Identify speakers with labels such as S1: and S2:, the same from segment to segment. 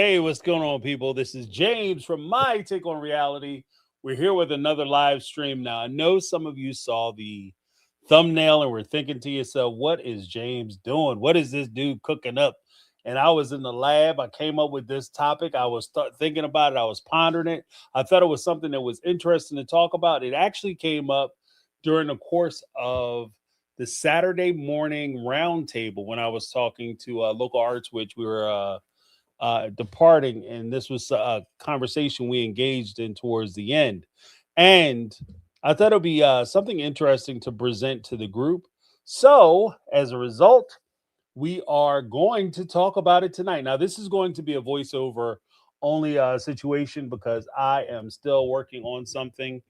S1: Hey, what's going on, people? This is James from My Take on Reality. We're here with another live stream. Now, I know some of you saw the thumbnail and were thinking to yourself, what is James doing? What is this dude cooking up? And I was in the lab. I came up with this topic. I was thinking about it. I was pondering it. I thought it was something that was interesting to talk about. It actually came up during the course of the Saturday morning roundtable when I was talking to Local Arts, which we were departing, and this was a conversation we engaged in towards the end. And I thought it'd be something interesting to present to the group. So, as a result, we are going to talk about it tonight. Now, this is going to be a voiceover only situation because I am still working on something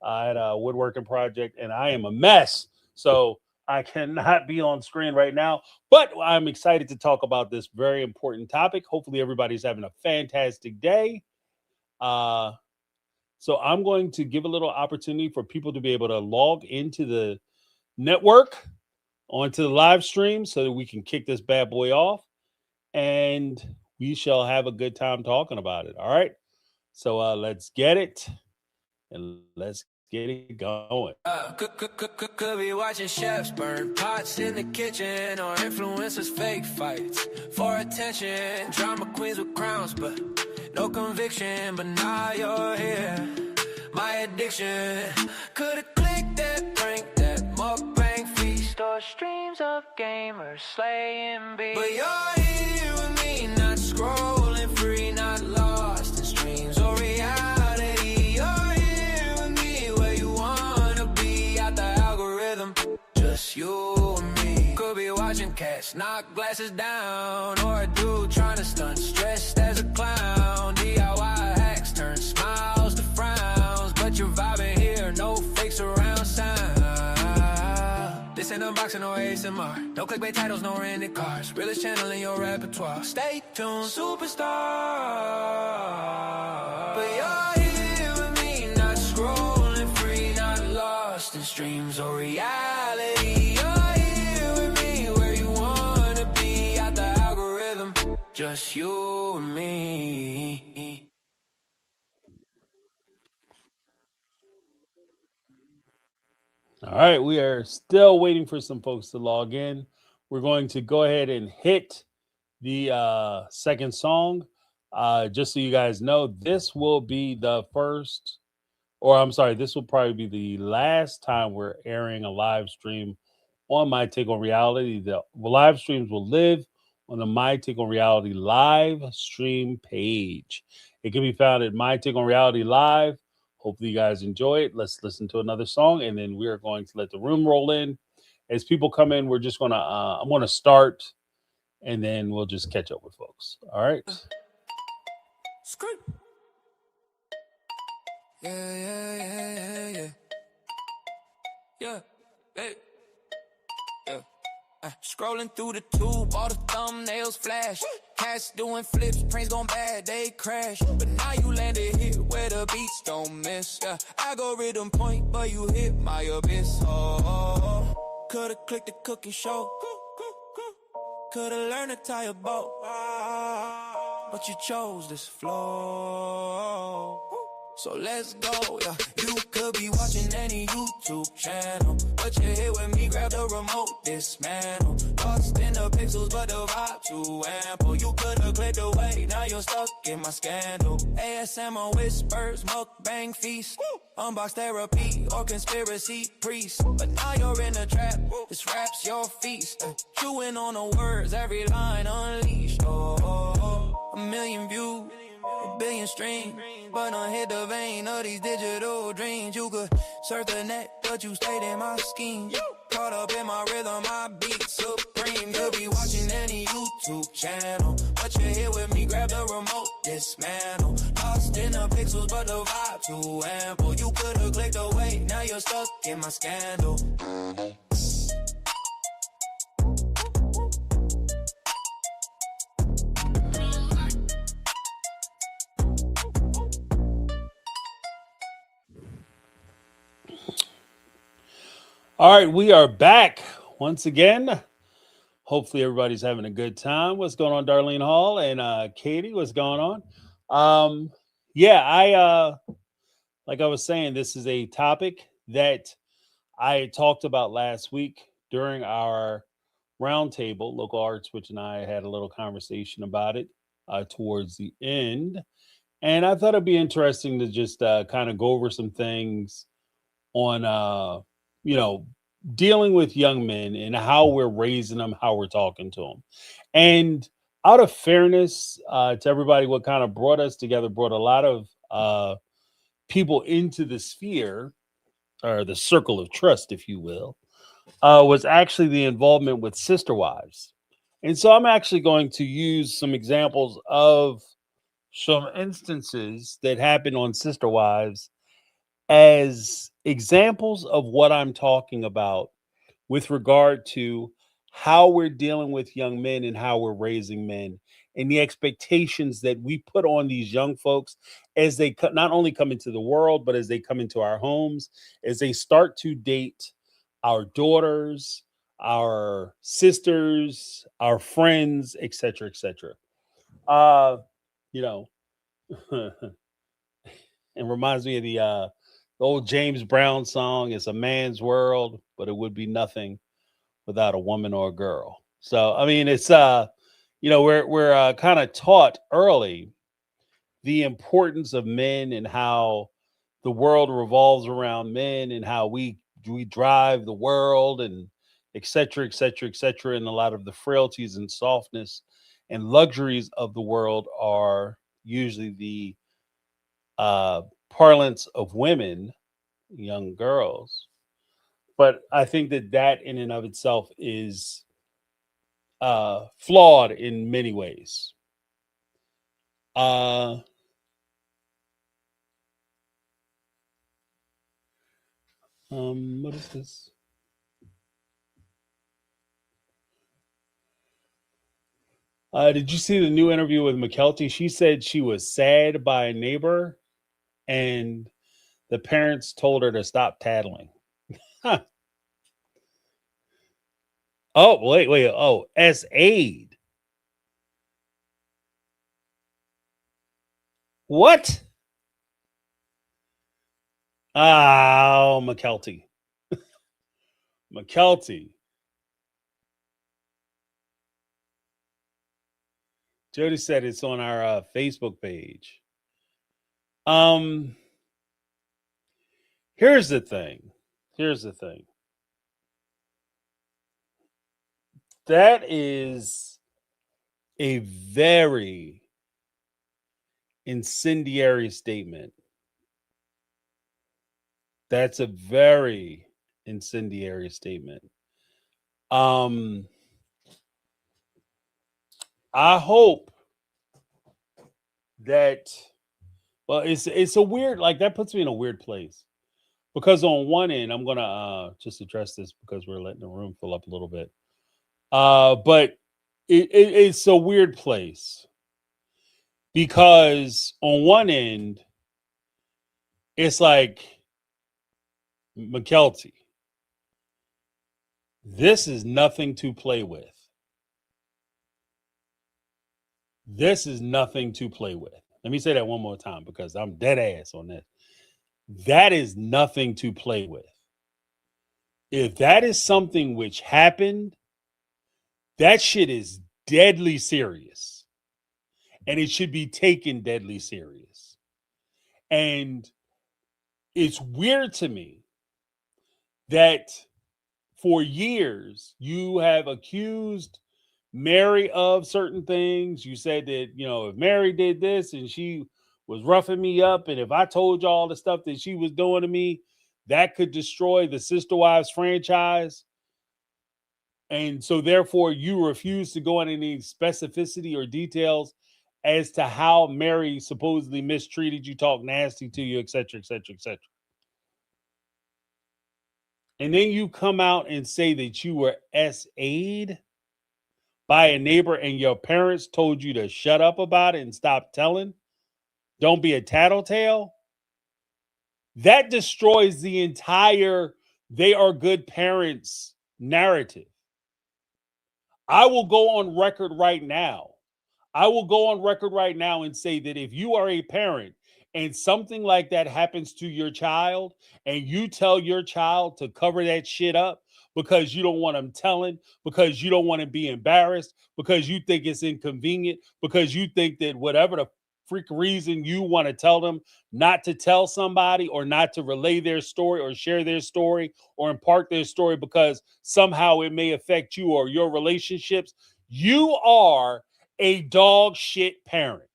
S1: at a woodworking project, and I am a mess. So, I cannot be on screen right now, but I'm excited to talk about this very important topic. Hopefully, everybody's having a fantastic day. So I'm going to give a little opportunity for people to be able to log into the network, onto the live stream, so that we can kick this bad boy off, and we shall have a good time talking about it. All right. So let's get it, and let's get it going.
S2: Could be watching chefs burn pots in the kitchen, or influencers fake fights for attention. Drama queens with crowns, but no conviction. But now you're here, my addiction. Could've clicked that prank, that mukbang feast, or streams of gamers slaying beats. But you're here with me, not scrolling free, not lost in streams or reality. You're here with me where you wanna be, out the algorithm, just you and me. Could be watching cats knock glasses down, or a dude trying to stunt stressed as a clown. DIY hacks turn smiles to frowns, but you're vibing here, no fakes around sound. This ain't unboxing or ASMR, no clickbait titles, no rented cars. Realest channel in your repertoire. Stay tuned, superstar. But you're here with me, not scrolling free, not lost in streams or reality. You're here with me where you wanna be, out the algorithm, just you and me.
S1: All right, we are still waiting for some folks to log in. We're going to go ahead and hit the second song. Just so you guys know, this will be the first, or I'm sorry, this will probably be the last time we're airing a live stream on My Take on Reality. The live streams will live on the My Take on Reality live stream page. It can be found at My Take on Reality Live. Hopefully you guys enjoy it. Let's listen to another song, and then we are going to let the room roll in. As people come in, we're just gonna I'm gonna start, and then we'll just catch up with folks. All right.
S2: Yeah. Hey. Yeah. Scrolling through the tube, all the thumbnails flash. Cats doing flips, pranks gone bad, they crash. But now you landed here where the beats don't miss. Yeah, algorithm point, but you hit my abyss. Oh. Could've clicked the cooking show. Could've learned to tie a boat. But you chose this flow. So let's go, yeah. You could be watching any YouTube channel, but you're here with me, grab the remote, dismantle. Lost in the pixels, but the vibe too ample. You could've clicked away, now you're stuck in my scandal. ASMR whispers, mukbang feast, unbox therapy or conspiracy priest. But now you're in the trap, this rap's your feast. Chewing on the words, every line unleashed. Oh, 1 million views, 1 billion streams, but don't hit the vein of these digital dreams. You could surf the net, but you stayed in my scheme. Caught up in my rhythm, my beat supreme. Could be watching any YouTube channel, but you're here with me, grab the remote, dismantle. Lost in the pixels, but the vibe too ample. You could've clicked away, now you're stuck in my scandal.
S1: All right, we are back once again. Hopefully everybody's having a good time. What's going on, Darlene Hall and Katie? What's going on? Yeah, I like I was saying, this is a topic that I talked about last week during our roundtable. Local Arts, which and I had a little conversation about it towards the end, and I thought it'd be interesting to just kind of go over some things on you know dealing with young men and how we're raising them, how we're talking to them. And out of fairness to everybody, what kind of brought us together, brought a lot of people into the sphere or the circle of trust, if you will, was actually the involvement with sister wives. And so I'm actually going to use some examples of some instances that happen on sister wives as examples of what I'm talking about with regard to how we're dealing with young men and how we're raising men and the expectations that we put on these young folks as they not only come into the world, but as they come into our homes, as they start to date our daughters, our sisters, our friends, etc., etc. Uh, you know, it reminds me of the old James Brown song. It's a man's world, but it would be nothing without a woman or a girl. So I mean, it's we're kind of taught early the importance of men and how the world revolves around men and how we drive the world and et cetera, et cetera, et cetera. And a lot of the frailties and softness and luxuries of the world are usually the parlance of women, young girls. But I think that that in and of itself is flawed in many ways. Uh, what is this? Did you see the new interview with McKelty? She said she was sad by a neighbor, and the parents told her to stop tattling. Huh. Oh, wait. Oh, as aid. What? Oh, McKelty. McKelty. Jody said it's on our Facebook page. Um, here's the thing. Here's the thing. That is a very incendiary statement. That's a very incendiary statement. Um, I hope that well, it's a weird like that puts me in a weird place because on one end, I'm gonna just address this because we're letting the room fill up a little bit. But it's a weird place because on one end, it's like McKelty, this is nothing to play with. This is nothing to play with. Let me say that one more time because I'm dead ass on this. That is nothing to play with. If that is something which happened, that shit is deadly serious. And it should be taken deadly serious. And it's weird to me that for years you have accused Mary of certain things. You said that, if Mary did this and she was roughing me up, and if I told you all the stuff that she was doing to me, that could destroy the Sister Wives franchise. And so therefore you refuse to go into any specificity or details as to how Mary supposedly mistreated you, talked nasty to you, etc., etc., etc. And then you come out and say that you were SA'd by a neighbor and your parents told you to shut up about it and stop telling. Don't be a tattletale. That destroys the entire they are good parents narrative. I will go on record right now. I will go on record right now and say that if you are a parent and something like that happens to your child and you tell your child to cover that shit up because you don't want them telling, because you don't want to be embarrassed, because you think it's inconvenient, because you think that whatever the freak reason you want to tell them not to tell somebody or not to relay their story or share their story or impart their story because somehow it may affect you or your relationships, you are a dog shit parent.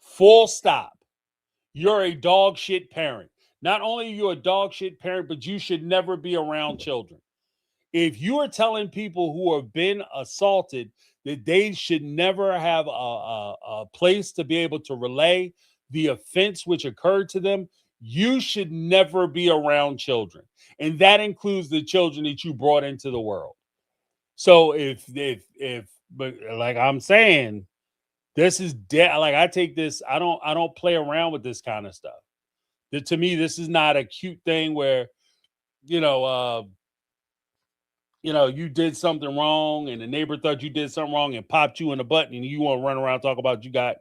S1: Full stop. You're a dog shit parent. Not only are you a dog shit parent, but you should never be around children. If you are telling people who have been assaulted that they should never have a place to be able to relay the offense which occurred to them, you should never be around children. And that includes the children that you brought into the world. So but like I'm saying, this is dead. Like I take this, I don't play around with this kind of stuff. To me, this is not a cute thing where, you know, you did something wrong and the neighbor thought you did something wrong and popped you in the butt and you want to run around and talk about you got,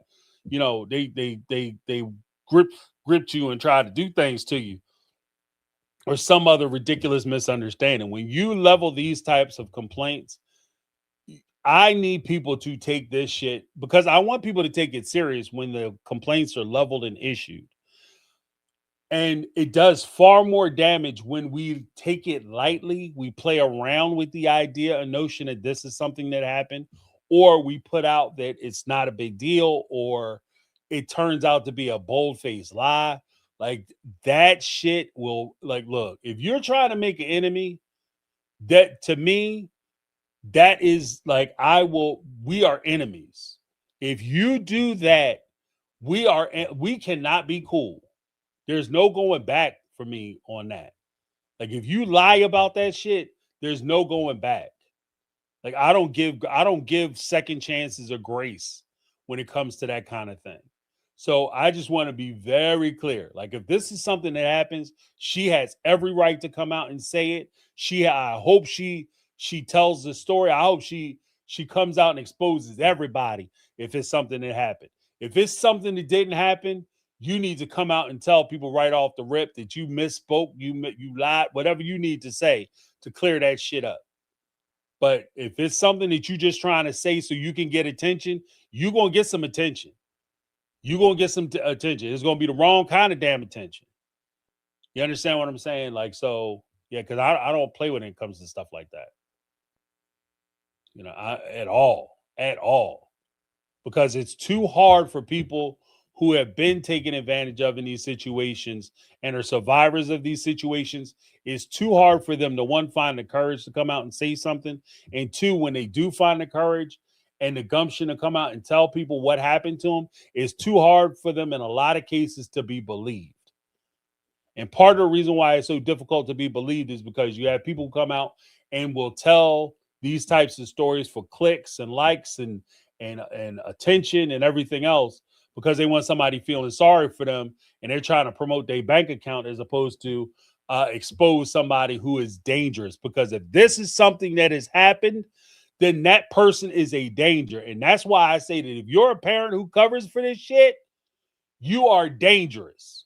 S1: they gripped you and tried to do things to you or some other ridiculous misunderstanding. When you level these types of complaints, I need people to take this shit because I want people to take it serious when the complaints are leveled and issued. And it does far more damage when we take it lightly. We play around with the idea, a notion that this is something that happened, or we put out that it's not a big deal, or it turns out to be a bold-faced lie. Like that shit will, like, look, if you're trying to make an enemy, that to me, that is like, we are enemies. If you do that, we cannot be cool. There's no going back for me on that. Like if you lie about that shit, there's no going back. Like I don't give second chances or grace when it comes to that kind of thing. So I just want to be very clear. Like if this is something that happens, she has every right to come out and say it. I hope she tells the story. I hope she comes out and exposes everybody if it's something that happened. If it's something that didn't happen, you need to come out and tell people right off the rip that you misspoke, you lied, whatever you need to say to clear that shit up. But if it's something that you're just trying to say so you can get attention, you're going to get some attention. You're going to get some attention. It's going to be the wrong kind of damn attention. You understand what I'm saying? Like, so, yeah, because I don't play when it comes to stuff like that. At all. Because it's too hard for people who have been taken advantage of in these situations and are survivors of these situations. It's too hard for them to, one, find the courage to come out and say something, and two, when they do find the courage and the gumption to come out and tell people what happened to them, it's too hard for them in a lot of cases to be believed. And part of the reason why it's so difficult to be believed is because you have people who come out and will tell these types of stories for clicks and likes and attention and everything else because they want somebody feeling sorry for them and they're trying to promote their bank account as opposed to expose somebody who is dangerous. Because if this is something that has happened, then that person is a danger. And that's why I say that if you're a parent who covers for this shit, you are dangerous.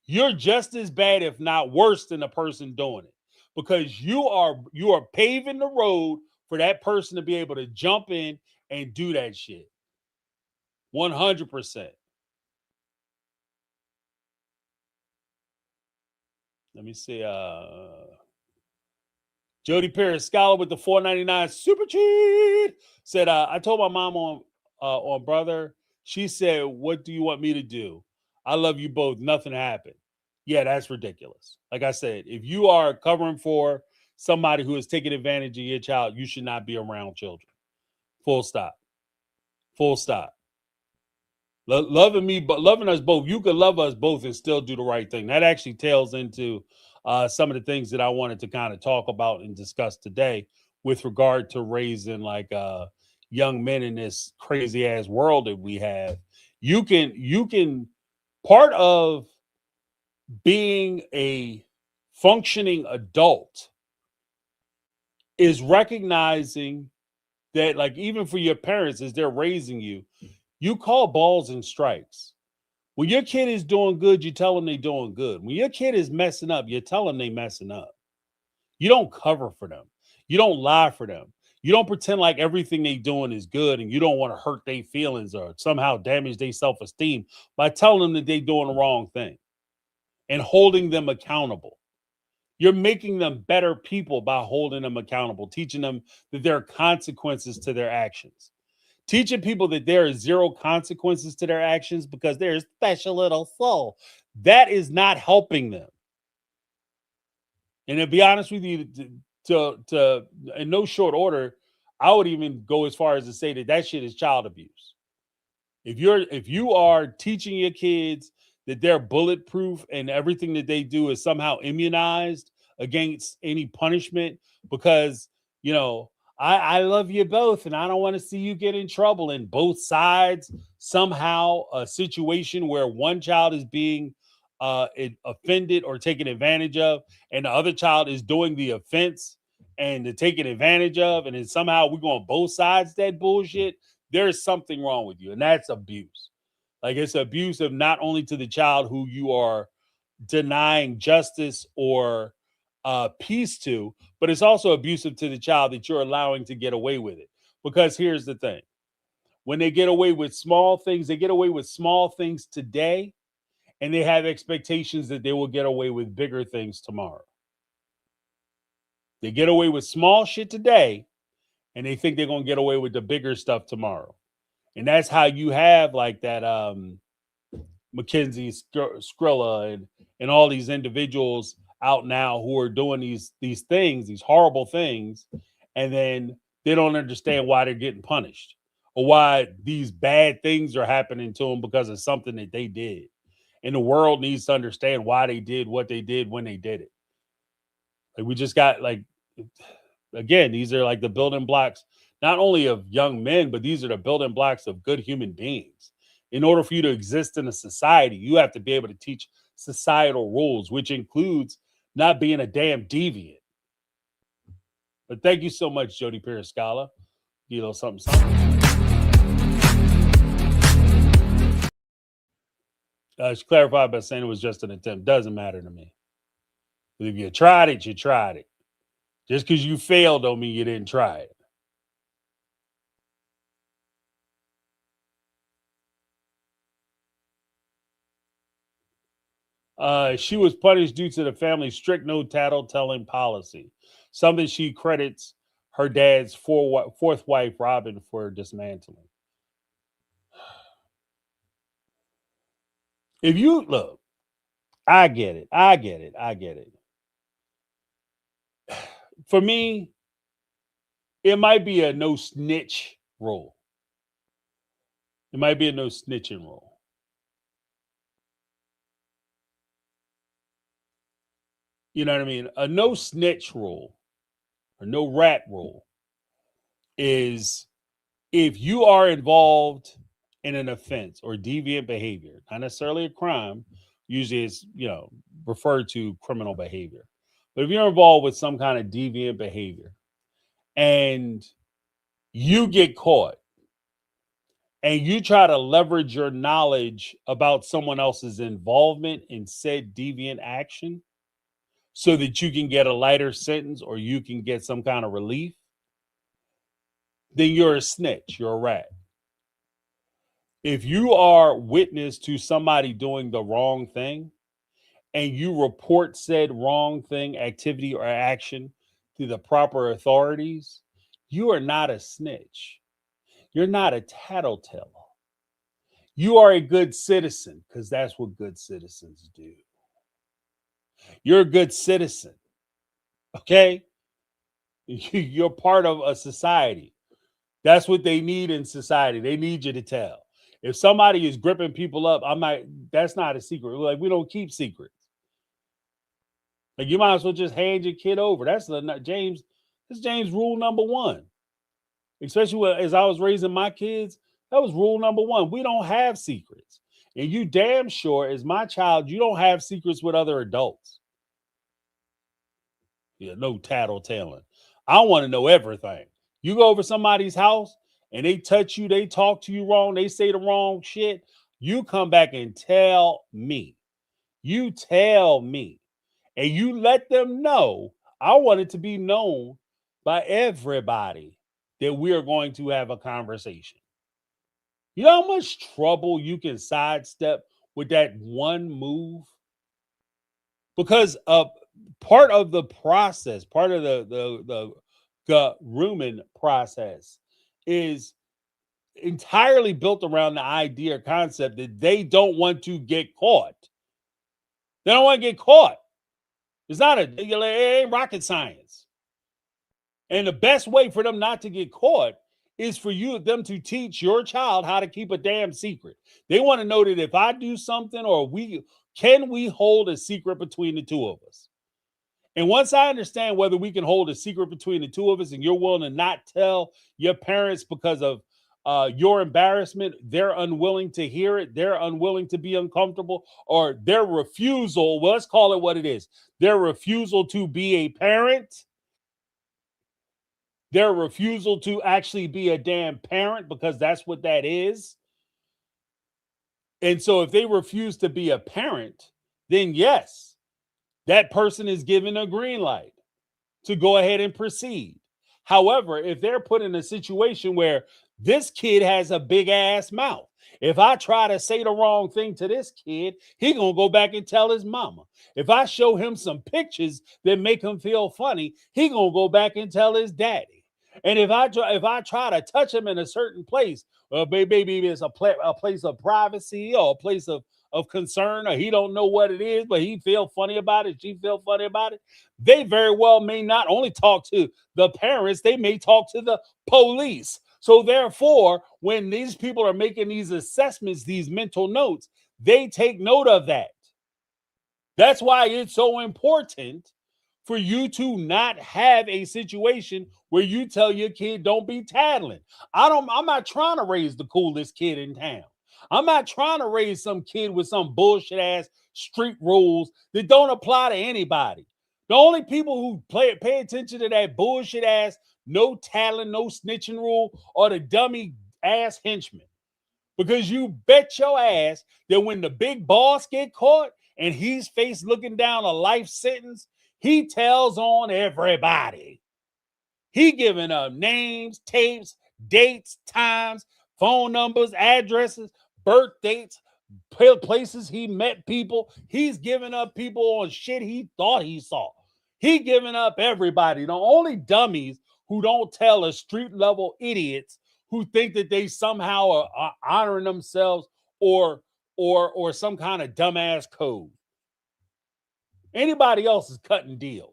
S1: You're just as bad, if not worse, than the person doing it, because you are paving the road for that person to be able to jump in and do that shit. 100%. Let me see. Jody Perry Scholar with the $4.99 super cheat said, I told my mom on brother. She said, "What do you want me to do? I love you both. Nothing happened." Yeah, that's ridiculous. Like I said, if you are covering for somebody who is taking advantage of your child, you should not be around children. Full stop. Full stop. Loving me, but loving us both. You could love us both and still do the right thing. That actually tails into some of the things that I wanted to kind of talk about and discuss today with regard to raising like young men in this crazy ass world that we have. You can part of being a functioning adult is recognizing that, like, even for your parents as they're raising you, you call balls and strikes. When your kid is doing good, you tell them they're doing good. When your kid is messing up, you tell them they messing up. You don't cover for them. You don't lie for them. You don't pretend like everything they doing is good and you don't want to hurt their feelings or somehow damage their self-esteem by telling them that they're doing the wrong thing and holding them accountable. You're making them better people by holding them accountable, teaching them that there are consequences to their actions. Teaching people that there are zero consequences to their actions because they're a special little soul. That is not helping them. And to be honest with you, to in no short order, I would even go as far as to say that shit is child abuse. If you are teaching your kids that they're bulletproof and everything that they do is somehow immunized against any punishment because, I love you both and I don't want to see you get in trouble, and both sides somehow a situation where one child is being offended or taken advantage of and the other child is doing the offense and they're taken advantage of, and then somehow we're going both sides that bullshit, there's something wrong with you, and that's abuse. Like, it's abuse of not only to the child who you are denying justice or peace to, but it's also abusive to the child that you're allowing to get away with it. Because here's the thing: when they get away with small things, they get away with small things today, and they have expectations that they will get away with bigger things tomorrow. They get away with small shit today, and they think they're going to get away with the bigger stuff tomorrow. And that's how you have like that Mackenzie Skrilla and all these individuals out now who are doing these things, these horrible things, and then they don't understand why they're getting punished or why these bad things are happening to them because of something that they did. And the world needs to understand why they did what they did when they did it. Like, we just got, like, again, these are like the building blocks, not only of young men, but these are the building blocks of good human beings. In order for you to exist in a society, you have to be able to teach societal rules, which includes not being a damn deviant. But thank you so much, Jody Periscala. Something. She clarified by saying it was just an attempt. Doesn't matter to me. If you tried it, you tried it. Just because you failed don't mean you didn't try it. She was punished due to the family's strict no tattle-telling policy, something she credits her dad's fourth wife, Robin, for dismantling. If you look, I get it. For me, it might be a no snitch rule. It might be a no snitching rule. You know what I mean? A no snitch rule or no rat rule is if you are involved in an offense or deviant behavior, not necessarily a crime, usually it's, referred to criminal behavior. But if you're involved with some kind of deviant behavior and you get caught and you try to leverage your knowledge about someone else's involvement in said deviant action so that you can get a lighter sentence or you can get some kind of relief, then you're a snitch, you're a rat. If you are witness to somebody doing the wrong thing and you report said wrong thing, activity, or action to the proper authorities, you are not a snitch. You're not a tattletale. You are a good citizen, because that's what good citizens do. You're a good citizen. Okay? You're part of a society. That's what they need in society. They need you to tell. If somebody is gripping people up, that's not a secret. Like, we don't keep secrets. Like, you might as well just hand your kid over. That's James rule number one. Especially as I was raising my kids, that was rule number one. We don't have secrets. And you damn sure, as my child, you don't have secrets with other adults. Yeah, no tattletailing. I want to know everything. You go over somebody's house and they touch you, they talk to you wrong, they say the wrong shit. You come back and tell me. You tell me. And you let them know. I want it to be known by everybody that we are going to have a conversation. You know how much trouble you can sidestep with that one move? Because part of the process, part of the grooming process is entirely built around the idea or concept that they don't want to get caught. They don't want to get caught. It's not it ain't rocket science. And the best way for them not to get caught is for them to teach your child how to keep a damn secret. They want to know that if I do something or we hold a secret between the two of us. And once I understand whether we can hold a secret between the two of us and you're willing to not tell your parents because of your embarrassment, they're unwilling to hear it, they're unwilling to be uncomfortable, or their refusal, well, let's call it what it is, their refusal to be a parent, their refusal to actually be a damn parent, because that's what that is. And so if they refuse to be a parent, then yes, that person is given a green light to go ahead and proceed. However, if they're put in a situation where this kid has a big ass mouth, if I try to say the wrong thing to this kid, he gonna go back and tell his mama. If I show him some pictures that make him feel funny, he gonna go back and tell his daddy. And if I try to touch him in a certain place, maybe it's a place of privacy or a place of concern, or he don't know what it is, but he feel funny about it, she feel funny about it, they very well may not only talk to the parents, they may talk to the police. So therefore, when these people are making these assessments, these mental notes, they take note of that. That's why it's so important for you to not have a situation where you tell your kid don't be tattling. I'm not trying to raise the coolest kid in town. I'm not trying to raise some kid with some bullshit ass street rules that don't apply to anybody. The only people who pay attention to that bullshit ass no tattling, no snitching rule are the dummy ass henchmen. Because you bet your ass that when the big boss get caught and he's faced looking down a life sentence, he tells on everybody. He giving up names, tapes, dates, times, phone numbers, addresses, birth dates, places he met people. He's giving up people on shit he thought he saw. He giving up everybody. The only dummies who don't tell are street level idiots who think that they somehow are honoring themselves or some kind of dumbass code. Anybody else is cutting deals.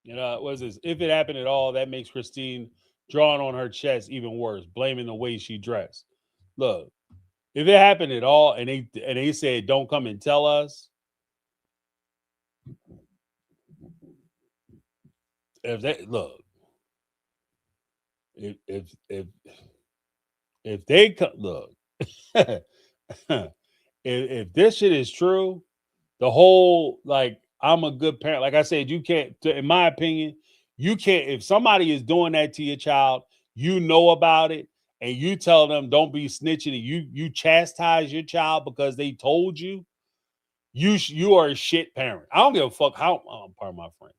S1: You know, what is this? If it happened at all, that makes Christine drawing on her chest even worse, blaming the way she dressed. Look, if it happened at all and they said don't come and tell us, if they look, if they look, if this shit is true, the whole like I'm a good parent. Like I said, you can't, in my opinion, you can't. If somebody is doing that to your child, you know about it, and you tell them don't be snitching, and you chastise your child because they told you. You are a shit parent. I don't give a fuck how. Pardon my friend.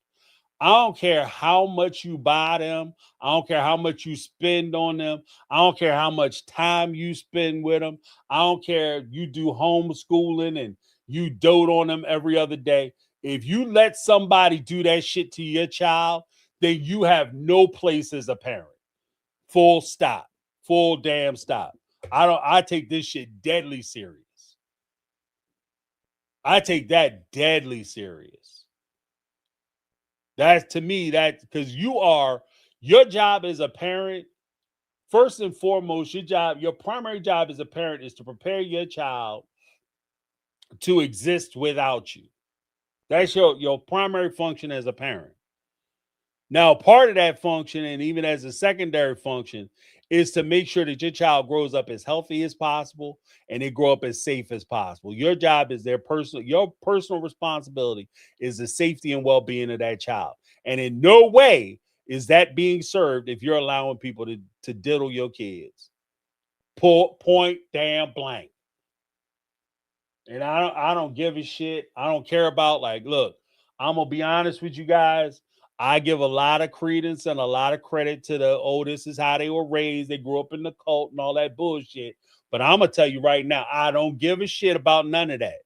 S1: I don't care how much you buy them. I don't care how much you spend on them. I don't care how much time you spend with them. I don't care if you do homeschooling and you dote on them every other day. If you let somebody do that shit to your child, then you have no place as a parent. Full stop. Full damn stop. I take this shit deadly serious. I take that deadly serious. That's to me, that because your job as a parent, first and foremost, your primary job as a parent is to prepare your child to exist without you. That's your primary function as a parent. Now, part of that function, and even as a secondary function, is to make sure that your child grows up as healthy as possible and they grow up as safe as possible. Your job is your personal responsibility is the safety and well-being of that child. And in no way is that being served if you're allowing people to diddle your kids. Point damn blank. And I don't give a shit. I don't care about, like, look, I'm gonna be honest with you guys. I give a lot of credence and a lot of credit to this is how they were raised. They grew up in the cult and all that bullshit. But I'm gonna tell you right now, I don't give a shit about none of that.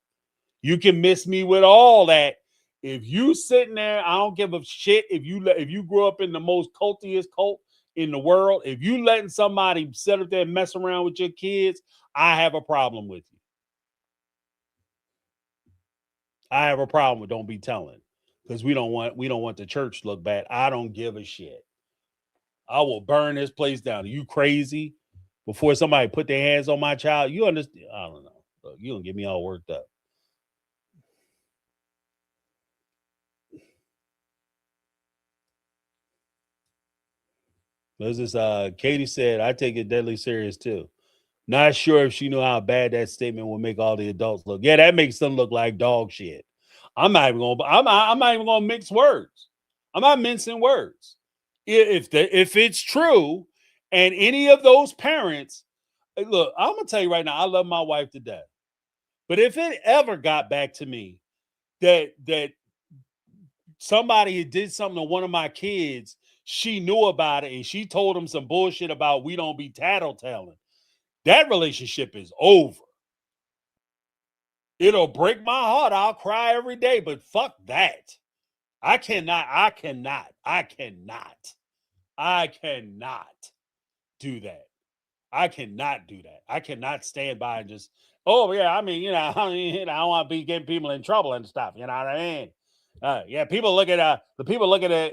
S1: You can miss me with all that. If you sitting there, I don't give a shit if you grew up in the most cultiest cult in the world. If you letting somebody sit up there and mess around with your kids, I have a problem with you. I have a problem with don't be telling, because we don't want the church to look bad. I don't give a shit. I will burn this place down. Are you crazy? Before somebody put their hands on my child, you understand? I don't know. Look, you don't get me all worked up. There's this Katie said, I take it deadly serious too. Not sure if she knew how bad that statement would make all the adults look. Yeah, that makes them look like dog shit. I'm not even gonna mix words. I'm not mincing words. If it's true, and any of those parents, look, I'm gonna tell you right now, I love my wife to death. But if it ever got back to me that somebody did something to one of my kids, she knew about it, and she told them some bullshit about we don't be tattletelling, that relationship is over. It'll break my heart. I'll cry every day, but fuck that. I cannot do that. I cannot do that. I cannot stand by and just, oh yeah, I mean, I don't want to be getting people in trouble and stuff. You know what I mean? Yeah, people look at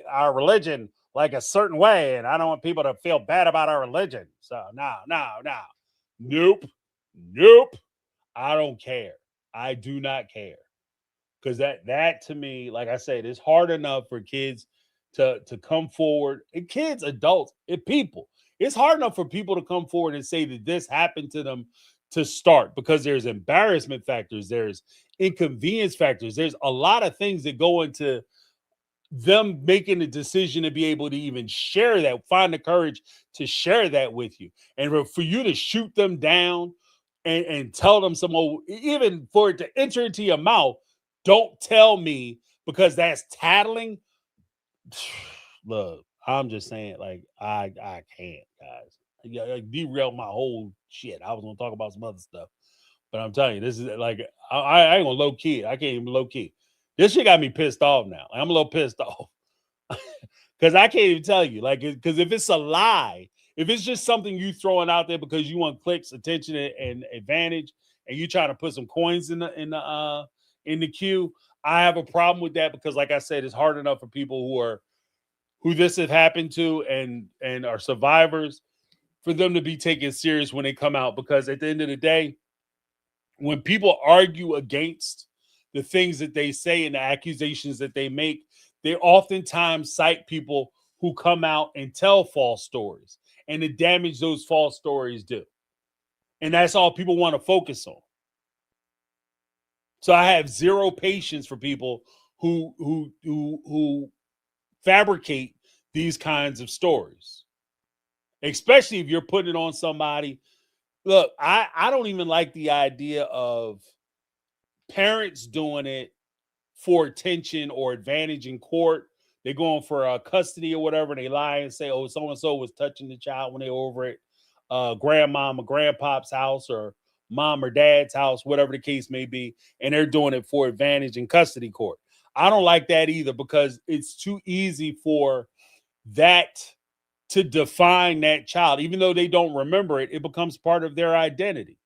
S1: our religion like a certain way, and I don't want people to feel bad about our religion. So no. Nope. I don't care. I do not care. Because that to me, like I said, it's hard enough for kids to come forward. And kids, adults, and people. It's hard enough for people to come forward and say that this happened to them to start, because there's embarrassment factors, there's inconvenience factors, there's a lot of things that go into them making a decision to be able to even share that, find the courage to share that with you. And for you to shoot them down and tell them even for it to enter into your mouth, don't tell me, because that's tattling. Look, I'm just saying, like, I can't, guys. I derailed my whole shit. I was gonna talk about some other stuff, but I'm telling you, this is like, I ain't gonna low key. I can't even low key. This shit got me pissed off now. I'm a little pissed off because I can't even tell you, like, because if it's a lie, if it's just something you throwing out there because you want clicks, attention, and advantage, and you trying to put some coins in the queue, I have a problem with that, because, like I said, it's hard enough for people who this has happened to and are survivors, for them to be taken serious when they come out. Because at the end of the day, when people argue against the things that they say and the accusations that they make, they oftentimes cite people who come out and tell false stories and the damage those false stories do. And that's all people want to focus on. So I have zero patience for people who fabricate these kinds of stories, especially if you're putting it on somebody. Look, I don't even like the idea of parents doing it for attention or advantage in court. They're going for custody or whatever, and they lie and say, oh, so-and-so was touching the child when they were over at grandmom or grandpop's house, or mom or dad's house, whatever the case may be, and they're doing it for advantage in custody court. I don't like that either, because it's too easy for that to define that child. Even though they don't remember it, it becomes part of their identity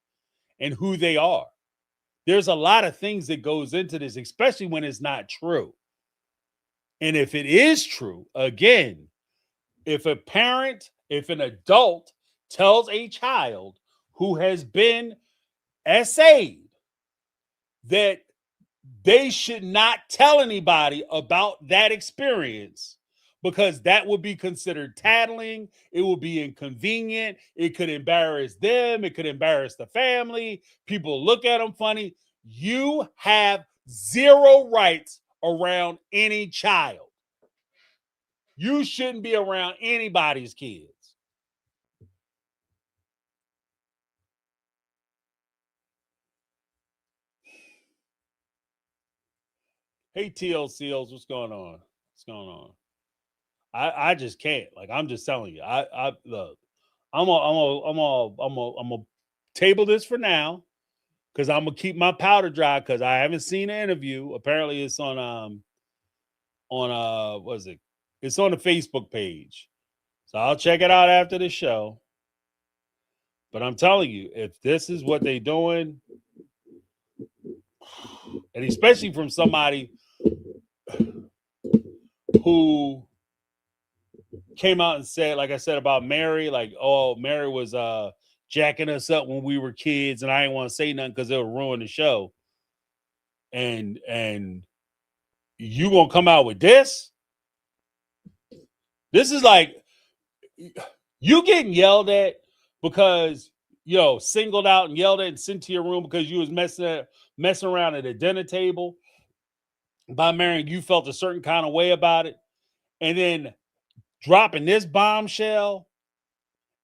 S1: and who they are. There's a lot of things that goes into this, especially when it's not true. And if it is true, again, if an adult tells a child who has been SA'd that they should not tell anybody about that experience, because that would be considered tattling. It would be inconvenient. It could embarrass them. It could embarrass the family. People look at them funny. You have zero rights around any child. You shouldn't be around anybody's kids. Hey, TLCLs, what's going on? What's going on? I just can't. Like, I'm just telling you. I look. I'm gonna table this for now because I'm gonna keep my powder dry because I haven't seen an interview. Apparently, it's on what is it? It's on the Facebook page, so I'll check it out after the show. But I'm telling you, if this is what they're doing, and especially from somebody who came out and said, like I said about Mary, like, oh, Mary was jacking us up when we were kids, and I didn't want to say nothing because it'll ruin the show. And you gonna come out with this? This is like you getting yelled at because singled out and yelled at and sent to your room because you was messing around at a dinner table by Mary, and you felt a certain kind of way about it, and then dropping this bombshell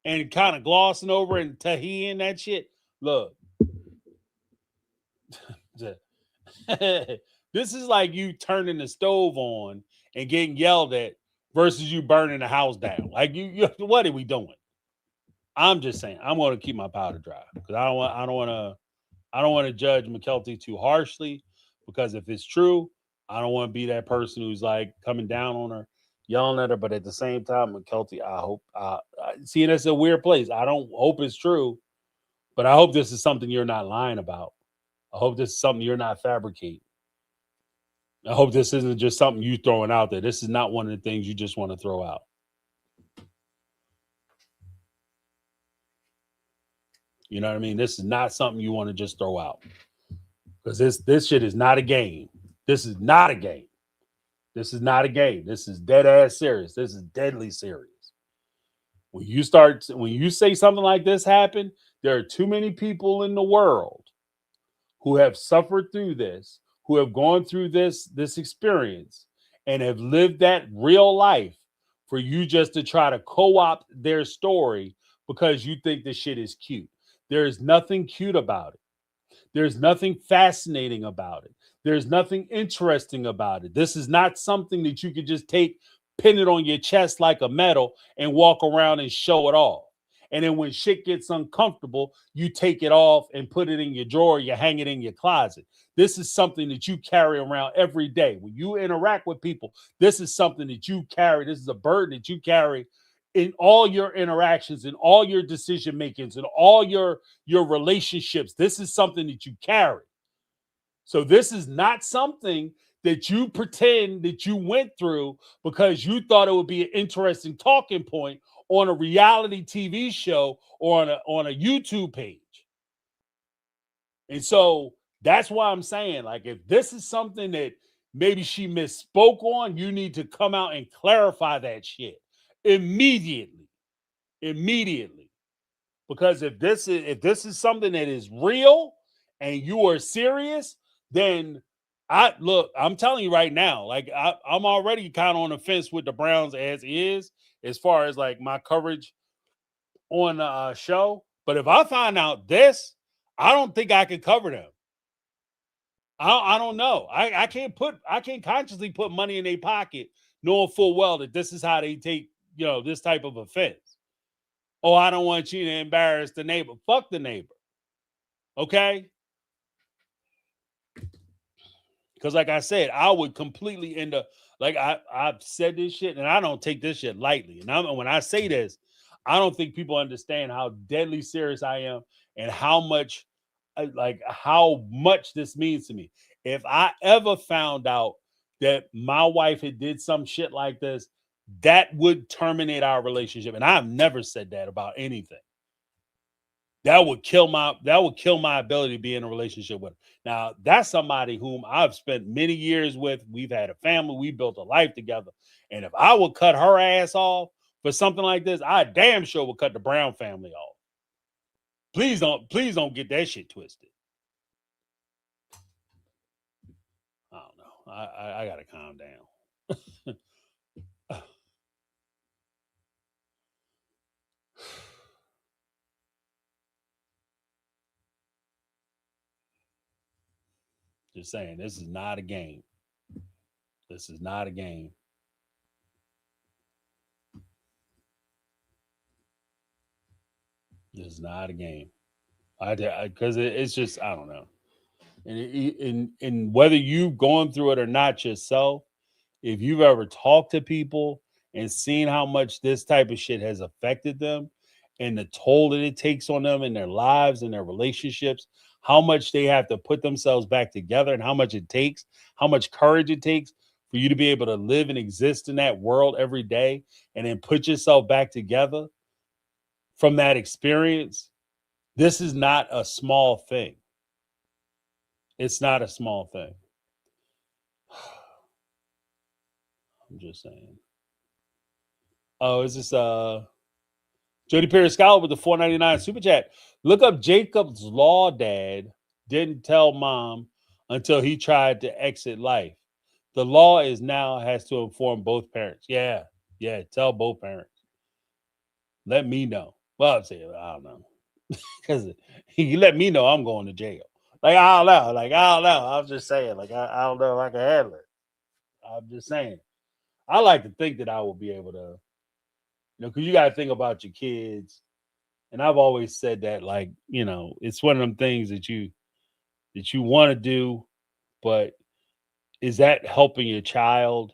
S1: and kind of glossing over and Tahi that shit. Look, this is like you turning the stove on and getting yelled at versus you burning the house down. Like you what are we doing? I'm just saying I'm going to keep my powder dry because I don't want to judge McKelty too harshly because if it's true, I don't want to be that person who's like coming down on her, yelling at her. But at the same time, McKelty, I hope see, that's a weird place. I don't hope it's true, but I hope this is something you're not lying about. I hope this is something you're not fabricating. I hope this isn't just something you throwing out there. This is not one of the things you just want to throw out. You know what I mean? This is not something you want to just throw out. Because this shit is not a game. This is not a game. This is not a game. This is dead ass serious. This is deadly serious. When you say something like this happened, there are too many people in the world who have suffered through this, who have gone through this experience and have lived that real life for you just to try to co-opt their story because you think this shit is cute. There is nothing cute about it. There's nothing fascinating about it. There's nothing interesting about it. This is not something that you could just take, pin it on your chest like a medal and walk around and show it off. And then when shit gets uncomfortable, you take it off and put it in your drawer, you hang it in your closet. This is something that you carry around every day. When you interact with people, this is something that you carry. This is a burden that you carry in all your interactions, in all your decision makings, in all your relationships. This is something that you carry. So this is not something that you pretend that you went through because you thought it would be an interesting talking point on a reality TV show or on a YouTube page. And so that's why I'm saying, like, if this is something that maybe she misspoke on, you need to come out and clarify that shit immediately. Because if this is something that is real and you are serious, then I'm telling you right now, like I'm already kind of on the fence with the Browns as far as like my coverage on the show. But if I find out this, I don't think I can cover them. I don't know. I can't consciously put money in their pocket knowing full well that this is how they take, this type of offense. Oh, I don't want you to embarrass the neighbor. Fuck the neighbor. Okay? Because like I said, I would completely end up, like I've said this shit, and I don't take this shit lightly. And when I say this, I don't think people understand how deadly serious I am and how much this means to me. If I ever found out that my wife had did some shit like this, that would terminate our relationship. And I've never said that about anything. that would kill my ability to be in a relationship with. Now, that's somebody whom I've spent many years with. We've had a family, we built a life together. And if I would cut her ass off for something like this, I damn sure would cut the Brown family off. Please don't get that shit twisted. I don't know. I gotta calm down. Just saying, this is not a game. This is not a game. This is not a game. Because it's just, I don't know. And whether you've gone through it or not yourself, if you've ever talked to people and seen how much this type of shit has affected them and the toll that it takes on them in their lives and their relationships, how much they have to put themselves back together and how much it takes, how much courage it takes for you to be able to live and exist in that world every day and then put yourself back together from that experience. This is not a small thing. It's not a small thing. I'm just saying. Oh, is this Jody Perry Scholar with the $4.99 super chat? Look up Jacob's Law Dad didn't tell mom until he tried to exit life. The law is now has to inform both parents. Yeah, tell both parents. Let me know. Well, I'm saying, I don't know. Because you let me know I'm going to jail. Like, I don't know. I'm just saying. Like, I don't know if I can handle it. I'm just saying. I like to think that I will be able to, because you got to think about your kids. And I've always said that, like, it's one of them things that you want to do, but is that helping your child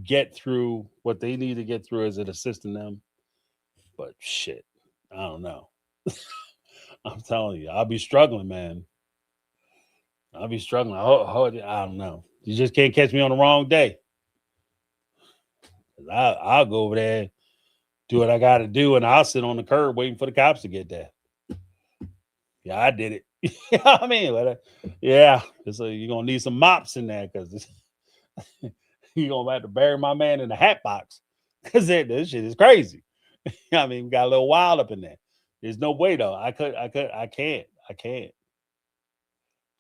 S1: get through what they need to get through? Is it assisting them? But shit, I don't know. I'm telling you, I'll be struggling, man. I'll be struggling. I don't know. You just can't catch me on the wrong day. I'll go over there, do what I got to do, and I'll sit on the curb waiting for the cops to get there. Yeah, I did it. You know what I mean? But, yeah, so you're going to need some mops in there because you're going to have to bury my man in a hat box because this shit is crazy. I mean, we got a little wild up in there. There's no way, though. I can't. Because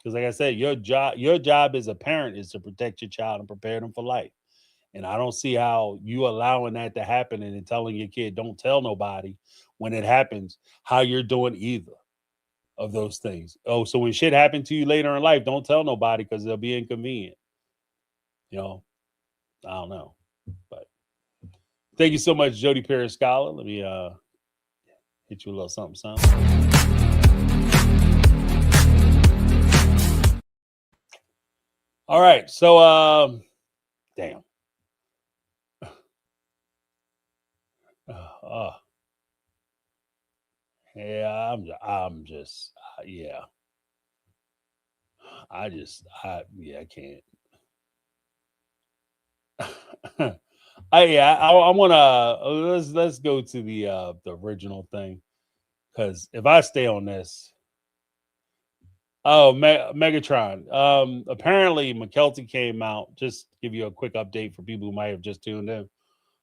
S1: like I said, your job as a parent is to protect your child and prepare them for life. And I don't see how you allowing that to happen and then telling your kid, don't tell nobody when it happens, how you're doing either of those things. Oh, so when shit happened to you later in life, don't tell nobody because they'll be inconvenient. I don't know. But thank you so much, Jody Perry Scholar. Let me hit you a little something. All right. So damn. Yeah, I'm just yeah. I can't. I want to let's go to the original thing, because if I stay on this, Megatron. Apparently McKelty came out. Just give you a quick update for people who might have just tuned in.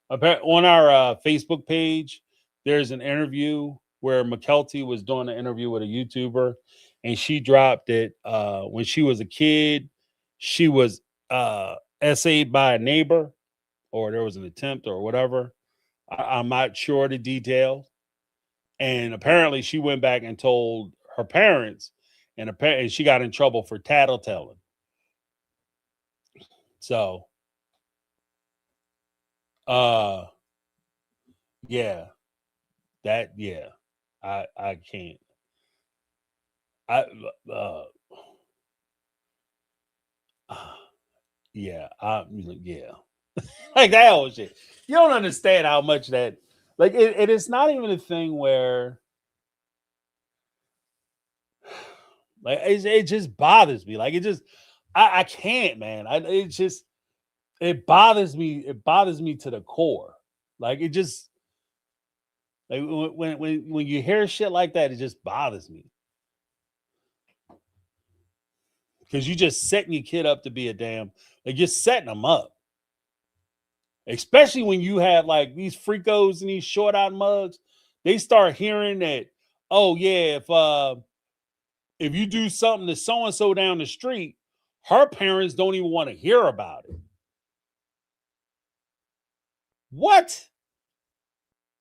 S1: On our Facebook page, there's an interview where McKelty was doing an interview with a YouTuber, and she dropped it when she was a kid. She was essayed by a neighbor, or there was an attempt or whatever. I'm not sure the details. And apparently she went back and told her parents, and she got in trouble for tattletelling. So, yeah, I can't. Yeah, like that whole shit. You don't understand how much that, like, it's not even a thing where, like, it just bothers me. Like, I can't, man. It bothers me. It bothers me to the core. Like, it just, Like when you hear shit like that, it just bothers me. Because you just setting your kid up to be a damn, like you're setting them up. Especially when you have like these freakos and these short out mugs, they start hearing that, oh yeah, if you do something to so and so down the street, her parents don't even want to hear about it. What?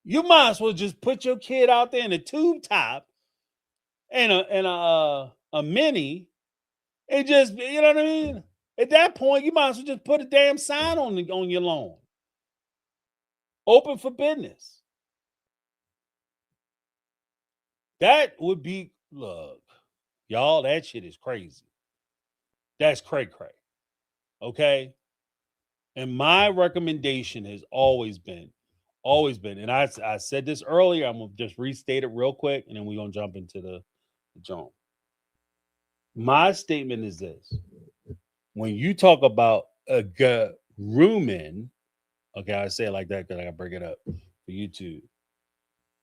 S1: You might as well just put your kid out there in a tube top and a mini and just, you know what I mean? At that point, you might as well just put a damn sign on your lawn. Open for business. That would be, look, y'all, that shit is crazy. That's cray cray. Okay. And my recommendation has always been, and I said this earlier, I'm gonna just restate it real quick, and then we're gonna jump into the joint. My statement is this: when you talk about a grooming, okay, I say it like that because I gotta bring it up for YouTube.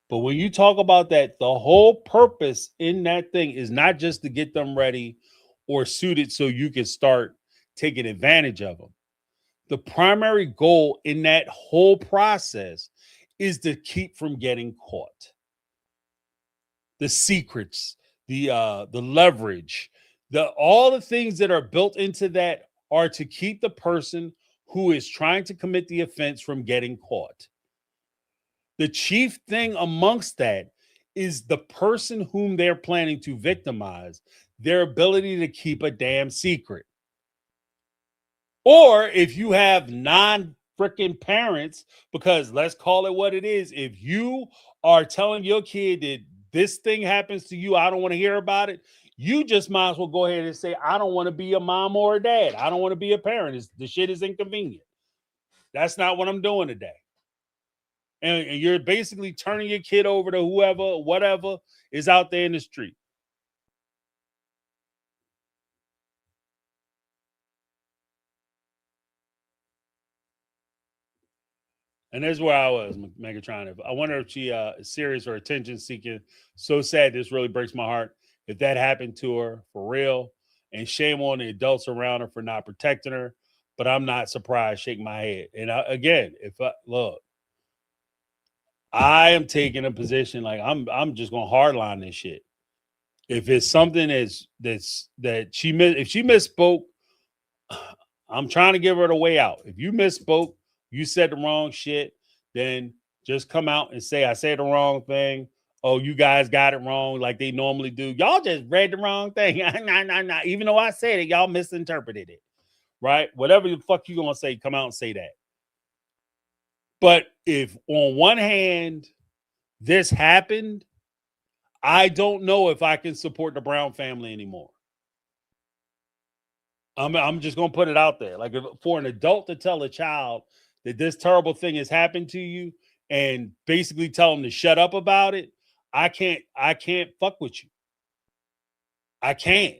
S1: But when you talk about that, the whole purpose in that thing is not just to get them ready or suited so you can start taking advantage of them. The primary goal in that whole process is to keep from getting caught. The secrets, the leverage, all the things that are built into that are to keep the person who is trying to commit the offense from getting caught. The chief thing amongst that is the person whom they're planning to victimize, their ability to keep a damn secret. Or if you have non-freaking parents, because let's call it what it is, if you are telling your kid that this thing happens to you, I don't want to hear about it, you just might as well go ahead and say, I don't want to be a mom or a dad. I don't want to be a parent. The shit is inconvenient. That's not what I'm doing today. And you're basically turning your kid over to whoever, whatever is out there in the street. And that's where I was, Megatron. I wonder if she is serious or attention seeking. So sad. This really breaks my heart. If that happened to her for real, and shame on the adults around her for not protecting her. But I'm not surprised. Shake my head. And again, look, I am taking a position like I'm just gonna hardline this shit. If it's something that she misspoke, I'm trying to give her the way out. If you misspoke, you said the wrong shit, then just come out and say, I said the wrong thing. Oh, you guys got it wrong like they normally do. Y'all just read the wrong thing. Nah. Even though I said it, y'all misinterpreted it. Right? Whatever the fuck you gonna say, come out and say that. But if on one hand this happened, I don't know if I can support the Brown family anymore. I'm just gonna put it out there. Like for an adult to tell a child that this terrible thing has happened to you and basically tell them to shut up about it, I can't fuck with you. I can't.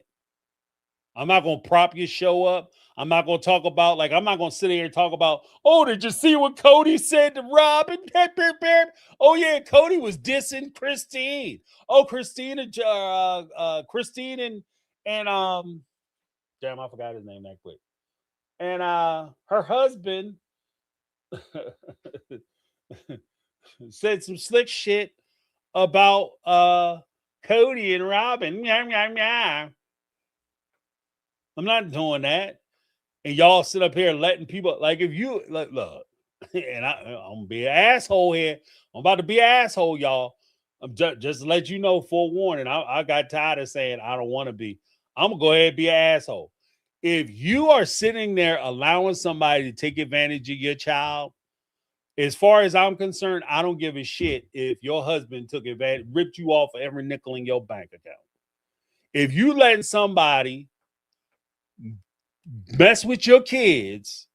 S1: I'm not gonna prop your show up. I'm not gonna talk about I'm not gonna sit here and talk about, oh, did you see what Cody said to Robin? Oh yeah, Cody was dissing Christine. Oh, Christine and damn, I forgot his name that quick. And her husband said some slick shit about Cody and Robin. I'm not doing that. And y'all sit up here letting people if you look, and I'm gonna be an asshole here. I'm about to be an asshole, y'all. I'm just to let you know, forewarning. I got tired of saying I don't want to be. I'm gonna go ahead and be an asshole. If you are sitting there allowing somebody to take advantage of your child, as far as I'm concerned, I don't give a shit if your husband took advantage, ripped you off of every nickel in your bank account. If you letting somebody mess with your kids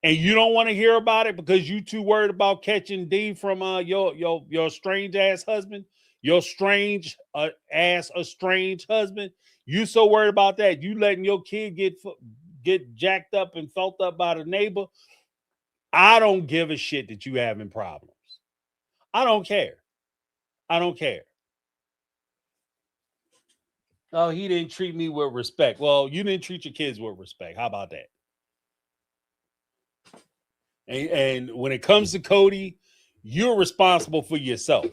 S1: and you don't want to hear about it because you too worried about catching D from your strange ass husband, your strange ass estranged husband, you so worried about that, you letting your kid get jacked up and felt up by the neighbor. I don't give a shit that you having problems. I don't care. I don't care. Oh, he didn't treat me with respect. Well, you didn't treat your kids with respect. How about that? And when it comes to Cody, you're responsible for yourself.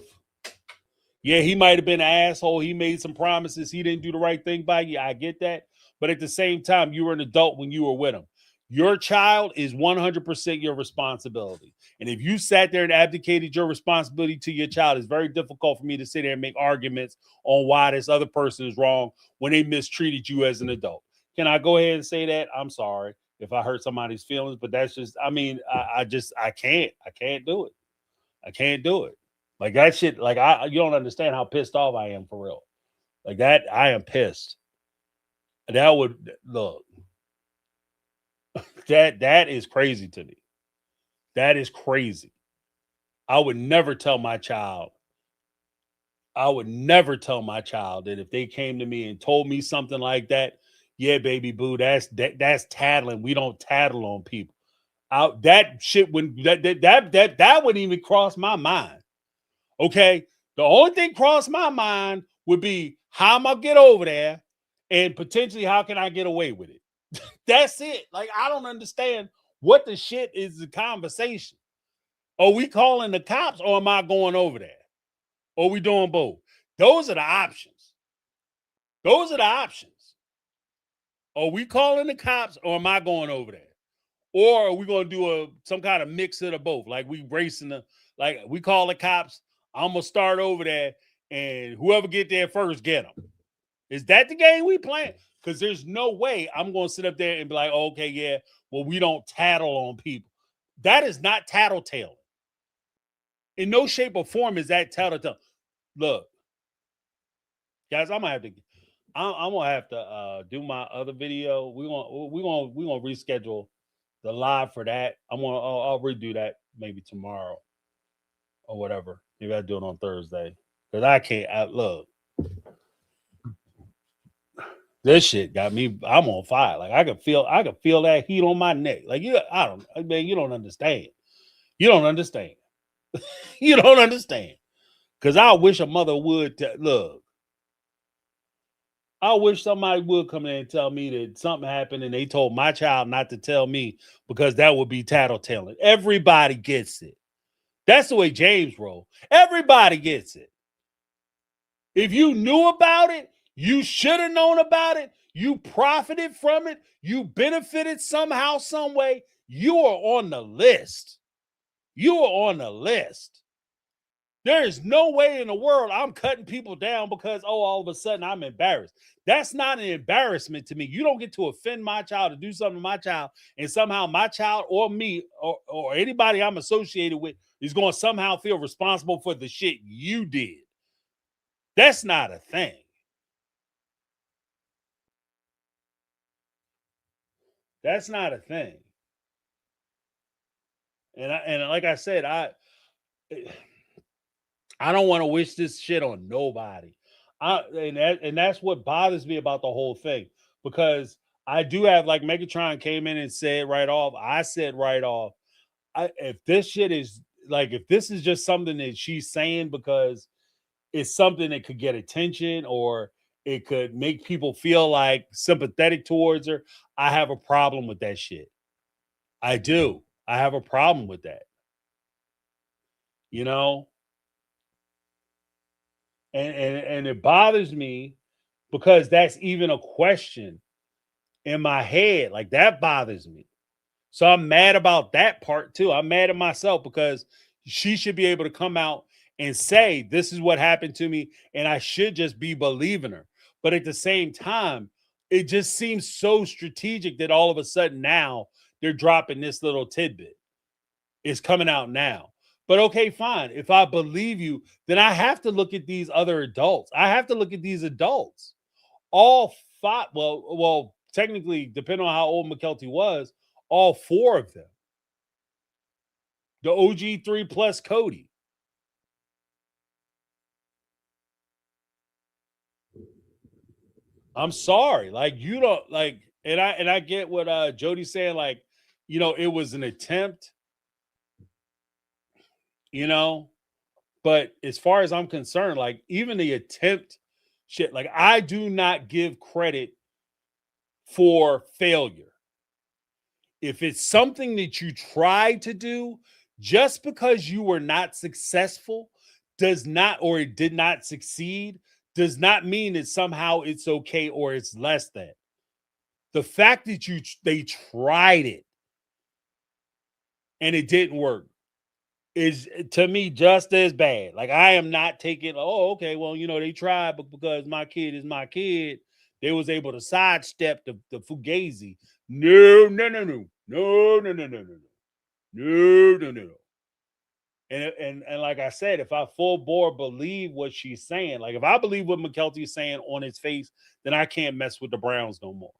S1: Yeah, he might have been an asshole. He made some promises. He didn't do the right thing by you. I get that. But at the same time, you were an adult when you were with him. Your child is 100% your responsibility. And if you sat there and abdicated your responsibility to your child, it's very difficult for me to sit there and make arguments on why this other person is wrong when they mistreated you as an adult. Can I go ahead and say that? I'm sorry if I hurt somebody's feelings, but that's just, I mean, I can't do it. I can't do it. Like that shit, like you don't understand how pissed off I am for real. Like that, I am pissed. That would look. That is crazy to me. That is crazy. I would never tell my child. I would never tell my child that if they came to me and told me something like that, yeah, baby boo, that's tattling. We don't tattle on people. That shit when that wouldn't even cross my mind. Okay. The only thing crossed my mind would be how am I get over there and potentially how can I get away with it? That's it. Like, I don't understand what the shit is the conversation. Are we calling the cops or am I going over there? Or are we doing both? Those are the options. Those are the options. Are we calling the cops or am I going over there? Or are we going to do some kind of mix of the both? Like we racing like we call the cops. I'm going to start over there and whoever get there first, get them. Is that the game we playing? Because there's no way I'm going to sit up there and be like, oh, okay, yeah, well, we don't tattle on people. That is not tattletale. In no shape or form is that tattletale. Look, guys, I'm gonna have to do my other video. We're gonna reschedule the live for that. I'll redo that maybe tomorrow or whatever. Maybe I'll do it on Thursday because I can't. Look. This shit got me. I'm on fire. Like I could feel that heat on my neck. Like you don't understand. You don't understand. You don't understand. Because I wish a mother would look. I wish somebody would come in and tell me that something happened and they told my child not to tell me because that would be tattletaling. Everybody gets it. That's the way James roll. Everybody gets it. If you knew about it, you should have known about it. You profited from it. You benefited somehow, some way. You are on the list. You are on the list. There is no way in the world I'm cutting people down because, all of a sudden I'm embarrassed. That's not an embarrassment to me. You don't get to offend my child, to do something to my child, and somehow my child or me or anybody I'm associated with is going to somehow feel responsible for the shit you did. That's not a thing. That's not a thing. And like I said, I don't want to wish this shit on nobody. And that's what bothers me about the whole thing because I do have like Megatron came in and said right off. I said right off, if this shit is like if this is just something that she's saying because it's something that could get attention or it could make people feel like sympathetic towards her, I have a problem with that shit. I do. I have a problem with that. You know? And it bothers me because that's even a question in my head. Like that bothers me. So I'm mad about that part too. I'm mad at myself because she should be able to come out and say, this is what happened to me. And I should just be believing her. But at the same time, it just seems so strategic that all of a sudden now they're dropping this little tidbit. It's coming out now. But okay, fine. If I believe you, then I have to look at these other adults. I have to look at these adults. All five, well, technically, depending on how old McKelty was, all four of them. The OG 3 plus Cody. I'm sorry. Like, you don't like, and I get what Jody's saying, like, it was an attempt, But as far as I'm concerned, like even the attempt shit, like I do not give credit for failure. If it's something that you tried to do, just because you were not successful does not, or it did not succeed, does not mean that somehow it's okay or it's less than. The fact that they tried it and it didn't work is to me just as bad. Like I am not taking, oh, okay, well, they tried, but because my kid is my kid, they was able to sidestep the Fugazi. No, no, no, no, no, no, no, no, no, no, no, no, no. And like I said, if I full bore believe what she's saying, like if I believe what McKelty is saying on his face, then I can't mess with the Browns no more.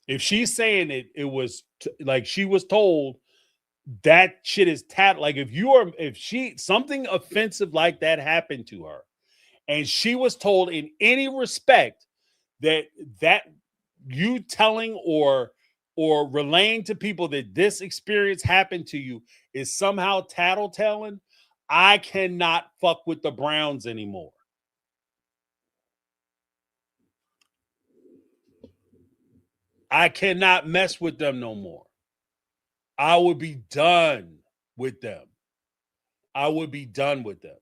S1: If she's saying it was like she was told, that shit is like if she something offensive like that happened to her, and she was told in any respect that you telling or relaying to people that this experience happened to you is somehow tattletelling, I cannot fuck with the Browns anymore. I cannot mess with them no more. I would be done with them. I would be done with them.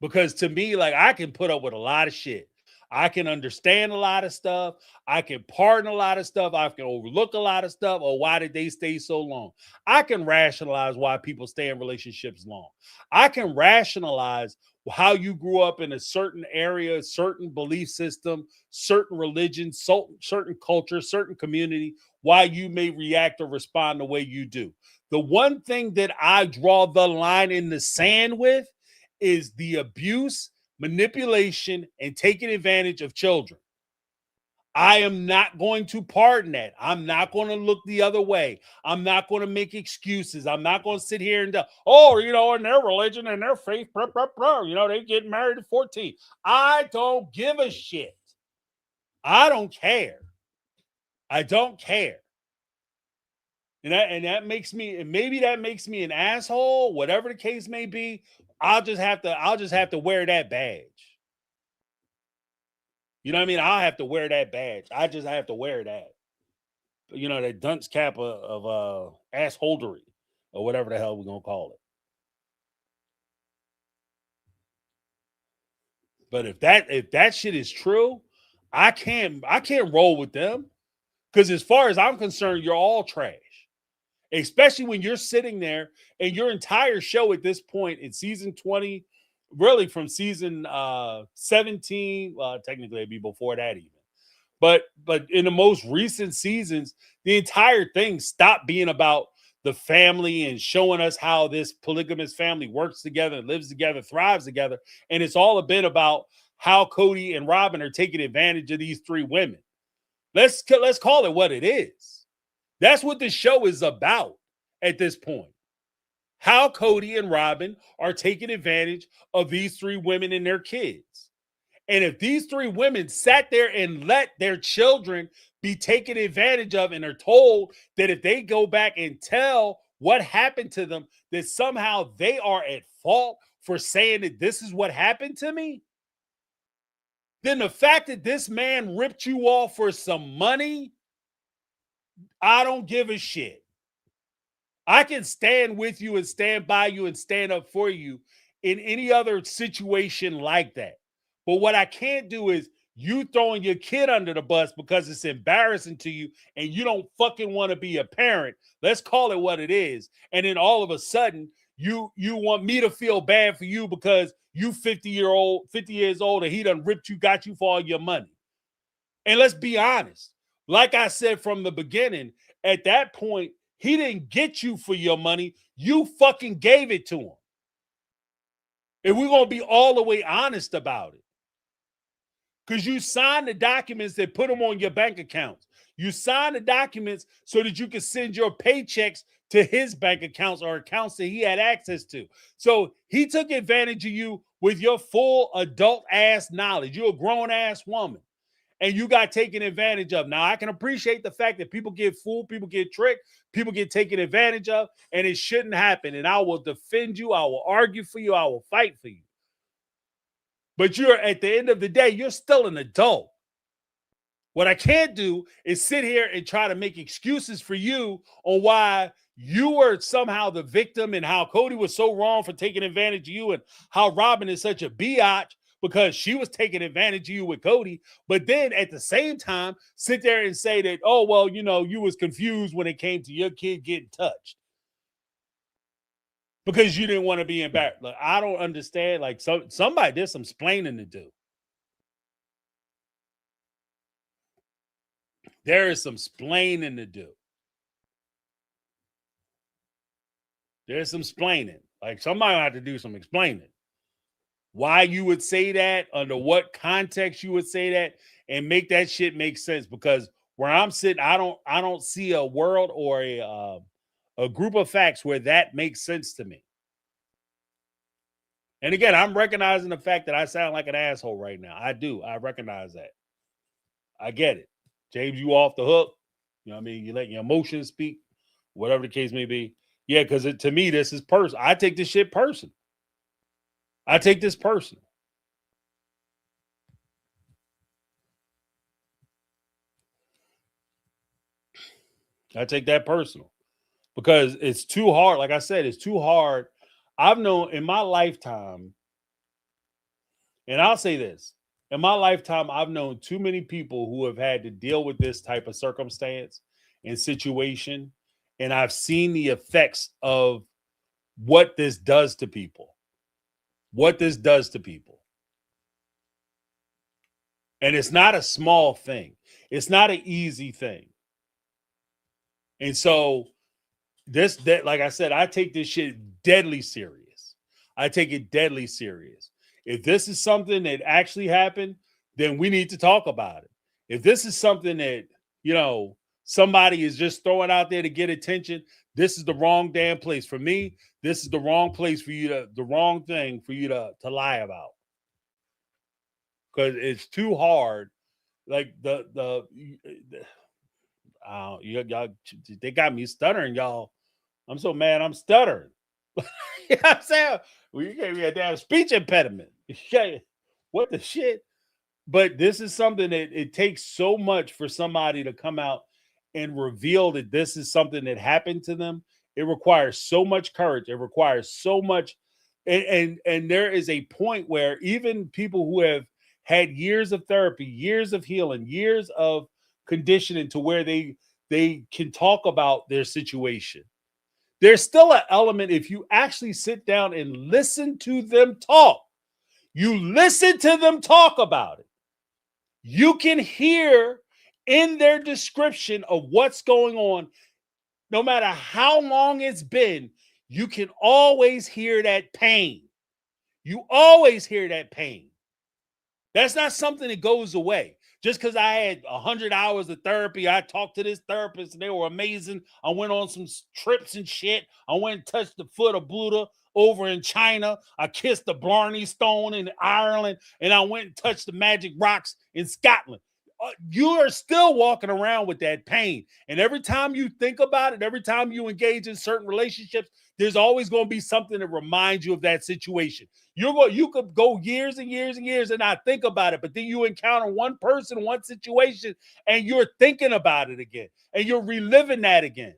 S1: Because to me, like I can put up with a lot of shit. I can understand a lot of stuff. I can pardon a lot of stuff. I can overlook a lot of stuff. Or why did they stay so long? I can rationalize why people stay in relationships long. I can rationalize how you grew up in a certain area, certain belief system, certain religion, certain culture, certain community, why you may react or respond the way you do. The one thing that I draw the line in the sand with is the abuse, manipulation, and taking advantage of children. I am not going to pardon that. I'm not going to look the other way. I'm not going to make excuses. I'm not going to sit here and in their religion and their faith, they get married at 14. I don't give a shit. I don't care. I don't care. And that makes me, and maybe that makes me an asshole, whatever the case may be. I'll just have to wear that badge. You know what I mean? I'll have to wear that badge. I just have to wear that. That dunce cap of assholdery or whatever the hell we're gonna call it. But if that shit is true, I can't roll with them. Because as far as I'm concerned, you're all trash. Especially when you're sitting there and your entire show at this point in season 20, really from season 17, well, technically it'd be before that even. But in the most recent seasons, the entire thing stopped being about the family and showing us how this polygamous family works together, lives together, thrives together. And it's all been about how Cody and Robin are taking advantage of these three women. Let's call it what it is. That's what the show is about at this point. How Cody and Robin are taking advantage of these three women and their kids. And if these three women sat there and let their children be taken advantage of and are told that if they go back and tell what happened to them, that somehow they are at fault for saying that this is what happened to me, then the fact that this man ripped you off for some money, I don't give a shit. I can stand with you and stand by you and stand up for you in any other situation like that. But what I can't do is you throwing your kid under the bus because it's embarrassing to you and you don't fucking want to be a parent. Let's call it what it is. And then all of a sudden, you want me to feel bad for you because you 50 years old, and he done ripped you, got you for all your money. And let's be honest. Like I said from the beginning, at that point, he didn't get you for your money. You fucking gave it to him. And we're going to be all the way honest about it. Because you signed the documents that put them on your bank accounts. You signed the documents so that you could send your paychecks to his bank accounts or accounts that he had access to. So he took advantage of you with your full adult ass knowledge. You're a grown ass woman. and you got taken advantage of. Now, I can appreciate the fact that people get fooled, people get tricked, people get taken advantage of, and it shouldn't happen. And I will defend you. I will argue for you. I will fight for you. But you're, at the end of the day, you're still an adult. What I can't do is sit here and try to make excuses for you on why you were somehow the victim and how Cody was so wrong for taking advantage of you and how Robin is such a biatch because she was taking advantage of you with Cody. But then at the same time, sit there and say that, oh, well, you know, you was confused when it came to your kid getting touched because you didn't want to be embarrassed. Like, I don't understand. Like, somebody, there's some splaining to do. There is some splaining to do. There's some splaining. Like, somebody will have to do some explaining. Why you would say that, under what context you would say that, and make that shit make sense. Because where I'm sitting, I don't see a world or a group of facts where that makes sense to me. And again, I'm recognizing the fact that I sound like an asshole right now. I do. I recognize that. I get it. James, you off the hook. You know what I mean? You let your emotions speak, whatever the case may be. Yeah, because to me, this is personal. I take this shit personal. I take this personal. I take that personal because it's too hard. Like I said, it's too hard. I've known in my lifetime, and I'll say this, in my lifetime, I've known too many people who have had to deal with this type of circumstance and situation. And I've seen the effects of what this does to people. What this does to people. And it's not a small thing. It's not an easy thing. And so that, like I said, I take this shit deadly serious. I take it deadly serious. If this is something that actually happened, then we need to talk about it. If this is something that, you know, somebody is just throwing out there to get attention, this is the wrong damn place. For me, this is the wrong place for you to, the wrong thing for you to lie about. Because it's too hard. Like y'all, they got me stuttering, y'all. I'm so mad I'm stuttering. You know what I'm saying? Well, you gave me a damn speech impediment. What the shit? But this is something that it takes so much for somebody to come out and reveal that this is something that happened to them. It requires so much courage. It requires so much. And there is a point where even people who have had years of therapy, years of healing, years of conditioning to where they can talk about their situation. There's still an element, if you actually sit down and listen to them talk, you listen to them talk about it, you can hear in their description of what's going on, no matter how long it's been, you can always hear that pain. You always hear that pain. That's not something that goes away. Just because I had 100 hours of therapy, I talked to this therapist and they were amazing. I went on some trips and shit. I went and touched the foot of Buddha over in China. I kissed the Blarney Stone in Ireland, and I went and touched the magic rocks in Scotland. You are still walking around with that pain. And every time you think about it, every time you engage in certain relationships, there's always going to be something that reminds you of that situation. You could go years and years and years and not think about it, but then you encounter one person, one situation, and you're thinking about it again, and you're reliving that again,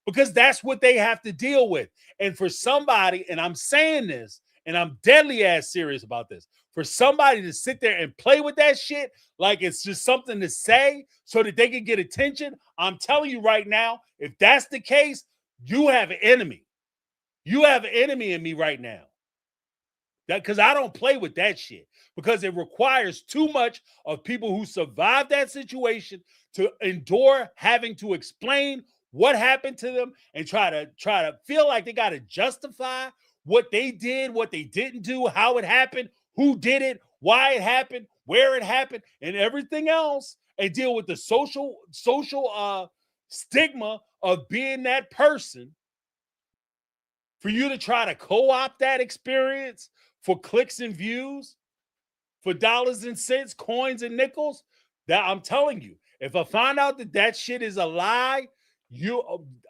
S1: because that's what they have to deal with. And for somebody, and I'm saying this, and I'm deadly ass serious about this, for somebody to sit there and play with that shit like it's just something to say so that they can get attention, I'm telling you right now, if that's the case, you have an enemy. You have an enemy in me right now. Because I don't play with that shit, because it requires too much of people who survived that situation to endure having to explain what happened to them and try to feel like they got to justify what they did, what they didn't do, how it happened, who did it, why it happened, where it happened, and everything else, and deal with the social stigma of being that person. For you to try to co-opt that experience for clicks and views, for dollars and cents, coins and nickels, That I'm telling you, if I find out that that shit is a lie,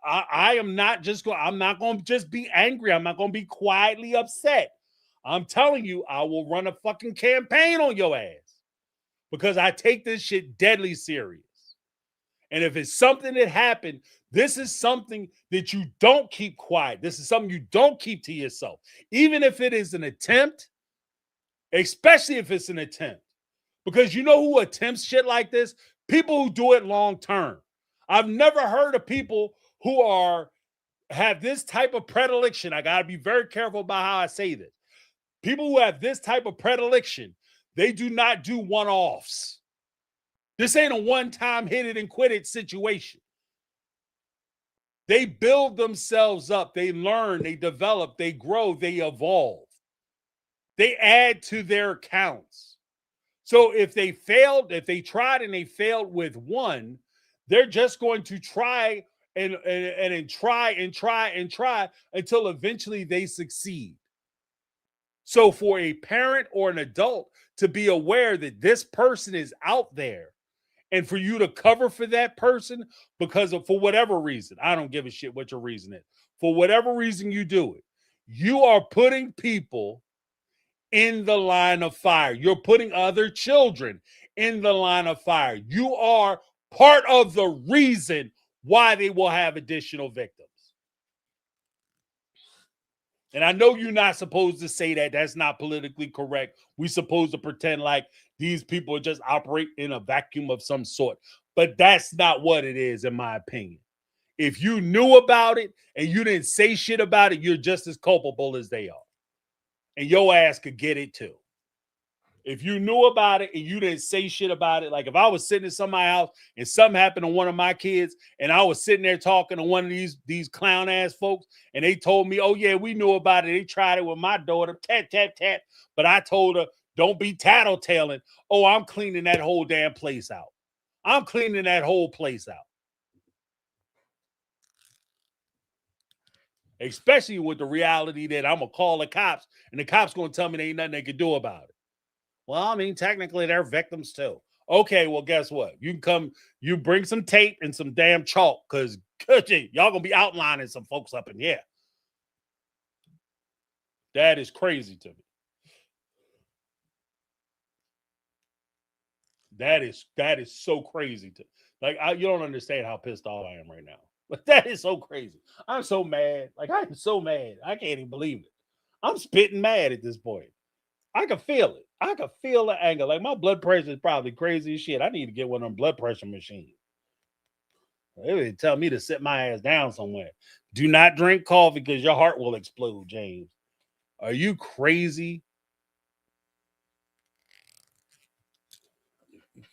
S1: I am not just going. I'm not going to just be angry. I'm not going to be quietly upset. I'm telling you, I will run a fucking campaign on your ass because I take this shit deadly serious. And if it's something that happened, this is something that you don't keep quiet. This is something you don't keep to yourself. Even if it is an attempt, especially if it's an attempt. Because you know who attempts shit like this? People who do it long term. I've never heard of people who have this type of predilection. I got to be very careful about how I say this. People who have this type of predilection, they do not do one-offs. This ain't a one-time hit it and quit it situation. They build themselves up. They learn, they develop, they grow, they evolve. They add to their counts. So if they tried and they failed with one, they're just going to try and try until eventually they succeed. So for a parent or an adult to be aware that this person is out there and for you to cover for that person for whatever reason, I don't give a shit what your reason is. For whatever reason you do it, you are putting people in the line of fire. You're putting other children in the line of fire. You are part of the reason why they will have additional victims. And I know you're not supposed to say that. That's not politically correct. We're supposed to pretend like these people just operate in a vacuum of some sort. But that's not what it is, in my opinion. If you knew about it and you didn't say shit about it, you're just as culpable as they are. And your ass could get it too. If you knew about it and you didn't say shit about it, like if I was sitting in somebody's house and something happened to one of my kids and I was sitting there talking to one of these clown ass folks and they told me, oh yeah, we knew about it. They tried it with my daughter, tat, tat, tat. But I told her, don't be tattletaling. Oh, I'm cleaning that whole damn place out. I'm cleaning that whole place out. Especially with the reality that I'm going to call the cops and the cops going to tell me there ain't nothing they can do about it. Well, I mean, technically they're victims too. Okay, well, guess what? You can come, you bring some tape and some damn chalk because y'all going to be outlining some folks up in here. That is crazy to me. That is so crazy to like. You don't understand how pissed off I am right now. But that is so crazy. I'm so mad. Like I'm so mad. I can't even believe it. I'm spitting mad at this point. I can feel it. I can feel the anger. Like my blood pressure is probably crazy as shit. I need to get one of them blood pressure machines. They would tell me to sit my ass down somewhere. Do not drink coffee because your heart will explode, James. Are you crazy?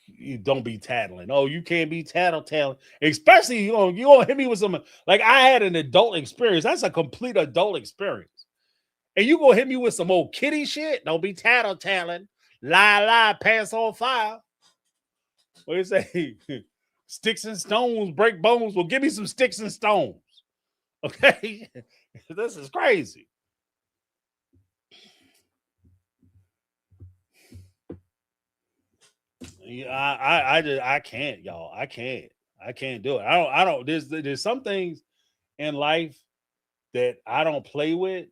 S1: You don't be tattling. Oh, you can't be tattletaling. Especially you gonna hit me with some like I had an adult experience. That's a complete adult experience. And you gonna hit me with some old kitty shit? Don't be tattletaling. Lie, pants on fire. What do you say? Sticks and stones break bones. Well, give me some sticks and stones. Okay? This is crazy. I can't, y'all. I can't do it. I don't. There's some things in life that I don't play with.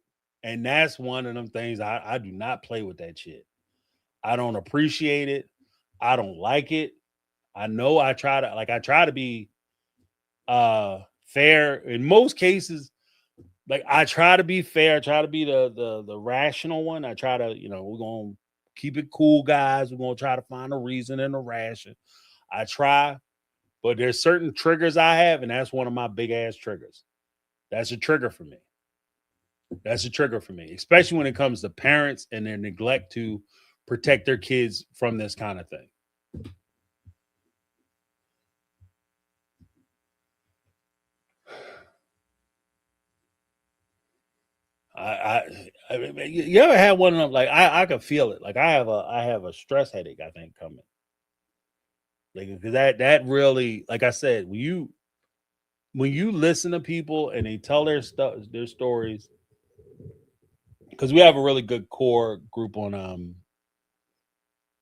S1: And that's one of them things I do not play with that shit. I don't appreciate it. I don't like it. I know I try to be fair in most cases. Like I try to be fair, I try to be the rational one. I try to, we're gonna keep it cool, guys. We're gonna try to find a reason and a ration. I try, but there's certain triggers I have, and that's one of my big ass triggers. That's a trigger for me. That's a trigger for me, especially when it comes to parents and their neglect to protect their kids from this kind of thing. You ever had one of them? Like I can feel it. Like I have a stress headache. I think coming. Like because that really, like I said, when you listen to people and they tell their stories, because we have a really good core group on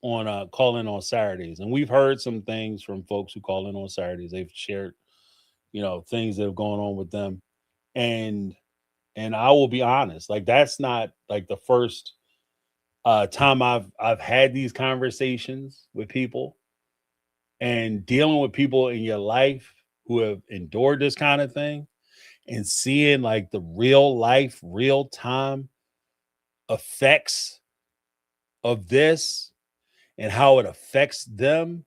S1: on call in on Saturdays, and we've heard some things from folks who call in on Saturdays. They've shared, things that have gone on with them, and I will be honest, like that's not like the first time I've had these conversations with people, and dealing with people in your life who have endured this kind of thing, and seeing like the real life, real time effects of this and how it affects them.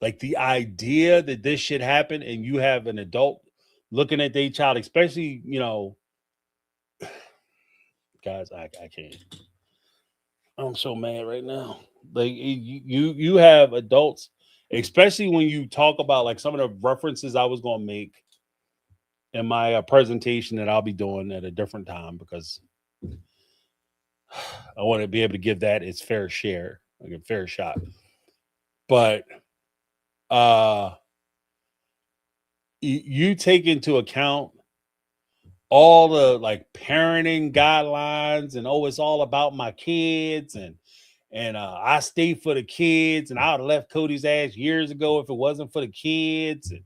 S1: Like the idea that this should happen and you have an adult looking at their child, especially, guys, I can't. I'm so mad right now. Like you have adults, especially when you talk about like some of the references I was going to make in my presentation that I'll be doing at a different time, because I want to be able to give that its fair share, like a fair shot. But uh you take into account all the like parenting guidelines, and oh, it's all about my kids, and I stay for the kids, and I would have left Cody's ass years ago if it wasn't for the kids. And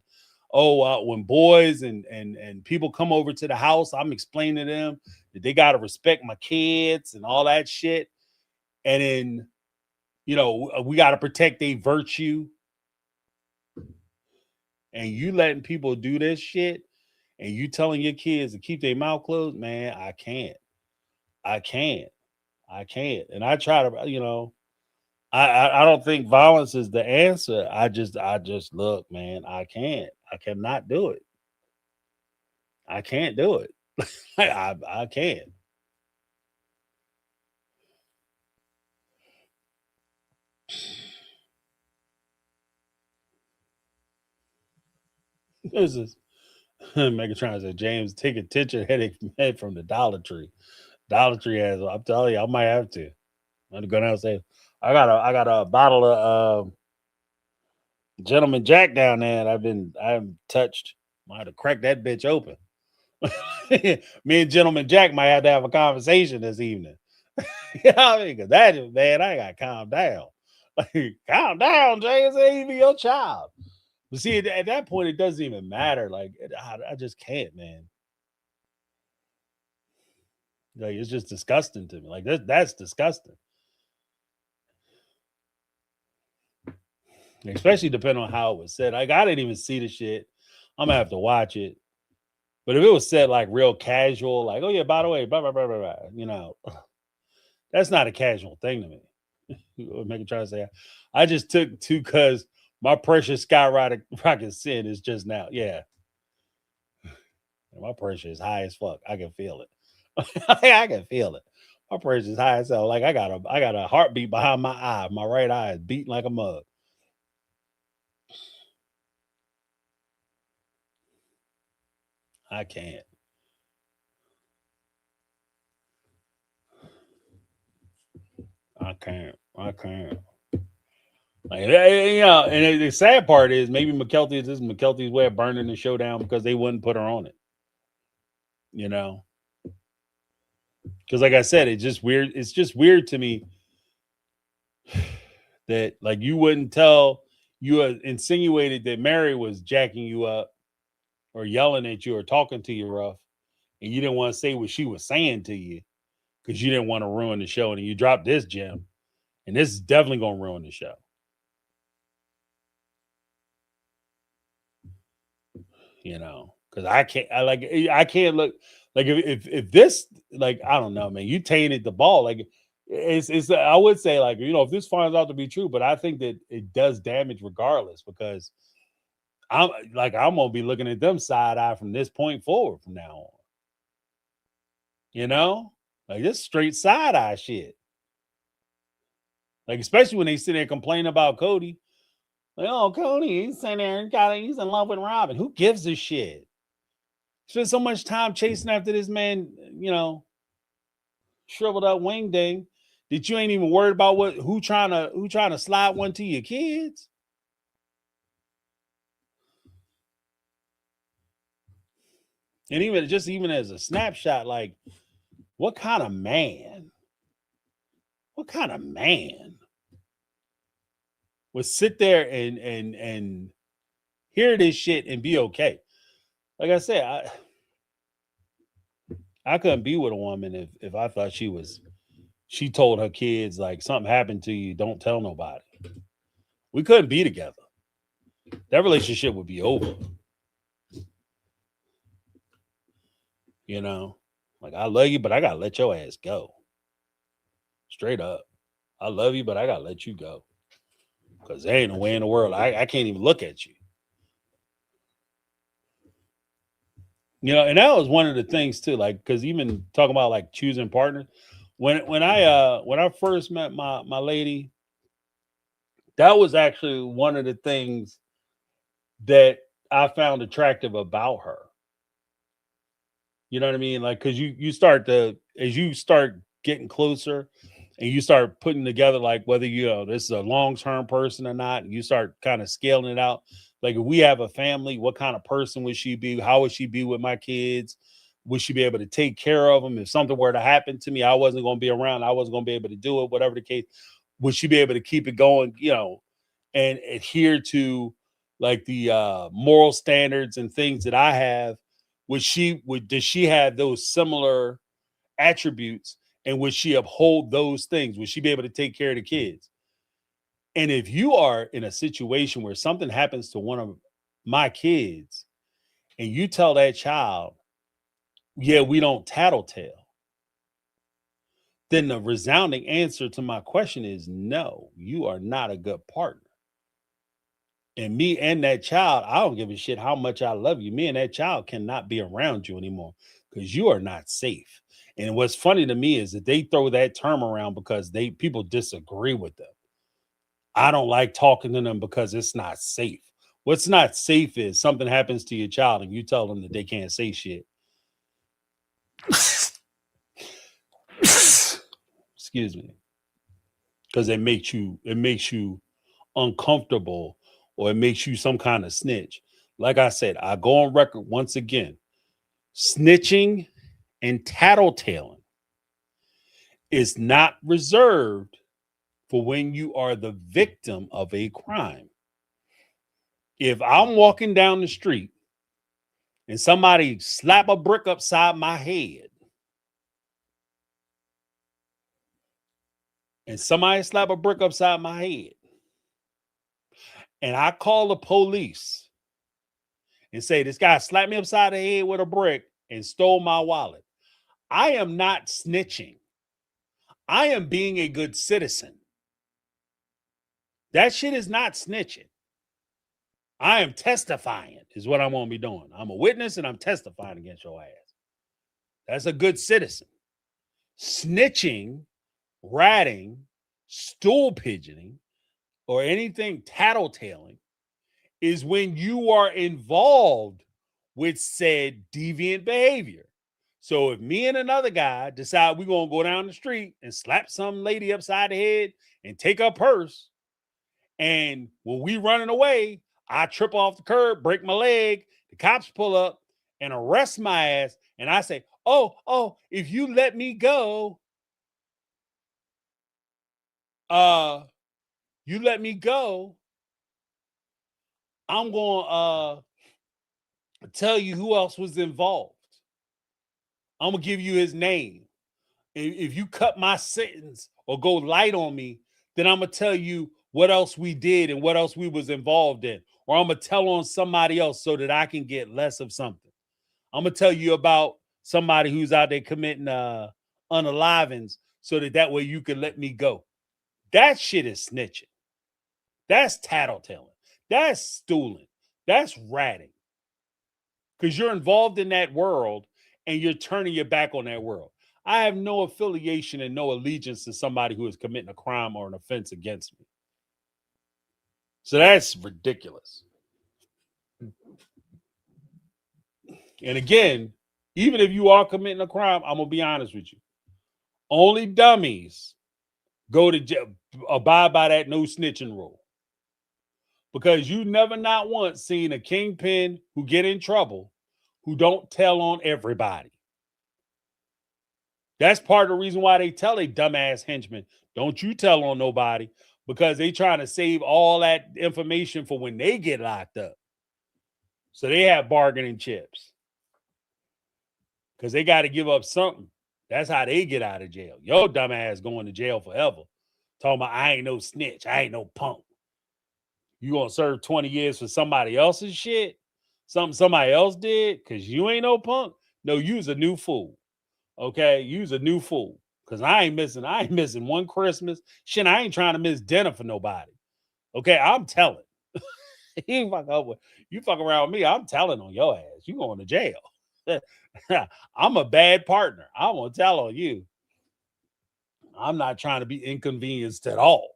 S1: oh, when boys and people come over to the house, I'm explaining to them that they got to respect my kids and all that shit. And then we got to protect their virtue, and you letting people do this shit, and you telling your kids to keep their mouth closed, man, I can't. I can't. I can't. And I try to, I don't think violence is the answer. I just look, man, I can't. I cannot do it. I can't do it. I can't. This is Megatron said, James, take a tension headache head from the Dollar Tree. Dollar Tree has, I'm telling you, I might have to. I'm gonna go down and say, I got a bottle of Gentleman Jack down there, and I haven't touched. I had to crack that bitch open. Me and Gentleman Jack might have to have a conversation this evening. You know what I mean? Because that is, man, I got to calm down. Like, calm down, James. It ain't even your child. But see, at that point, it doesn't even matter. Like, I just can't, man. Like, it's just disgusting to me. Like, that's disgusting. Especially depending on how it was said. Like, I didn't even see the shit. I'm going to have to watch it. But if it was said like real casual, like, oh, yeah, by the way, blah, blah, blah, blah, blah, that's not a casual thing to me. Make it try to say, I just took two because my precious skyrocket rocket sin is just now. Yeah. My pressure is high as fuck. I can feel it. I can feel it. My pressure is high as hell. Like I got a heartbeat behind my eye. My right eye is beating like a mug. I can't. I can't. I can't. Like, and the sad part is maybe McKelty, this is McKelty's way of burning the show down because they wouldn't put her on it. Because like I said, it's just weird. It's just weird to me that like you wouldn't tell, you insinuated that Mary was jacking you up or yelling at you or talking to you rough, and you didn't want to say what she was saying to you because you didn't want to ruin the show, and you dropped this gem, and this is definitely going to ruin the show. Because I can't look like if this, like, I don't know, man, you tainted the ball. Like it's I would say, like, if this finds out to be true, but I think that it does damage regardless, because I'm gonna be looking at them side eye from this point forward from now on. Like this straight side eye shit. Like, especially when they sit there complaining about Cody. Like, oh, Cody, he's sitting there and he's in love with Robin. Who gives a shit? Spent so much time chasing after this man, shriveled up wing ding, that you ain't even worried about who trying to slide one to your kids. And even as a snapshot, like, what kind of man What kind of man would sit there and hear this shit and be okay? Like I said, I couldn't be with a woman if I thought she told her kids like something happened to you, don't tell nobody. We couldn't be together. That relationship would be over. You know, like I love you, but I gotta let your ass go. Straight up. I love you, but I gotta let you go. Because there ain't no way in the world. I can't even look at you. You know, and that was one of the things too, like because even talking about like choosing partners, when I first met my lady, that was actually one of the things that I found attractive about her. You know what I mean? Like because you start to as you start getting closer and you start putting together like whether you know this is a long-term person or not, and you start kind of scaling it out. Like if we have a family, what kind of person would she be? How would she be with my kids? Would she be able to take care of them? If something were to happen to me, I wasn't going to be around. I wasn't going to be able to do it, whatever the case. Would she be able to keep it going, you know, and adhere to like the moral standards and things that I have? Does she have those similar attributes and would she uphold those things? Would she be able to take care of the kids? And if you are in a situation where something happens to one of my kids and you tell that child, yeah, we don't tattletale, then the resounding answer to my question is no, you are not a good partner. And me and that child, I don't give a shit how much I love you. Me and that child cannot be around you anymore because you are not safe. And what's funny to me is that they throw that term around because people disagree with them. I don't like talking to them because it's not safe. What's not safe is something happens to your child and you tell them that they can't say shit. Excuse me. Because it makes you uncomfortable or it makes you some kind of snitch. Like I said, I go on record once again. Snitching and tattletaling is not reserved for when you are the victim of a crime. If I'm walking down the street and somebody slap a brick upside my head, and I call the police and say, this guy slapped me upside the head with a brick and stole my wallet, I am not snitching. I am being a good citizen. That shit is not snitching. I am testifying is what I'm going to be doing. I'm a witness and I'm testifying against your ass. That's a good citizen. Snitching, ratting, stool pigeoning, or anything tattletaling is when you are involved with said deviant behavior. So if me and another guy decide we're going to go down the street and slap some lady upside the head and take her purse, and when we running away, I trip off the curb, break my leg, the cops pull up and arrest my ass, and I say, oh, if you let me go, you let me go, I'm going to tell you who else was involved. I'm going to give you his name. If you cut my sentence or go light on me, then I'm going to tell you what else we did and what else we was involved in. Or I'm going to tell on somebody else so that I can get less of something. I'm going to tell you about somebody who's out there committing unalivings so that way you can let me go. That shit is snitching. That's tattletaling. That's stooling. That's ratting. Because you're involved in that world and you're turning your back on that world. I have no affiliation and no allegiance to somebody who is committing a crime or an offense against me. So that's ridiculous. And again, even if you are committing a crime, I'm going to be honest with you. Only dummies go to jail, abide by that no snitching rule. Because you never not once seen a kingpin who get in trouble who don't tell on everybody. That's part of the reason why they tell a dumbass henchmen, don't you tell on nobody, because they trying to save all that information for when they get locked up. So they have bargaining chips because they got to give up something. That's how they get out of jail. Your dumbass going to jail forever. Talking about, I ain't no snitch. I ain't no punk. You going to serve 20 years for somebody else's shit? Something somebody else did? Because you ain't no punk? No, you's a new fool. Okay? You's a new fool. Because I ain't missing one Christmas. Shit, I ain't trying to miss dinner for nobody. Okay? I'm telling. You fuck around with me, I'm telling on your ass. You going to jail. I'm a bad partner. I'm gonna tell on you. I'm not trying to be inconvenienced at all.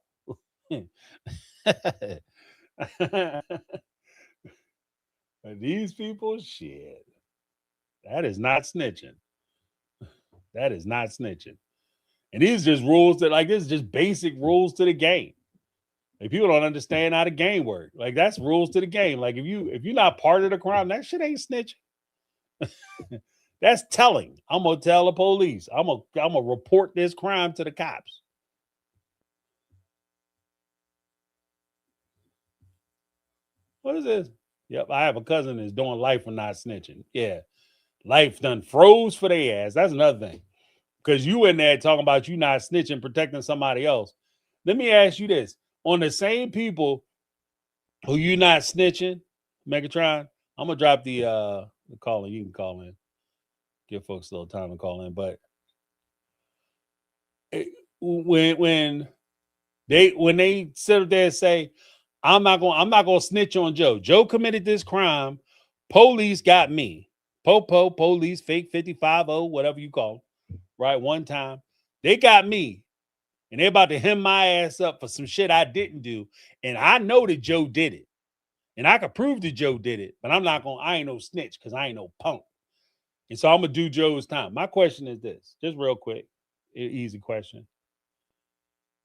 S1: These people, shit. That is not snitching. That is not snitching. And these are just rules that, like, this is just basic rules to the game. Like, people don't understand how the game works. Like, that's rules to the game. Like, if you're not part of the crime, that shit ain't snitching. That's telling. I'm gonna tell the police. I'm gonna report this crime to the cops. What is this? Yep, I have a cousin that's doing life for not snitching. Yeah, life done froze for their ass. That's another thing. Because you in there talking about you not snitching, protecting somebody else. Let me ask you this: on the same people who you not snitching, Megatron, I'm gonna drop the call in. You can call in. Give folks a little time to call in, but when they sit up there and say, I'm not gonna snitch on Joe. Joe committed this crime. Police got me. Police, fake 55-0, whatever you call them, right? One time. They got me. And they're about to hem my ass up for some shit I didn't do. And I know that Joe did it. And I could prove that Joe did it, but I ain't no snitch because I ain't no punk. And so I'm gonna do Joe's time. My question is this, just real quick, easy question.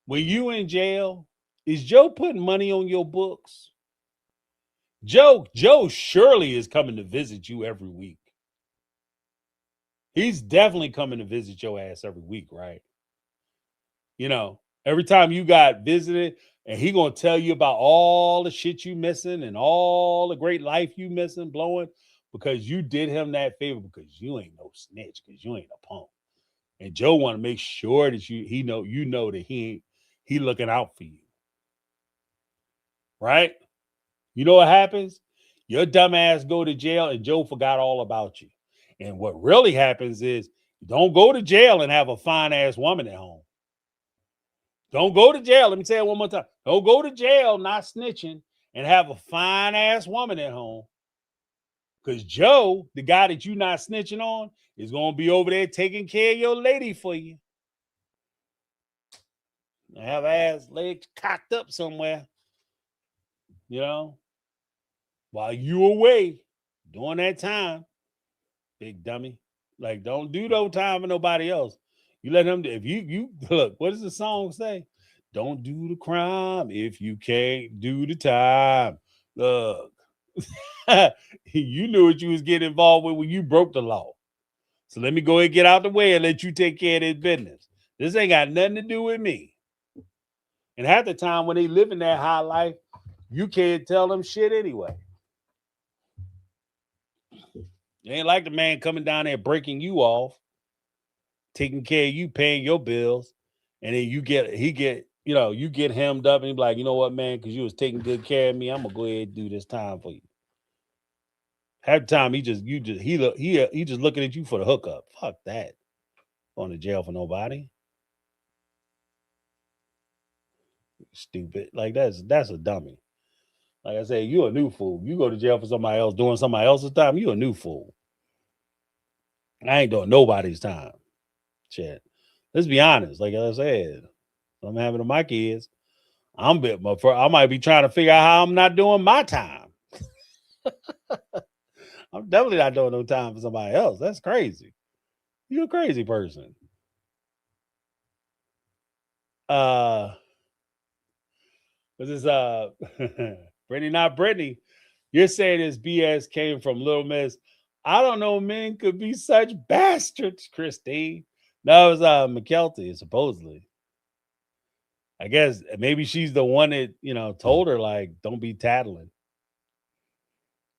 S1: When you in jail, is Joe putting money on your books? Joe surely is coming to visit you every week. He's definitely coming to visit your ass every week, right? You know, every time you got visited, and he gonna tell you about all the shit you missing and all the great life you missing, blowing, because you did him that favor, because you ain't no snitch, because you ain't a punk. And Joe want to make sure that you know that he looking out for you. Right? You know what happens? Your dumb ass go to jail and Joe forgot all about you. And what really happens is, don't go to jail and have a fine ass woman at home. Don't go to jail. Let me say it one more time. Don't go to jail not snitching and have a fine ass woman at home. Because Joe, the guy that you not snitching on, is going to be over there taking care of your lady for you. Have ass legs cocked up somewhere, you know, while you away during that time, big dummy. Like, don't do no time for nobody else. You let him, if you look, what does the song say? Don't do the crime if you can't do the time. Look, you knew what you was getting involved with when you broke the law. So let me go ahead and get out the way and let you take care of this business. This ain't got nothing to do with me. And half the time when they live in that high life, you can't tell them shit anyway. It ain't like the man coming down there breaking you off, taking care of you, paying your bills, and then you get hemmed up and he be like, you know what, man, because you was taking good care of me, I'm gonna go ahead and do this time for you. Half the time he just looking at you for the hookup. Fuck that. Going to jail for nobody. Stupid. Like that's a dummy. Like I say, you a new fool. You go to jail for somebody else doing somebody else's time, you a new fool. I ain't doing nobody's time. Shit. Let's be honest. Like I said, I'm having to my kids. I might be trying to figure out how I'm not doing my time. I'm definitely not doing no time for somebody else. That's crazy. You're a crazy person. This is Brittany, not Brittany. You're saying this BS came from Little Miss. I don't know, men could be such bastards, Christine. No, it was McKelty, supposedly. I guess maybe she's the one that, told her, like, don't be tattling.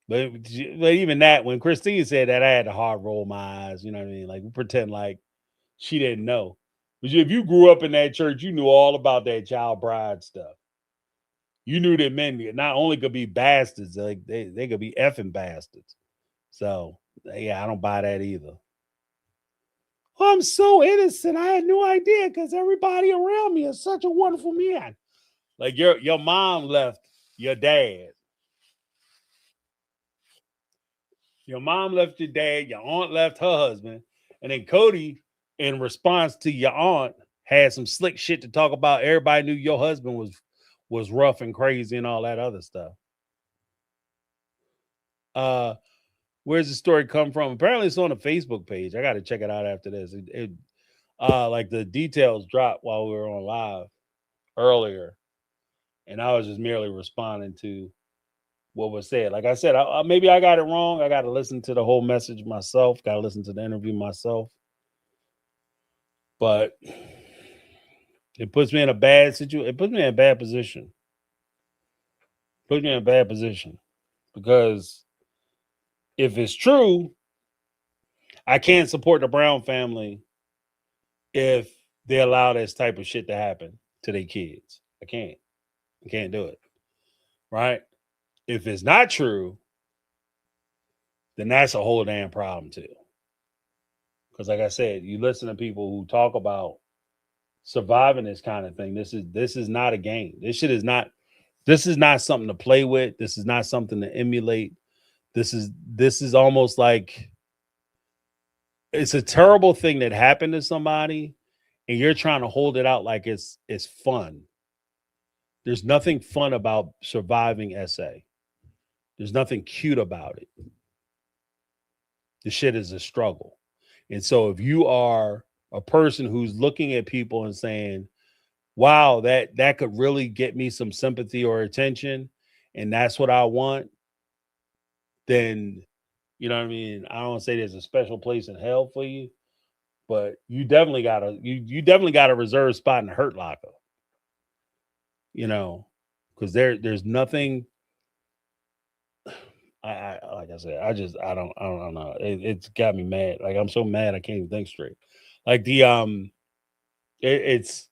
S1: But even that, when Christine said that, I had to hard roll my eyes. You know what I mean? Like, we pretend like she didn't know. But if you grew up in that church, you knew all about that child bride stuff. You knew that men not only could be bastards, like they could be effing bastards. So yeah, I don't buy that either. Oh, I'm so innocent. I had no idea because everybody around me is such a wonderful man. Like your mom left your dad. Your mom left your dad, your aunt left her husband, and then Cody, in response to your aunt, had some slick shit to talk about. Everybody knew your husband was rough and crazy and all that other stuff. Where's the story come from? Apparently, it's on a Facebook page. I got to check it out after this. Like the details dropped while we were on live earlier, and I was just merely responding to what was said. Like I said, maybe I got it wrong. I got to listen to the whole message myself. Got to listen to the interview myself. But it puts me in a bad situation. It puts me in a bad position. Puts me in a bad position because if it's true, I can't support the Brown family if they allow this type of shit to happen to their kids. I can't do it. Right? If it's not true, then that's a whole damn problem too. Because like I said, you listen to people who talk about surviving this kind of thing. This is not a game. This is not something to play with. This is not something to emulate. This is almost like it's a terrible thing that happened to somebody and you're trying to hold it out like it's fun. There's nothing fun about surviving SA. There's nothing cute about it. The shit is a struggle. And so if you are a person who's looking at people and saying, wow, that could really get me some sympathy or attention, and that's what I want, then you know what I mean? I don't say there's a special place in hell for you, but you definitely got a reserved spot in the Hurt Locker. Because there's nothing. I like I said, I don't know. It's got me mad. Like I'm so mad I can't even think straight. Like it's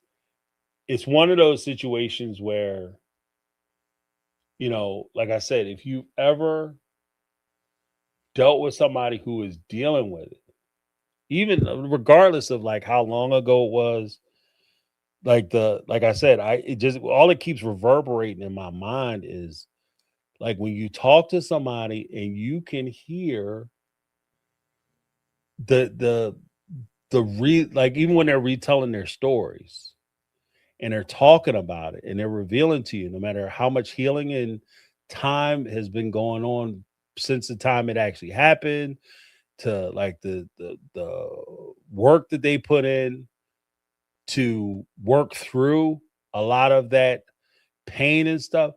S1: one of those situations where, like I said, if you ever dealt with somebody who is dealing with it, even regardless of like how long ago it was, like I said, all it keeps reverberating in my mind is like when you talk to somebody and you can hear like even when they're retelling their stories and they're talking about it and they're revealing to you, no matter how much healing and time has been going on since the time it actually happened, to like the work that they put in to work through a lot of that pain and stuff,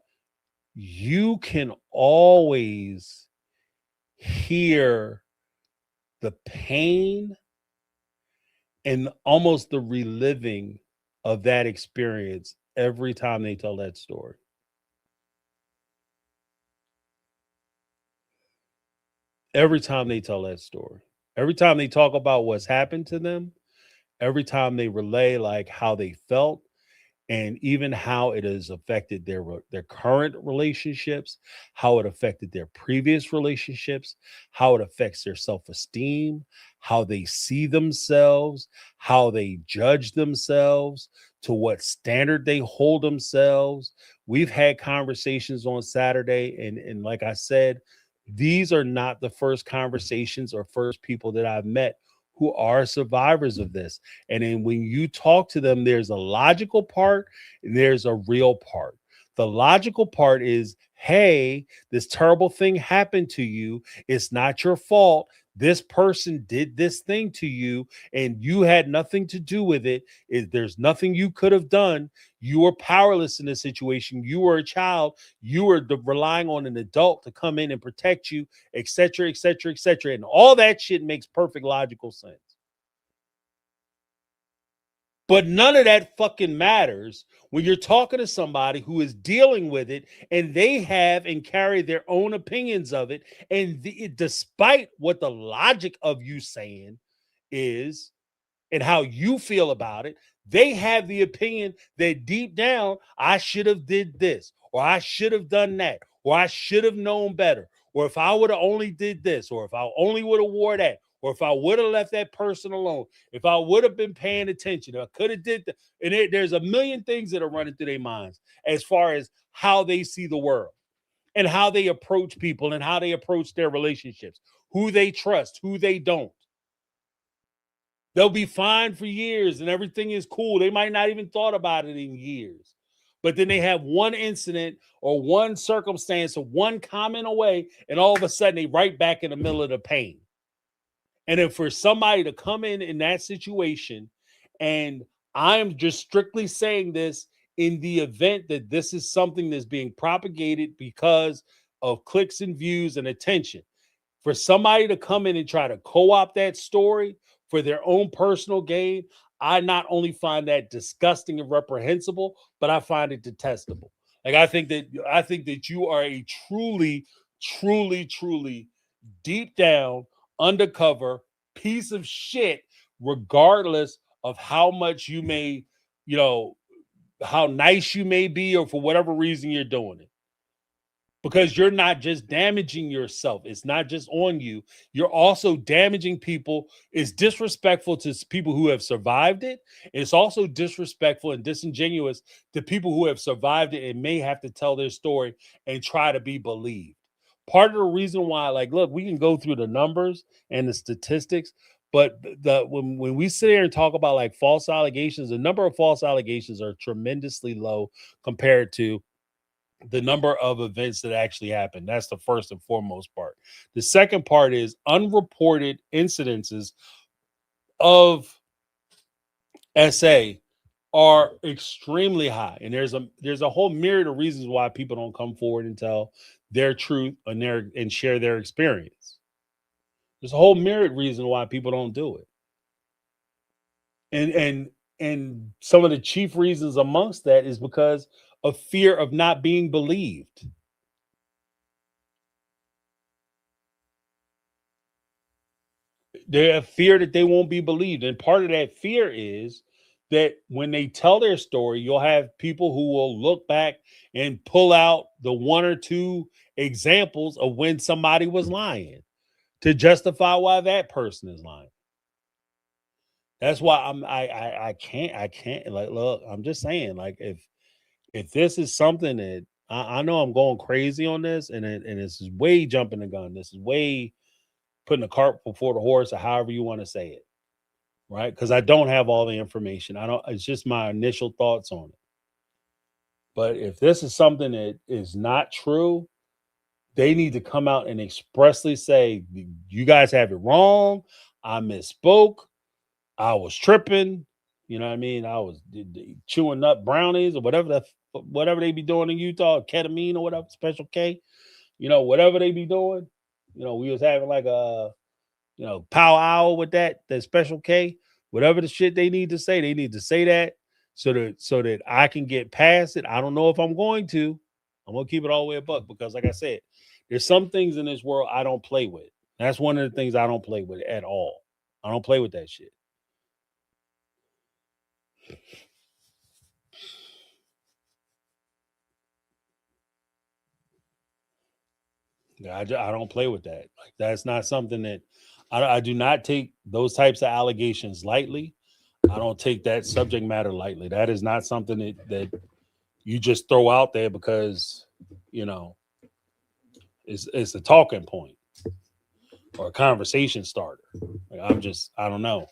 S1: you can always hear the pain and almost the reliving of that experience every time they tell that story. Every time they tell that story. Every time they talk about what's happened to them, every time they relay like how they felt and even how it has affected their current relationships, how it affected their previous relationships, how it affects their self-esteem, how they see themselves, how they judge themselves, to what standard they hold themselves. We've had conversations on Saturday, and like I said, these are not the first conversations or first people that I've met who are survivors of this. And then when you talk to them, there's a logical part, and there's a real part. The logical part is, hey, this terrible thing happened to you. It's not your fault. This person did this thing to you, and you had nothing to do with it. There's nothing you could have done. You were powerless in this situation. You were a child. You were relying on an adult to come in and protect you, etc., etc., etc. And all that shit makes perfect logical sense. But none of that fucking matters when you're talking to somebody who is dealing with it and they have and carry their own opinions of it. And despite what the logic of you saying is and how you feel about it, they have the opinion that deep down, I should have did this, or I should have done that, or I should have known better, or if I would have only did this, or if I only would have wore that, or if I would have left that person alone, if I would have been paying attention, if I could have did that. And there's a million things that are running through their minds as far as how they see the world and how they approach people and how they approach their relationships, who they trust, who they don't. They'll be fine for years and everything is cool. They might not even thought about it in years. But then they have one incident or one circumstance or one comment away, and all of a sudden they right back in the middle of the pain. And if for somebody to come in that situation, and I'm just strictly saying this in the event that this is something that's being propagated because of clicks and views and attention, for somebody to come in and try to co-opt that story for their own personal gain, I not only find that disgusting and reprehensible, but I find it detestable. Like I think that you are a truly, truly, truly deep down undercover piece of shit, regardless of how much you may, you know, how nice you may be, or for whatever reason you're doing it. Because you're not just damaging yourself, it's not just on you, you're also damaging people. It's disrespectful to people who have survived it. It's also disrespectful and disingenuous to people who have survived it and may have to tell their story and try to be believed. Part of the reason why, like, look, we can go through the numbers and the statistics, but when we sit here and talk about like false allegations, the number of false allegations are tremendously low compared to the number of events that actually happen. That's the first and foremost part. The second part is unreported incidences of SA are extremely high, and there's a whole myriad of reasons why people don't come forward and tell their truth and share their experience. There's a whole myriad reason why people don't do it, and some of the chief reasons amongst that is because of fear of not being believed. They have fear that they won't be believed. And part of that fear is that when they tell their story, you'll have people who will look back and pull out the one or two examples of when somebody was lying to justify why that person is lying. That's why I can't like, look, I'm just saying, like, if this is something that I know I'm going crazy on this, and this is way jumping the gun. This is way putting the cart before the horse, or however you want to say it, right? Because I don't have all the information. I don't. It's just my initial thoughts on it. But if this is something that is not true, they need to come out and expressly say, "You guys have it wrong. I misspoke. I was tripping. You know what I mean? I was chewing up brownies or whatever they be doing in Utah, ketamine or whatever, Special K. Whatever they be doing. We was having like a powwow with that Special K, whatever the shit they need to say that so that I can get past it. I don't know if I'm going to. I'm gonna keep it all the way a buck because, like I said, there's some things in this world I don't play with. That's one of the things I don't play with at all. I don't play with that shit. Yeah, I don't play with that. Like, that's not something that I do not take those types of allegations lightly. I don't take that subject matter lightly. That is not something that you just throw out there because you know it's a talking point or a conversation starter. Like, I don't know.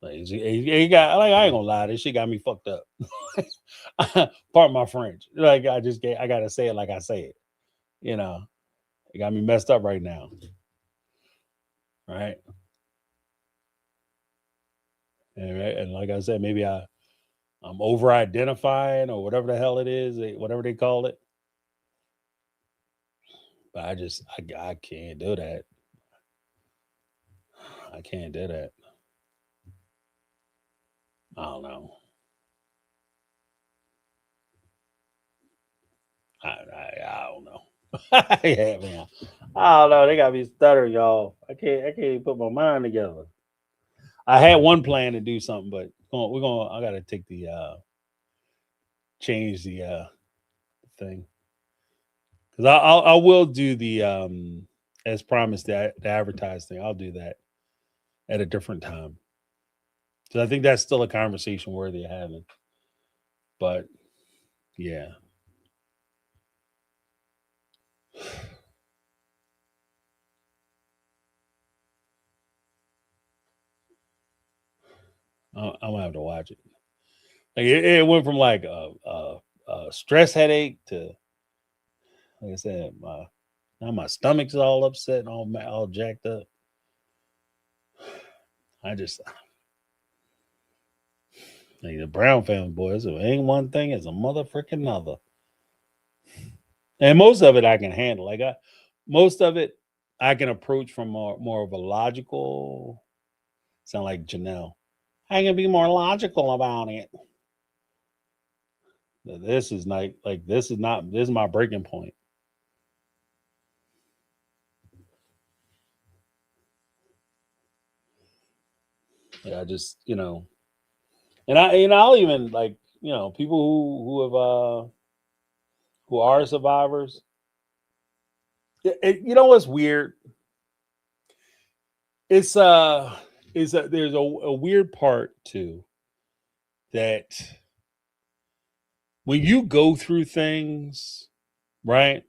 S1: Like, it got, like, I ain't gonna lie, this shit got me fucked up. Pardon my French. Like, I gotta say it like I say it. You know, it got me messed up right now. Right. And like I said, maybe I'm over identifying or whatever the hell it is, whatever they call it. But I can't do that. I can't do that. I don't know. I don't know. Yeah, man. I don't know. They got me stuttering, y'all. I can't even put my mind together. I had one plan to do something, but we're going. I got to take the change the thing because I will do the as promised the advertised thing. I'll do that at a different time because I think that's still a conversation worthy of having. But yeah, I'm gonna have to watch it. Like it went from like a stress headache to, like I said, now my stomach's all upset and all jacked up. I just like the Brown family boys. It ain't one thing; it's a motherfucking another. And most of it I can handle. Most of it I can approach from more of a logical. Sound like Janelle. I can be more logical about it. This is like this is not this is my breaking point. Yeah, I just and I'll even like people who are survivors. You know what's weird? It's there's a weird part too that when you go through things, right?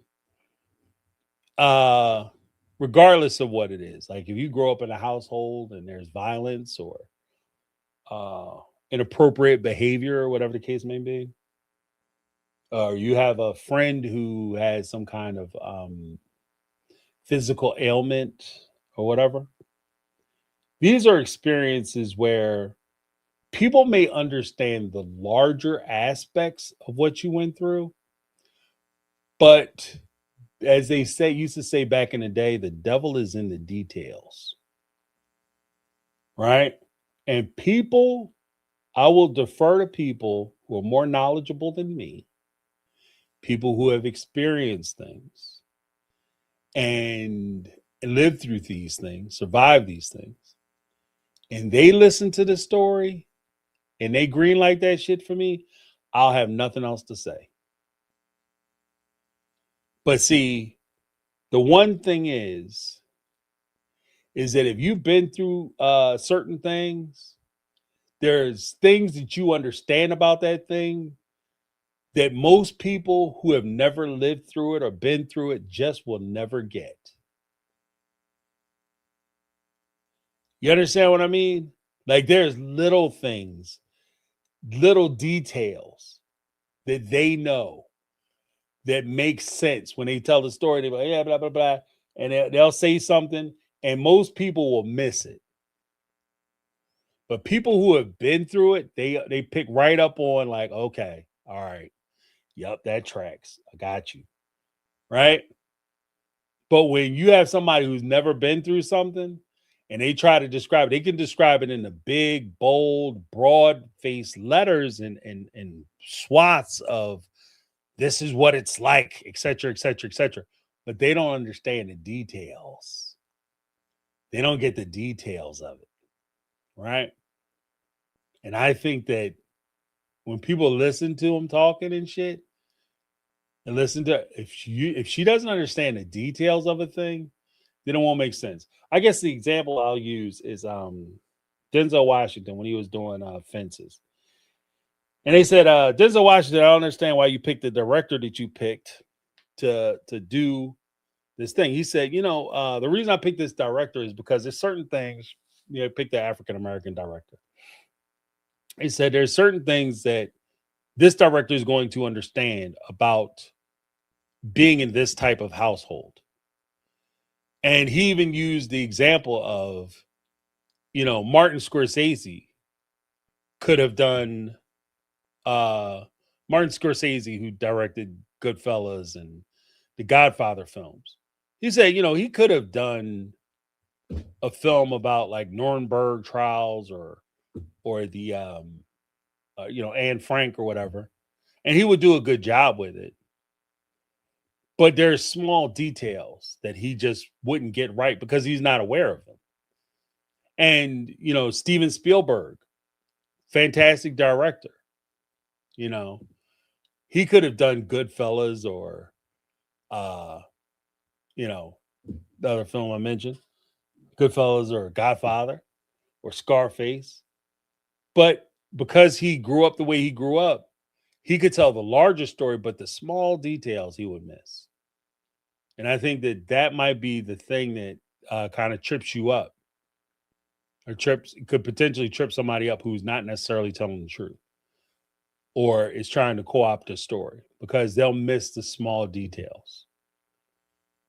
S1: Uh Regardless of what it is, like if you grow up in a household and there's violence or uh inappropriate behavior or whatever the case may be, or you have a friend who has some kind of physical ailment or whatever, these are experiences where people may understand the larger aspects of what you went through, but as they used to say back in the day, the devil is in the details, right? And people, I will defer to people who are more knowledgeable than me, people who have experienced things and lived through these things, survived these things, and they listen to the story and they green like that shit for me, I'll have nothing else to say. But see, the one thing is that if you've been through certain things, there's things that you understand about that thing that most people who have never lived through it or been through it just will never get. You understand what I mean? Like there's little things, little details that they know that make sense when they tell the story. They're like, yeah, blah, blah, blah. And they'll say something, and most people will miss it. But people who have been through it, they pick right up on like, okay, all right, yep, that tracks. I got you. Right? But when you have somebody who's never been through something and they try to describe it, they can describe it in the big, bold, broad faced letters and swaths of this is what it's like, et cetera, et cetera, et cetera. But they don't understand the details. They don't get the details of it. Right. And I think that when people listen to them talking and shit, and listen to if she doesn't understand the details of a thing, then it won't make sense. I guess the example I'll use is Denzel Washington when he was doing Fences. And they said, Denzel Washington, I don't understand why you picked the director that you picked to do this thing. He said, the reason I picked this director is because there's certain things, pick the African American director. He said there's certain things that this director is going to understand about being in this type of household. And he even used the example of, Martin Scorsese could have done Martin Scorsese, who directed Goodfellas and the Godfather films. He said, he could have done a film about like Nuremberg trials or the Anne Frank or whatever, and he would do a good job with it. But there's small details that he just wouldn't get right because he's not aware of them. And Steven Spielberg, fantastic director. You know, he could have done Goodfellas or, uh, the other film I mentioned, Goodfellas or Godfather or Scarface. But because he grew up the way he grew up, he could tell the larger story, but the small details he would miss. And I think that might be the thing that kind of trips you up, or could potentially trip somebody up who's not necessarily telling the truth or is trying to co-opt a story, because they'll miss the small details,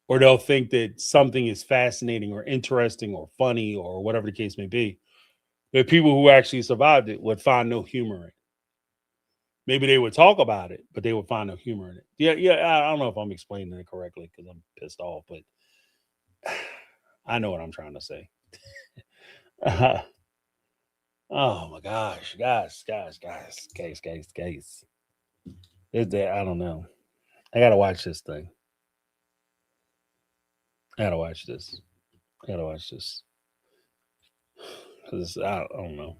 S1: or they'll think that something is fascinating or interesting or funny or whatever the case may be, that people who actually survived it would find no humor in it. Maybe they would talk about it, but they would find no humor in it. Yeah. I don't know if I'm explaining it correctly because I'm pissed off, but I know what I'm trying to say. Oh my gosh, guys. I don't know. I gotta watch this thing. I gotta watch this. I gotta watch this. 'Cause I don't know.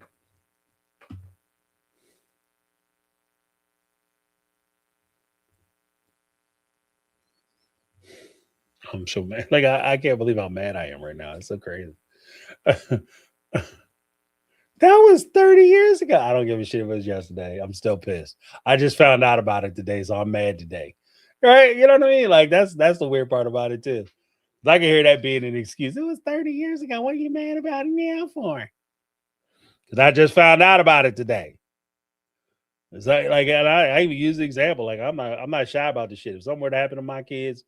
S1: I'm so mad. Like I can't believe how mad I am right now. It's so crazy. That was 30 years ago. I don't give a shit if it was yesterday. I'm still pissed. I just found out about it today, so I'm mad today. Right? You know what I mean? Like that's the weird part about it too. I can hear that being an excuse. It was 30 years ago. What are you mad about it now for? Because I just found out about it today. It's like and I even use the example. Like I'm not shy about the shit. If something were to happen to my kids,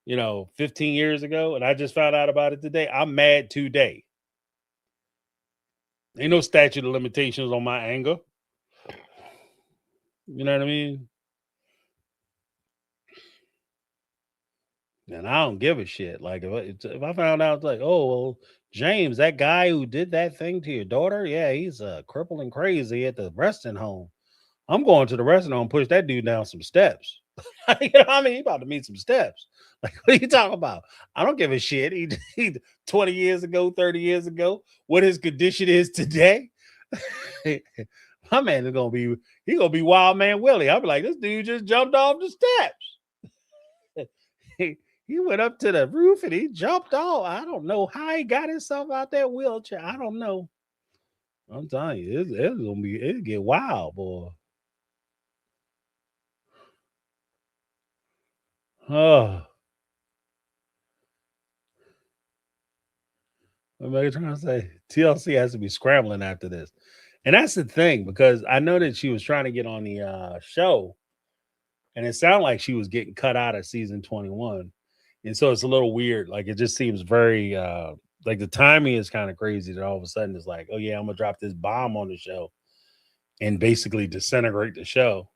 S1: 15 years ago, and I just found out about it today, I'm mad today. Ain't no statute of limitations on my anger. You know what I mean? And I don't give a shit. Like if I found out, like, oh well, James, that guy who did that thing to your daughter, yeah, he's crippled and crazy at the resting home. I'm going to the resting home, push that dude down some steps. You know what I mean? He about to meet some steps. Like, what are you talking about? I don't give a shit. He 20 years ago, 30 years ago, what his condition is today. My man is gonna be Wild Man Willie. I'll be like, this dude just jumped off the steps. He went up to the roof and he jumped off. I don't know how he got himself out that wheelchair. I don't know. I'm telling you, it'll get wild, boy. Oh, what am I trying to say? TLC has to be scrambling after this. And that's the thing, because I know that she was trying to get on the show, and it sounded like she was getting cut out of season 21. And so it's a little weird. Like it just seems very like the timing is kind of crazy that all of a sudden it's like, oh yeah, I'm gonna drop this bomb on the show and basically disintegrate the show.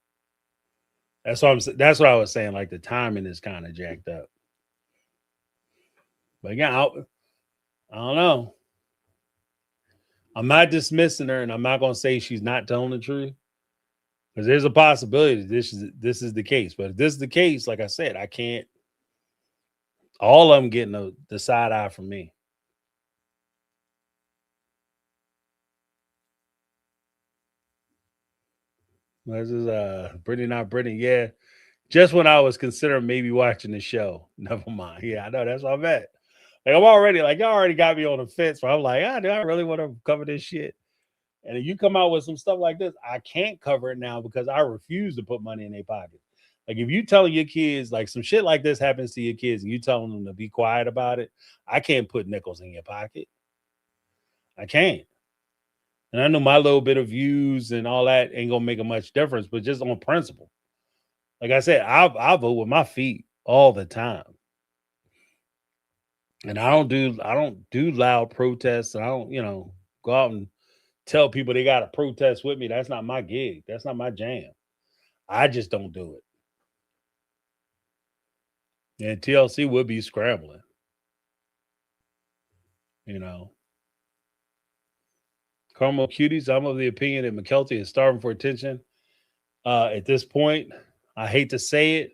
S1: That's what I was saying. Like the timing is kind of jacked up. But yeah, I don't know. I'm not dismissing her, and I'm not gonna say she's not telling the truth, because there's a possibility that this is the case. But if this is the case, like I said, I can't. All of them getting the side eye from me. This is Brittany, not Brittany. Yeah, just when I was considering maybe watching the show. Never mind. Yeah, I know that's what I'm at. Like I'm already like y'all already got me on the fence. But I'm like, do I really want to cover this shit? And if you come out with some stuff like this, I can't cover it now because I refuse to put money in their pocket. Like if you telling your kids like some shit like this happens to your kids and you telling them to be quiet about it, I can't put nickels in your pocket. I can't. And I know my little bit of views and all that ain't gonna make a much difference, but just on principle. Like I said, I vote with my feet all the time. And I don't do loud protests, and I don't, go out and tell people they gotta protest with me. That's not my gig. That's not my jam. I just don't do it. And TLC would be scrambling, you know, Carmel Cuties, I'm of the opinion that McKelty is starving for attention. At this point, I hate to say it.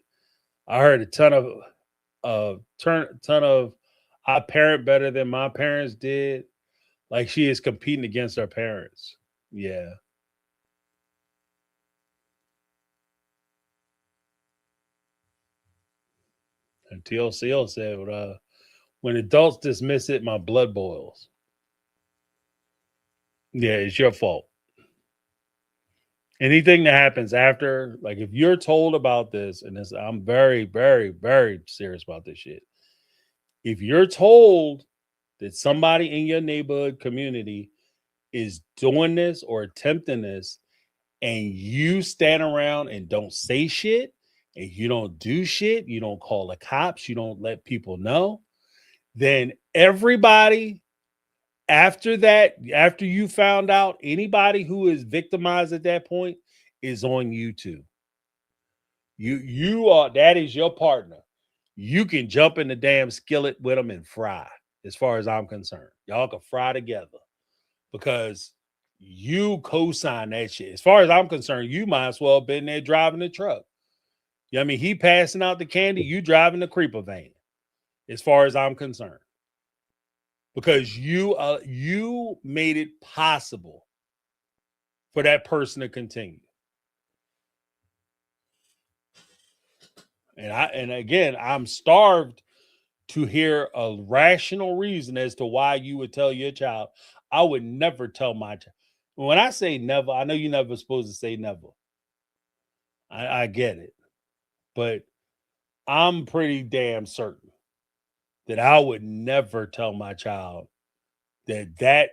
S1: I heard a ton of I parent better than my parents did. Like she is competing against her parents. Yeah. And TLCL said, when adults dismiss it, my blood boils. Yeah, it's your fault. Anything that happens after, like if you're told about this, and this, I'm very, very, very serious about this shit. If you're told that somebody in your neighborhood community is doing this or attempting this, and you stand around and don't say shit, and you don't do shit, you don't call the cops, you don't let people know, then everybody after that, after you found out, anybody who is victimized at that point is on YouTube. You are, that is your partner. You can jump in the damn skillet with them and fry, as far as I'm concerned. Y'all can fry together because you co-sign that shit. As far as I'm concerned, you might as well have been there driving the truck. You know what I mean? He passing out the candy, you driving the creeper van, as far as I'm concerned. Because you made it possible for that person to continue. And again, I'm starved to hear a rational reason as to why you would tell your child. I would never tell my child. When I say never, I know you're never supposed to say never. I get it. But I'm pretty damn certain that I would never tell my child that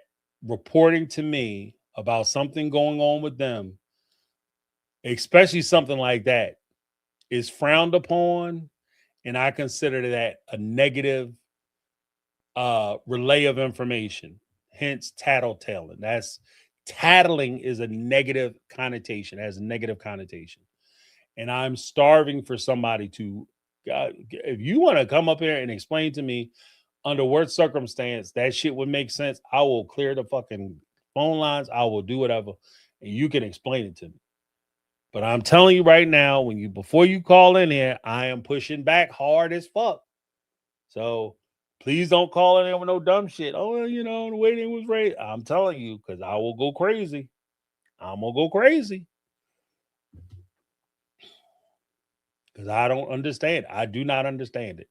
S1: reporting to me about something going on with them, especially something like that, is frowned upon, and I consider that a negative relay of information. Hence, tattletaling. That's tattling is a negative connotation. Has a negative connotation, and I'm starving for somebody to. If you want to come up here and explain to me under what circumstance that shit would make sense, I will clear the fucking phone lines. I will do whatever, and you can explain it to me. But I'm telling you right now, before you call in here, I am pushing back hard as fuck. So please don't call in here with no dumb shit. Oh, the way they was raised. I'm telling you, because I will go crazy. I'm gonna go crazy. Because I don't understand. I do not understand it.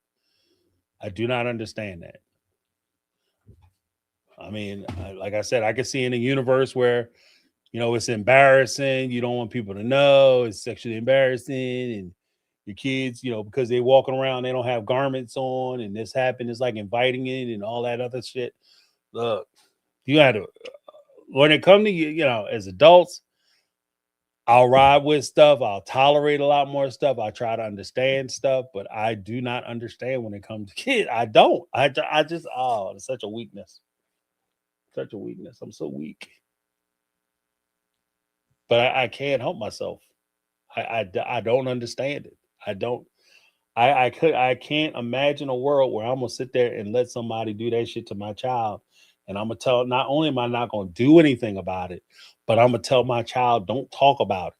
S1: I do not understand that. I mean, like I said, I can see in a universe where it's embarrassing. You don't want people to know. It's sexually embarrassing. And your kids, because they're walking around, they don't have garments on, and this happened. It's like inviting it and all that other shit. Look, you got to, when it comes to you, as adults, I'll ride with stuff. I'll tolerate a lot more stuff. I try to understand stuff, but I do not understand when it comes to kids. I don't. I just, it's such a weakness. Such a weakness. I'm so weak. But I can't help myself. I don't understand it. I don't. I can't imagine a world where I'm gonna sit there and let somebody do that shit to my child, and I'm gonna tell. Not only am I not gonna do anything about it, but I'm gonna tell my child, don't talk about it.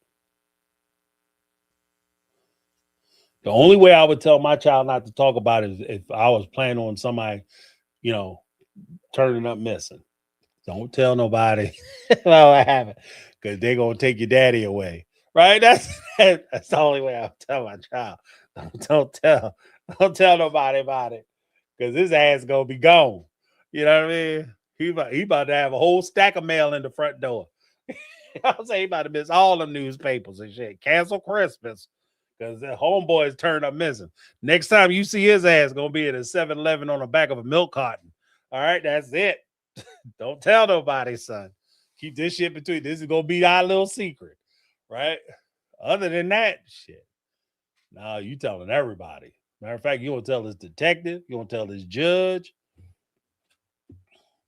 S1: The only way I would tell my child not to talk about it is if I was planning on somebody, turning up missing. Don't tell nobody about what happened, because they're gonna take your daddy away. Right? That's the only way I'll tell my child. Don't tell nobody about it, because his ass gonna be gone. You know what I mean? He about to have a whole stack of mail in the front door. I'll say he about to miss all the newspapers and shit. Cancel Christmas because the homeboys turned up missing. Next time you see his ass, gonna be at a 7-Eleven on the back of a milk carton. All right, that's it. Don't tell nobody, son. Keep this shit between. This is gonna be our little secret, right? Other than that, shit. No, you telling everybody. Matter of fact, you gonna tell this detective, you gonna tell this judge.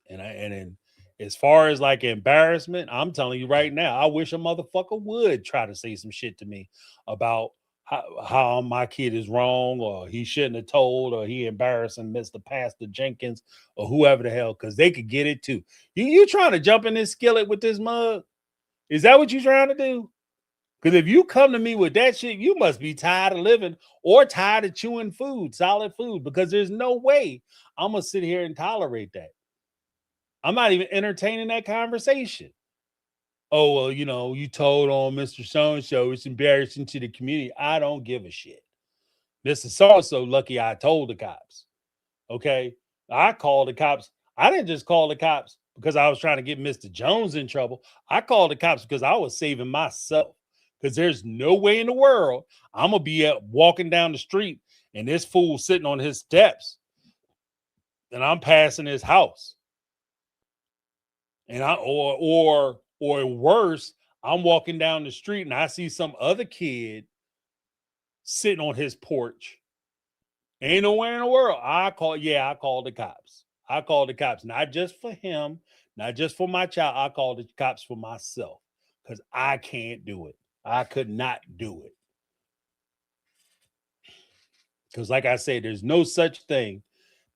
S1: And then as far as like embarrassment, I'm telling you right now, I wish a motherfucker would try to say some shit to me about how my kid is wrong, or he shouldn't have told, or he embarrassing Mr. Pastor Jenkins, or whoever the hell, because they could get it too. You trying to jump in this skillet with this mug? Is that what you trying to do? Because if you come to me with that shit, you must be tired of living or tired of chewing food, solid food, because there's no way I'm going to sit here and tolerate that. I'm not even entertaining that conversation. Oh, well, you told on Mr. So-and-so. It's embarrassing to the community. I don't give a shit. Mr. So-and-so lucky I told the cops. Okay? I called the cops. I didn't just call the cops because I was trying to get Mr. Jones in trouble. I called the cops because I was saving myself. Because there's no way in the world I'm going to be walking down the street and this fool sitting on his steps and I'm passing his house. And or worse, I'm walking down the street and I see some other kid sitting on his porch. Ain't nowhere in the world. I call the cops. I called the cops, not just for him, not just for my child. I called the cops for myself because I can't do it. I could not do it. Because, like I said, there's no such thing,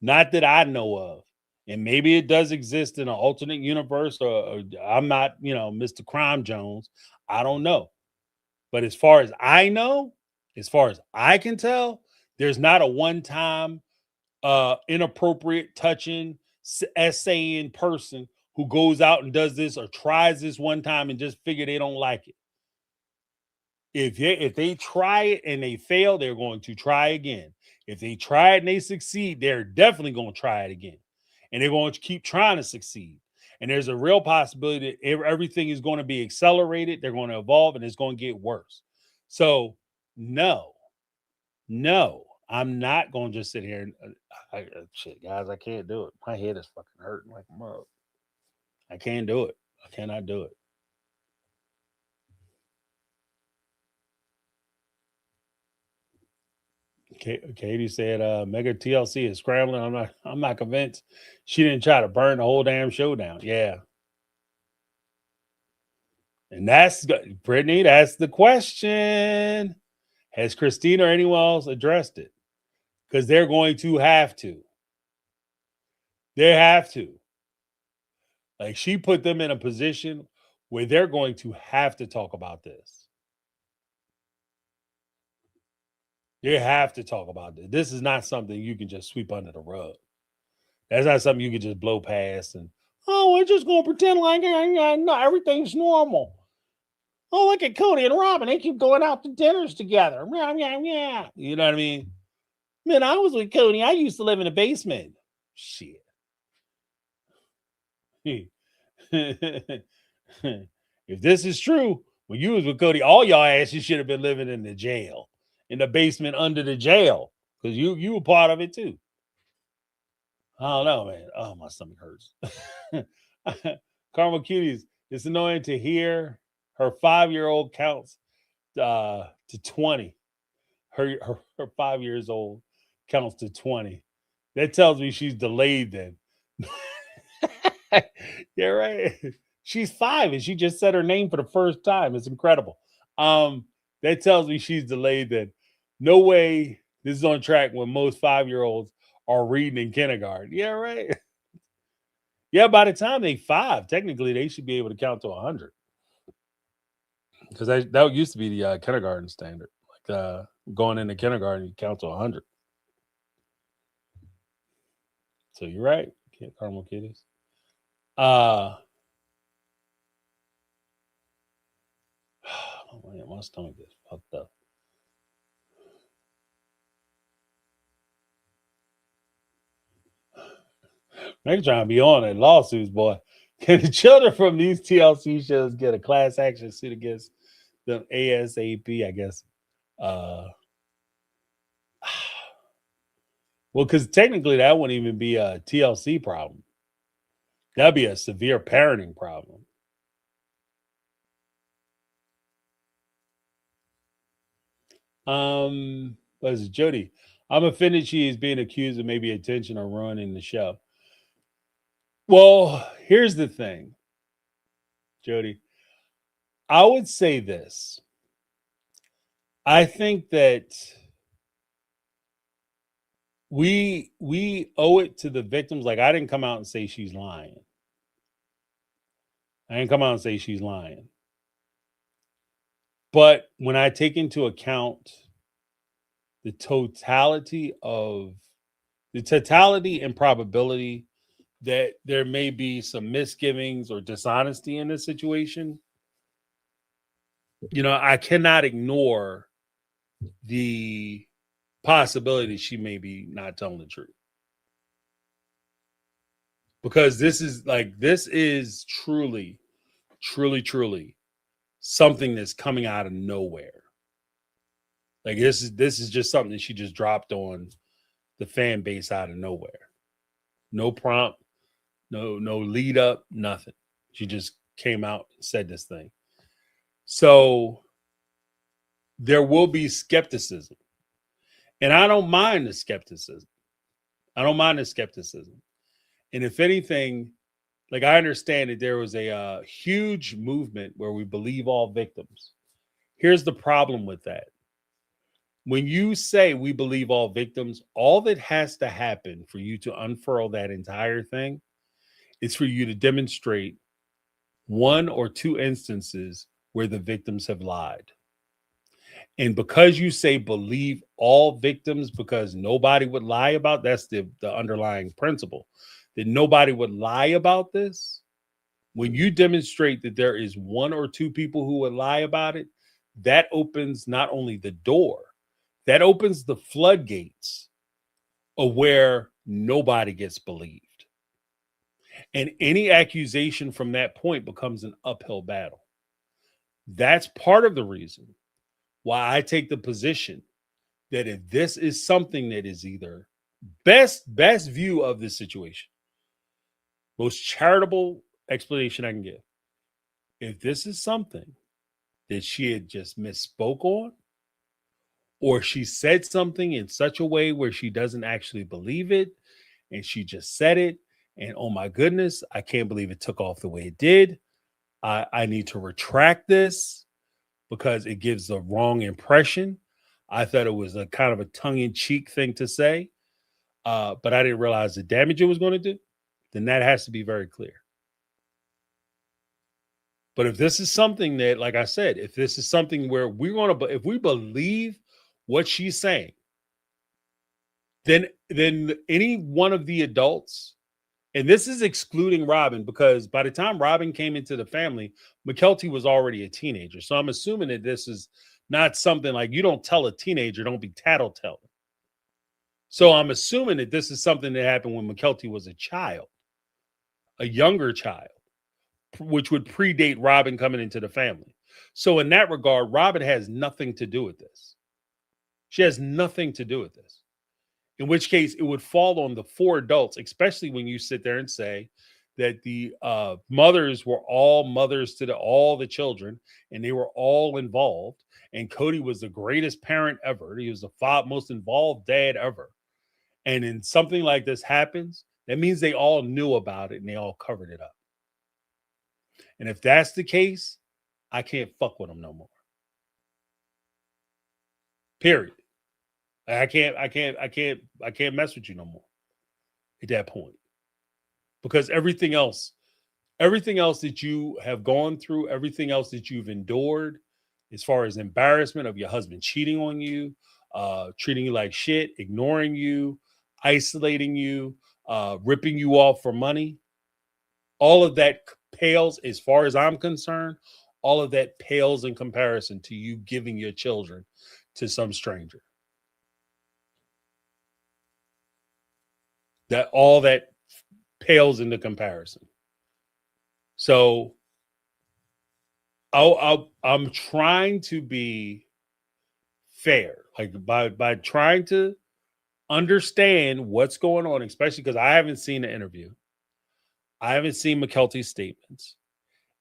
S1: not that I know of. And maybe it does exist in an alternate universe, or I'm not, Mr. Crime Jones. I don't know. But as far as I know, as far as I can tell, there's not a one-time inappropriate touching, essaying person who goes out and does this or tries this one time and just figure they don't like it. If they try it and they fail, they're going to try again. If they try it and they succeed, they're definitely going to try it again. And they're going to keep trying to succeed. And there's a real possibility that everything is going to be accelerated. They're going to evolve and it's going to get worse. So, no, I'm not going to just sit here and shit, guys, I can't do it. My head is fucking hurting like a mug. I can't do it. I cannot do it. Katie said, "Mega TLC is scrambling. I'm not convinced she didn't try to burn the whole damn show down." Yeah, and that's Brittany. That's the question. Has Christina or anyone else addressed it? Because they're going to have to. They have to. Like, she put them in a position where they're going to have to talk about this. They have to talk about this. This is not something you can just sweep under the rug. That's not something you can just blow past and, oh, we're just going to pretend like no, everything's normal. Oh, look at Cody and Robin. They keep going out to dinners together. Yeah, yeah, yeah. You know what I mean? Man, I was with Cody. I used to live in the basement. Shit. If this is true, when you was with Cody, all y'all asses should have been living in the jail, in the basement under the jail, because you were part of it too. I don't know, man. Oh, my stomach hurts. Carmel Cuties, it's annoying to hear her 5-year-old counts to 20. Her 5 years old counts to 20. That tells me she's delayed then. Yeah, right. She's 5 and she just said her name for the first time. It's incredible. That tells me she's delayed then. No way this is on track when most 5-year-olds are reading in kindergarten. Yeah, right. Yeah, by the time they 5, technically they should be able to count to 100. Because that used to be the kindergarten standard. Like going into kindergarten, you count to 100. So you're right, Caramel Kitties. Oh man, my stomach is fucked up. They're trying to be on in lawsuits, boy. Can the children from these TLC shows get a class action suit against them ASAP? I guess. Well, because technically that wouldn't even be a TLC problem. That'd be a severe parenting problem. What is it, Jody? I'm offended she is being accused of maybe attention or ruining the show. Well, here's the thing, Jody. I would say this. I think that we owe it to the victims. Like, I didn't come out and say she's lying. I didn't come out and say she's lying. But when I take into account the totality and probability that there may be some misgivings or dishonesty in this situation, I cannot ignore the possibility she may be not telling the truth. Because this is truly, truly, truly something that's coming out of nowhere. Like, this is just something that she just dropped on the fan base out of nowhere. No prompt, no lead up, nothing. She just came out and said this thing. So there will be skepticism. And I don't mind the skepticism. And if anything, like, I understand that there was a huge movement where we believe all victims. Here's the problem with that. When you say we believe all victims, all that has to happen for you to unfurl that entire thing is for you to demonstrate one or two instances where the victims have lied. And because you say believe all victims, because nobody would lie about, that's the underlying principle, that nobody would lie about this. When you demonstrate that there is one or two people who would lie about it, that opens not only the door, that opens the floodgates of where nobody gets believed. And any accusation from that point becomes an uphill battle. That's part of the reason why I take the position that if this is something that is either best view of the situation, most charitable explanation I can give, if this is something that she had just misspoke on, or she said something in such a way where she doesn't actually believe it, and she just said it, and oh my goodness, I can't believe it took off the way it did. I need to retract this because it gives the wrong impression. I thought it was a kind of a tongue-in-cheek thing to say, but I didn't realize the damage it was going to do. Then that has to be very clear. But if this is something that, like I said, if this is something where if we believe what she's saying, then any one of the adults, and this is excluding Robin, because by the time Robin came into the family, McKelty was already a teenager. So I'm assuming that this is not something like, you don't tell a teenager, don't be tattletale. So I'm assuming that this is something that happened when McKelty was a child, a younger child, which would predate Robin coming into the family. So in that regard, Robin has nothing to do with this. She has nothing to do with this. In which case, it would fall on the four adults, especially when you sit there and say that the mothers were all mothers to all the children, and they were all involved. And Cody was the greatest parent ever. He was the most involved dad ever. And then something like this happens, that means they all knew about it and they all covered it up. And if that's the case, I can't fuck with them no more. Period. I can't mess with you no more at that point. Because everything else that you have gone through, everything else that you've endured, as far as embarrassment of your husband cheating on you, treating you like shit, ignoring you, isolating you, ripping you off for money, all of that pales, as far as I'm concerned, all of that pales in comparison to you giving your children to some stranger. That all that pales into comparison. So I'm trying to be fair, like by trying to understand what's going on, especially because I haven't seen the interview. I haven't seen McKelty's statements,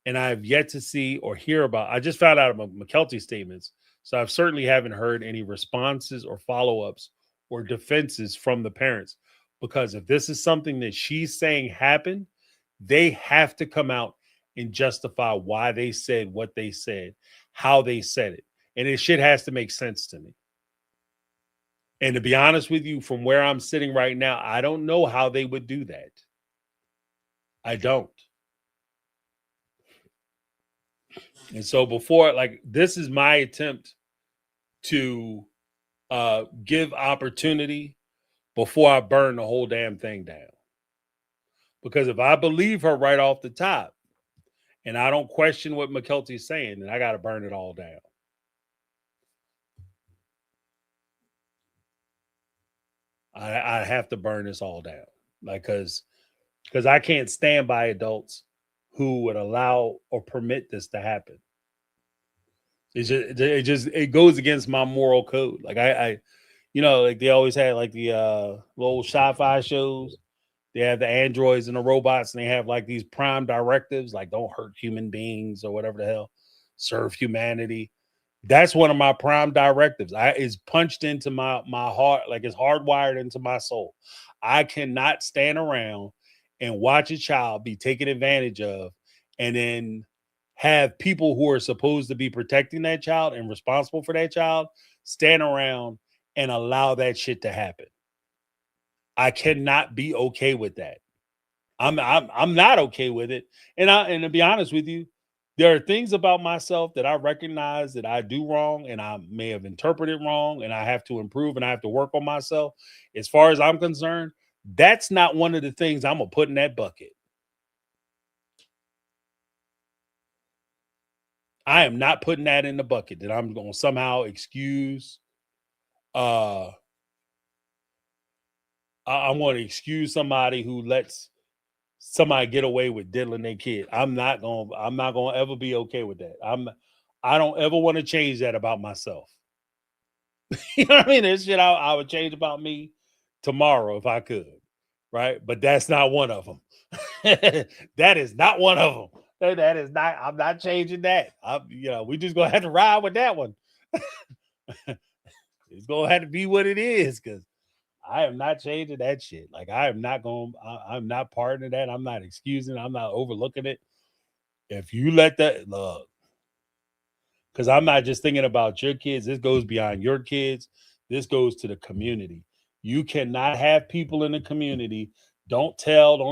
S1: and I have yet to see or hear about. I just found out about McKelty's statements, so I certainly haven't heard any responses or follow-ups or defenses from the parents. Because if this is something that she's saying happened, they have to come out and justify why they said what they said, how they said it. And this shit has to make sense to me. And to be honest with you, from where I'm sitting right now, I don't know how they would do that. I don't. And so before, like, this is my attempt to give opportunity before I burn the whole damn thing down. Because if I believe her right off the top and I don't question what McKelty's saying, then I got to burn it all down. I have to burn this all down. Like, because I can't stand by adults who would allow or permit this to happen. It goes against my moral code. Like I like they always had like the little sci-fi shows. They have the androids and the robots, and they have like these prime directives, like don't hurt human beings or whatever the hell, serve humanity. That's one of my prime directives. It's punched into my heart, like it's hardwired into my soul. I cannot stand around and watch a child be taken advantage of, and then have people who are supposed to be protecting that child and responsible for that child stand around and allow that shit to happen. I cannot be okay with that. I'm not okay with it. And to be honest with you, there are things about myself that I recognize that I do wrong and I may have interpreted wrong and I have to improve and I have to work on myself. As far as I'm concerned, that's not one of the things I'm going to put in that bucket. I am not putting that in the bucket that I'm going to somehow excuse. I'm going to excuse somebody who lets somebody get away with diddling their kid. I'm not gonna ever be okay with that. I don't ever want to change that about myself. You know what I mean? There's shit I would change about me tomorrow if I could, right? But that's not one of them. That is not one of them. That is not. I'm not changing that. We just gonna have to ride with that one. It's gonna have to be what it is, because I am not changing that shit. Like I'm not pardoning that. I'm not excusing. I'm not overlooking it. If you let that look, because I'm not just thinking about your kids. This goes beyond your kids. This goes to the community. You cannot have people in the community. Don't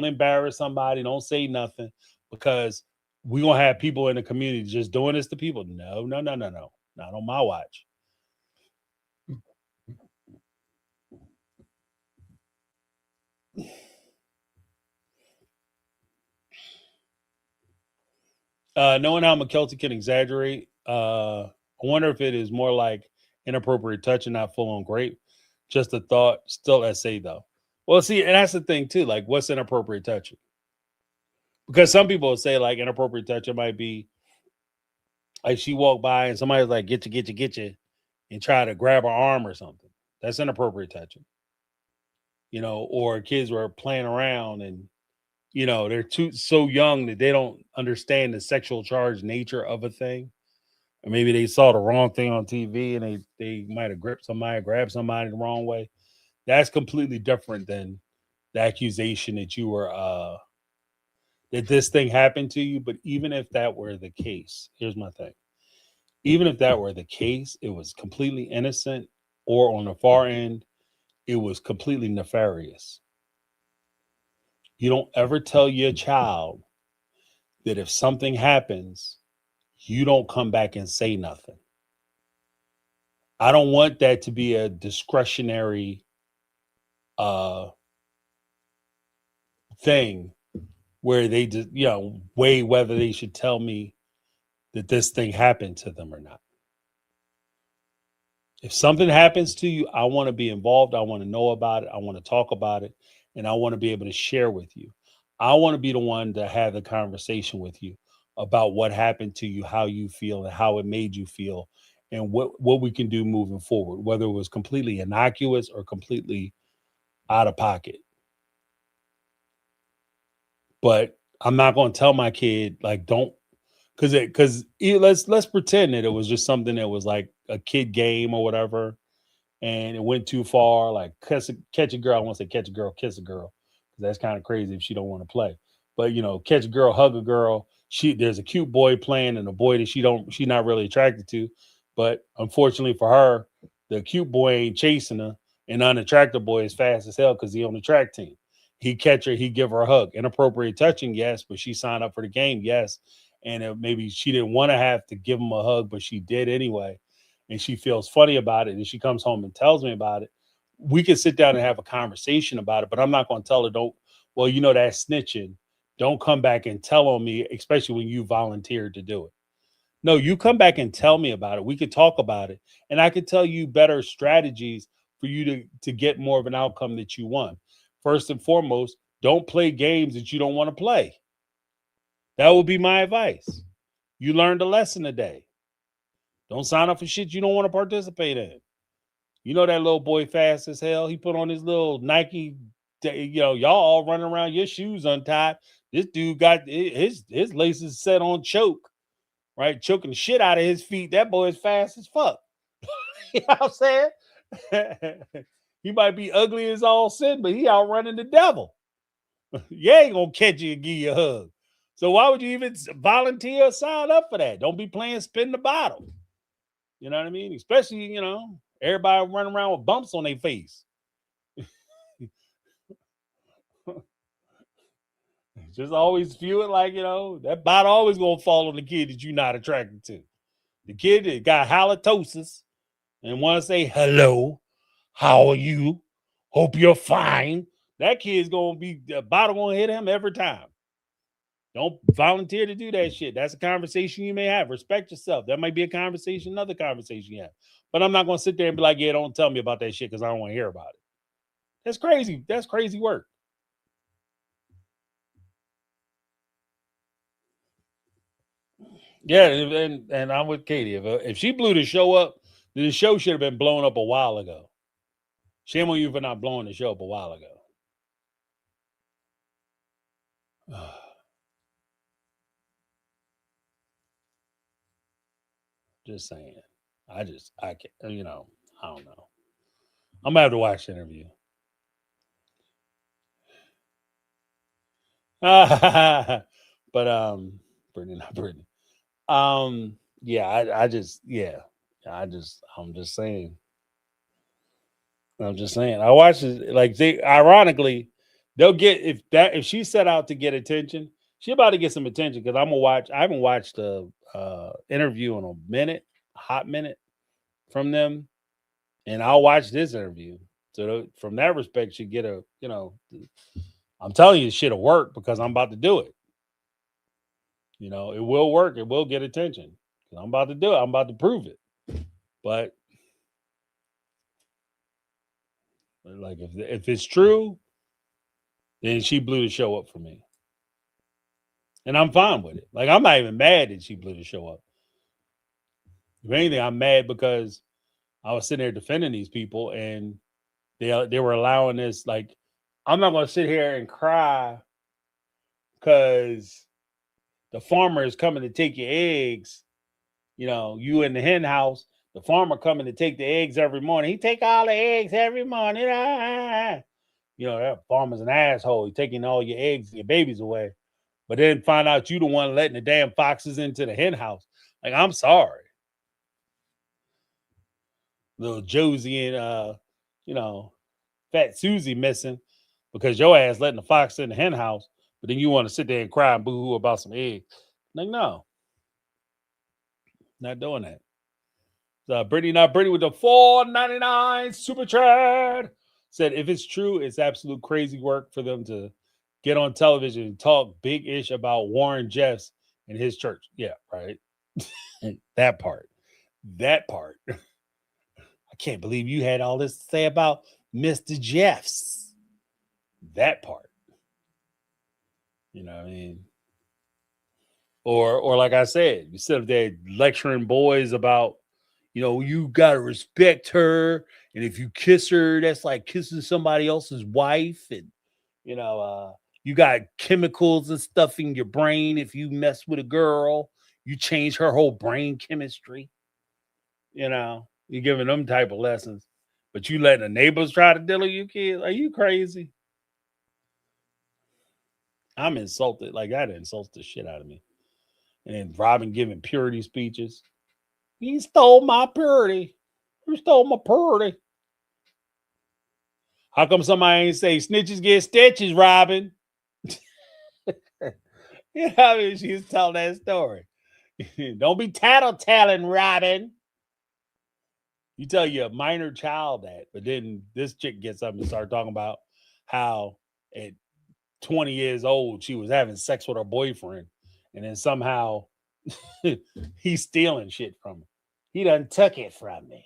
S1: embarrass somebody. Don't say nothing, because we're going to have people in the community just doing this to people. No. Not on my watch. Knowing how McKelty can exaggerate, I wonder if it is more like inappropriate touch and not full on grape. Just a thought, still essay though. Well, see, and that's the thing too. Like, what's inappropriate touching? Because some people say like inappropriate touching might be like she walked by and somebody's like, get you, and try to grab her arm or something. That's inappropriate touching. Or kids were playing around and they're so young that they don't understand the sexual charged nature of a thing. Or maybe they saw the wrong thing on TV and they might have grabbed somebody the wrong way. That's completely different than the accusation that you were that this thing happened to you. But even if that were the case, here's my thing. Even if that were the case, it was completely innocent, or on the far end, it was completely nefarious. You don't ever tell your child that if something happens, you don't come back and say nothing. I don't want that to be a discretionary thing where they just, weigh whether they should tell me that this thing happened to them or not. If something happens to you, I want to be involved. I want to know about it. I want to talk about it. And I want to be able to share with you. I want to be the one to have the conversation with you about what happened to you, how you feel, and how it made you feel, and what we can do moving forward, whether it was completely innocuous or completely out of pocket. But I'm not going to tell my kid, like, don't, because let's pretend that it was just something that was like a kid game or whatever, and it went too far. Like catch a girl. I want to say catch a girl, kiss a girl, because that's kind of crazy if she don't want to play. But catch a girl, hug a girl. There's a cute boy playing and a boy that she's not really attracted to. But unfortunately for her, the cute boy ain't chasing her, and the unattractive boy is fast as hell because he on the track team. He catch her, he give her a hug. Inappropriate touching, yes, but she signed up for the game, yes. And maybe she didn't want to have to give him a hug, but she did anyway. And she feels funny about it. And she comes home and tells me about it. We can sit down and have a conversation about it, but I'm not going to tell her, don't, well, you know, that's snitching. Don't come back and tell on me, especially when you volunteered to do it. No, you come back and tell me about it. We could talk about it, and I could tell you better strategies for you to get more of an outcome that you want. First and foremost, don't play games that you don't want to play. That would be my advice. You learned a lesson today. Don't sign up for shit you don't want to participate in. You know that little boy fast as hell. He put on his little Nike. You know, y'all all running around, your shoes untied. This dude got his laces set on choke, right? Choking the shit out of his feet. That boy is fast as fuck. You know what I'm saying? He might be ugly as all sin, but he outrunning the devil. You ain't gonna catch you and give you a hug. So why would you even volunteer or sign up for that? Don't be playing spin the bottle. You know what I mean? Especially, you know, everybody running around with bumps on their face. Just always view it like, you know, that bottle always gonna fall on the kid that you're not attracted to. The kid that got halitosis and want to say hello, how are you? Hope you're fine. That kid's gonna be the bottle gonna hit him every time. Don't volunteer to do that shit. That's a conversation you may have. Respect yourself. That might be a conversation, another conversation you have. But I'm not gonna sit there and be like, yeah, don't tell me about that shit because I don't want to hear about it. That's crazy. That's crazy work. Yeah, and I'm with Katie. If she blew the show up, then the show should have been blown up a while ago. Shame on you for not blowing the show up a while ago. Just saying. I can't, you know, I don't know. I'm gonna have to watch the interview. But Brittany, not Brittany. Yeah, I just, yeah, I'm just saying. I'm just saying. I watch it like they ironically, they'll get if she set out to get attention, she about to get some attention because I'm gonna watch. I haven't watched a interview in a minute, a hot minute from them, and I'll watch this interview. So from that respect, she get a you know, I'm telling you, shit'll work because I'm about to do it. You know, it will work. It will get attention. I'm about to do it. I'm about to prove it. But like if it's true, then she blew the show up for me. And I'm fine with it. Like I'm not even mad that she blew the show up. If anything, I'm mad because I was sitting there defending these people and they were allowing this. Like, I'm not gonna sit here and cry because the farmer is coming to take your eggs. You know, you in the hen house, the farmer coming to take the eggs every morning. He take all the eggs every morning. You know, that farmer's an asshole. He taking all your eggs and your babies away. But then find out you the one letting the damn foxes into the hen house. Like, I'm sorry. Little Josie and you know, Fat Susie missing because your ass letting the fox in the hen house, but then you want to sit there and cry and boo-hoo about some eggs. Like, no, not doing that. Brittany, not Brittany with the $4.99 super chat said, if it's true, it's absolute crazy work for them to get on television and talk big ish about Warren Jeffs and his church. Yeah, right. That part. That part. I can't believe you had all this to say about Mr. Jeffs. That part. You know what I mean? Or like I said, you sit up there lecturing boys about, you know, you gotta respect her, and if you kiss her, that's like kissing somebody else's wife, and you know, you got chemicals and stuff in your brain. If you mess with a girl, you change her whole brain chemistry. You know, you're giving them type of lessons, but you letting the neighbors try to deal with you kids. Are you crazy? I'm insulted. Like that insults the shit out of me. And then Robin giving purity speeches. He stole my purdy. Who stole my purdy? How come somebody ain't say snitches get stitches, Robin? You know what I mean? She used to tell that story. Don't be tattletelling, Robin. You tell your minor child that, but then this chick gets up and start talking about how at 20 years old she was having sex with her boyfriend, and then somehow he's stealing shit from her. He done took it from me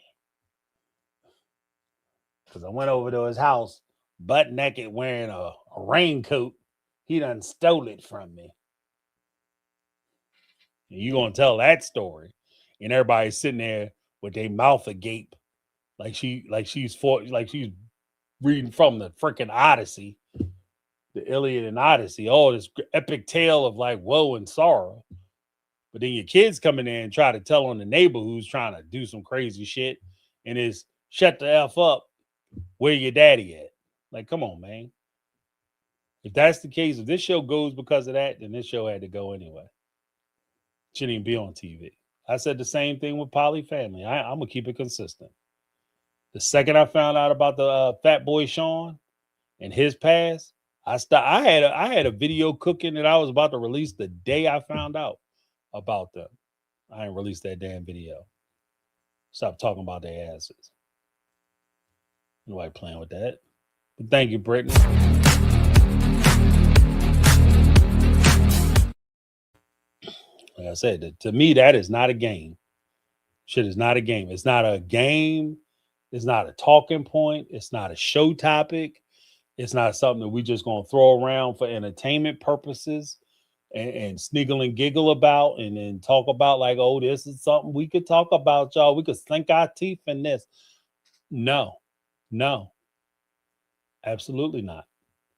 S1: because I went over to his house butt naked wearing a raincoat. He done stole it from me. And you gonna tell that story, and everybody's sitting there with their mouth agape, like she's reading from the freaking Odyssey, the Iliad and Odyssey, all this epic tale of like woe and sorrow. But then your kids come in there and try to tell on the neighbor who's trying to do some crazy shit, and is shut the F up. Where your daddy at? Like, come on, man. If that's the case, if this show goes because of that, then this show had to go anyway. Shouldn't even be on TV. I said the same thing with Poly Family. I'm gonna keep it consistent. The second I found out about the Fat Boy Sean and his past, I had a video cooking that I was about to release the day I found out about them. I ain't released that damn video. Stop talking about their asses. Nobody playing with that. But thank you, Brittany. Like I said, to me, that is not a game. Shit is not a game. It's not a game. It's not a talking point. It's not a show topic. It's not something that we just going to throw around for entertainment purposes and sniggle and giggle about and then talk about like, oh, this is something we could talk about, y'all. We could sink our teeth in this. No, absolutely not.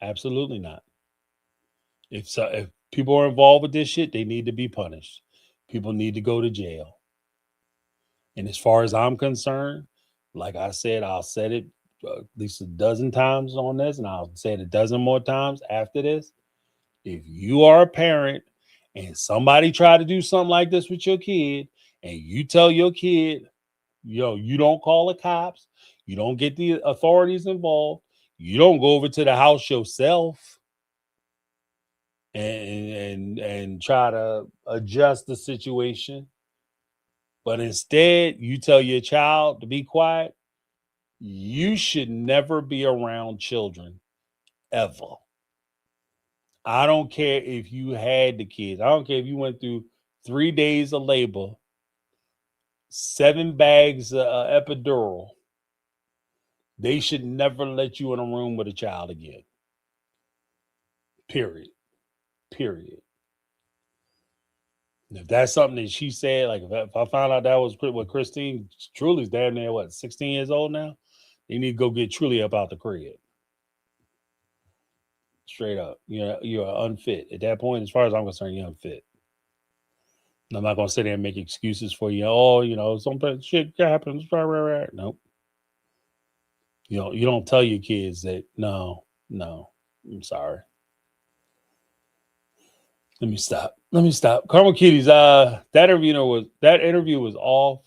S1: Absolutely not. If people are involved with this shit, they need to be punished. People need to go to jail. And as far as I'm concerned, like I said, I'll say it at least a dozen times on this, and I'll say it a dozen more times after this. If you are a parent and somebody try to do something like this with your kid, and you tell your kid, yo, you don't call the cops, you don't get the authorities involved, you don't go over to the house yourself and try to adjust the situation, but instead you tell your child to be quiet, you should never be around children ever. I don't care if you had the kids. I don't care if you went through 3 days of labor, 7 bags of epidural. They should never let you in a room with a child again. Period. And if that's something that she said, like if I found out that was what Christine Truly's damn near 16 years old now, they need to go get Truly up out the crib. Straight up. You're unfit. At that point, as far as I'm concerned, you're unfit. And I'm not gonna sit there and make excuses for you. Oh, some shit happens. Nope. You don't tell your kids that no. I'm sorry. Let me stop. Karma Kitties, that interview was off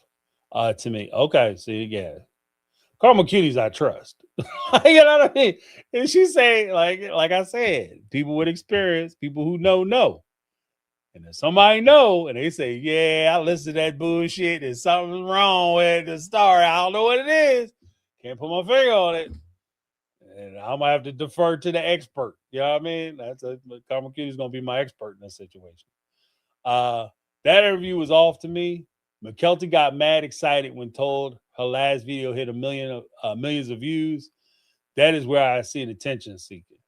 S1: to me. Okay, see, yeah. Karma Kitties, I trust. You know what I mean? And she say, like I said, people with experience, people who know. And if somebody know and they say, yeah, I listened to that bullshit, there's something wrong with the story. I don't know what it is. Can't put my finger on it. And I'm gonna have to defer to the expert. You know what I mean? Karma Kitty's gonna be my expert in this situation. That interview was off to me. McKelty got mad excited when told her last video hit millions of views. That is where I see the attention seeking.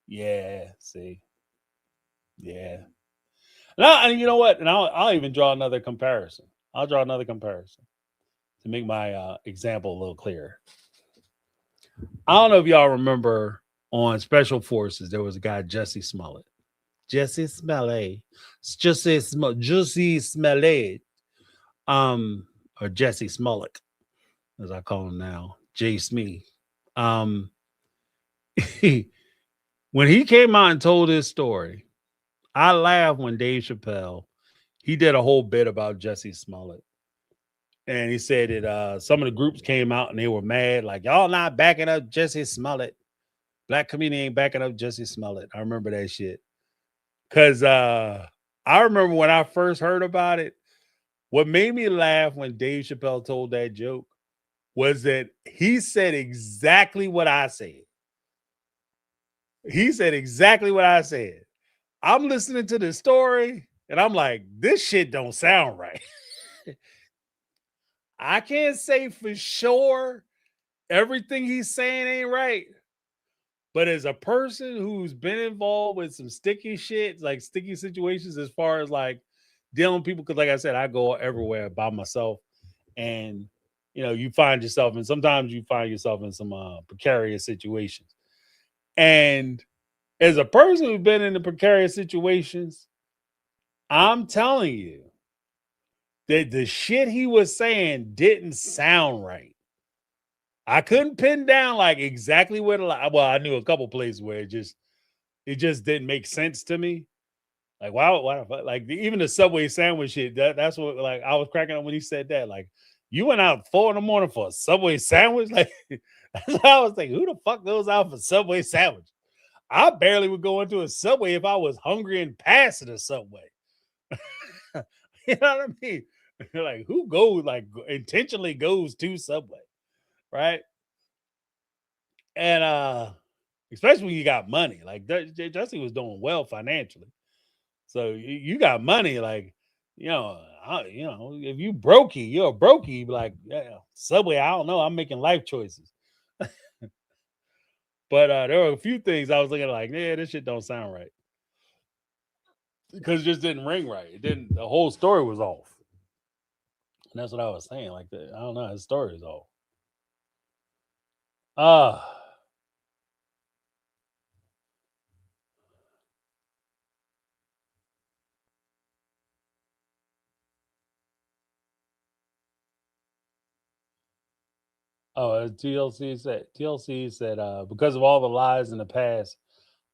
S1: Yeah, see. Yeah. And you know what? And I'll even draw another comparison. I'll draw another comparison to make my example a little clearer. I don't know if y'all remember on Special Forces, there was a guy, Jussie Smollett. Jussie Smollett. Or Jussie Smollett, as I call him now, J. Smee. When he came out and told his story, I laughed when Dave Chappelle, he did a whole bit about Jussie Smollett. And he said that some of the groups came out and they were mad, like, y'all not backing up Jesse Smollett. Black community ain't backing up Jesse Smollett. I remember that shit. Cause I remember when I first heard about it, what made me laugh when Dave Chappelle told that joke was that he said exactly what I said. He said exactly what I said. I'm listening to the story and I'm like, this shit don't sound right. I can't say for sure everything he's saying ain't right. But as a person who's been involved with some sticky shit, like sticky situations, as far as like dealing with people, because like I said, I go everywhere by myself, and you find yourself, and sometimes you find yourself in some precarious situations. And as a person who's been in the precarious situations, I'm telling you that the shit he was saying didn't sound right. I couldn't pin down like exactly where well, I knew a couple places where it just didn't make sense to me. Like, why the fuck? Like even the Subway sandwich shit. That's what like I was cracking up when he said that. Like, you went out 4 a.m. for a Subway sandwich. Like that's what I was thinking. Who the fuck goes out for Subway sandwich? I barely would go into a Subway if I was hungry and passing a Subway. You know what I mean? Like who goes like intentionally goes to Subway, right? And especially when you got money. Like Jesse was doing well financially. So you got money, like, if you brokey, you're a brokey, like, yeah, Subway, I don't know. I'm making life choices. But there were a few things I was looking at like, yeah, this shit don't sound right. Because it just didn't ring right. The whole story was off. And that's what I was saying. Like, I don't know, his story is off. Uh TLC said because of all the lies in the past,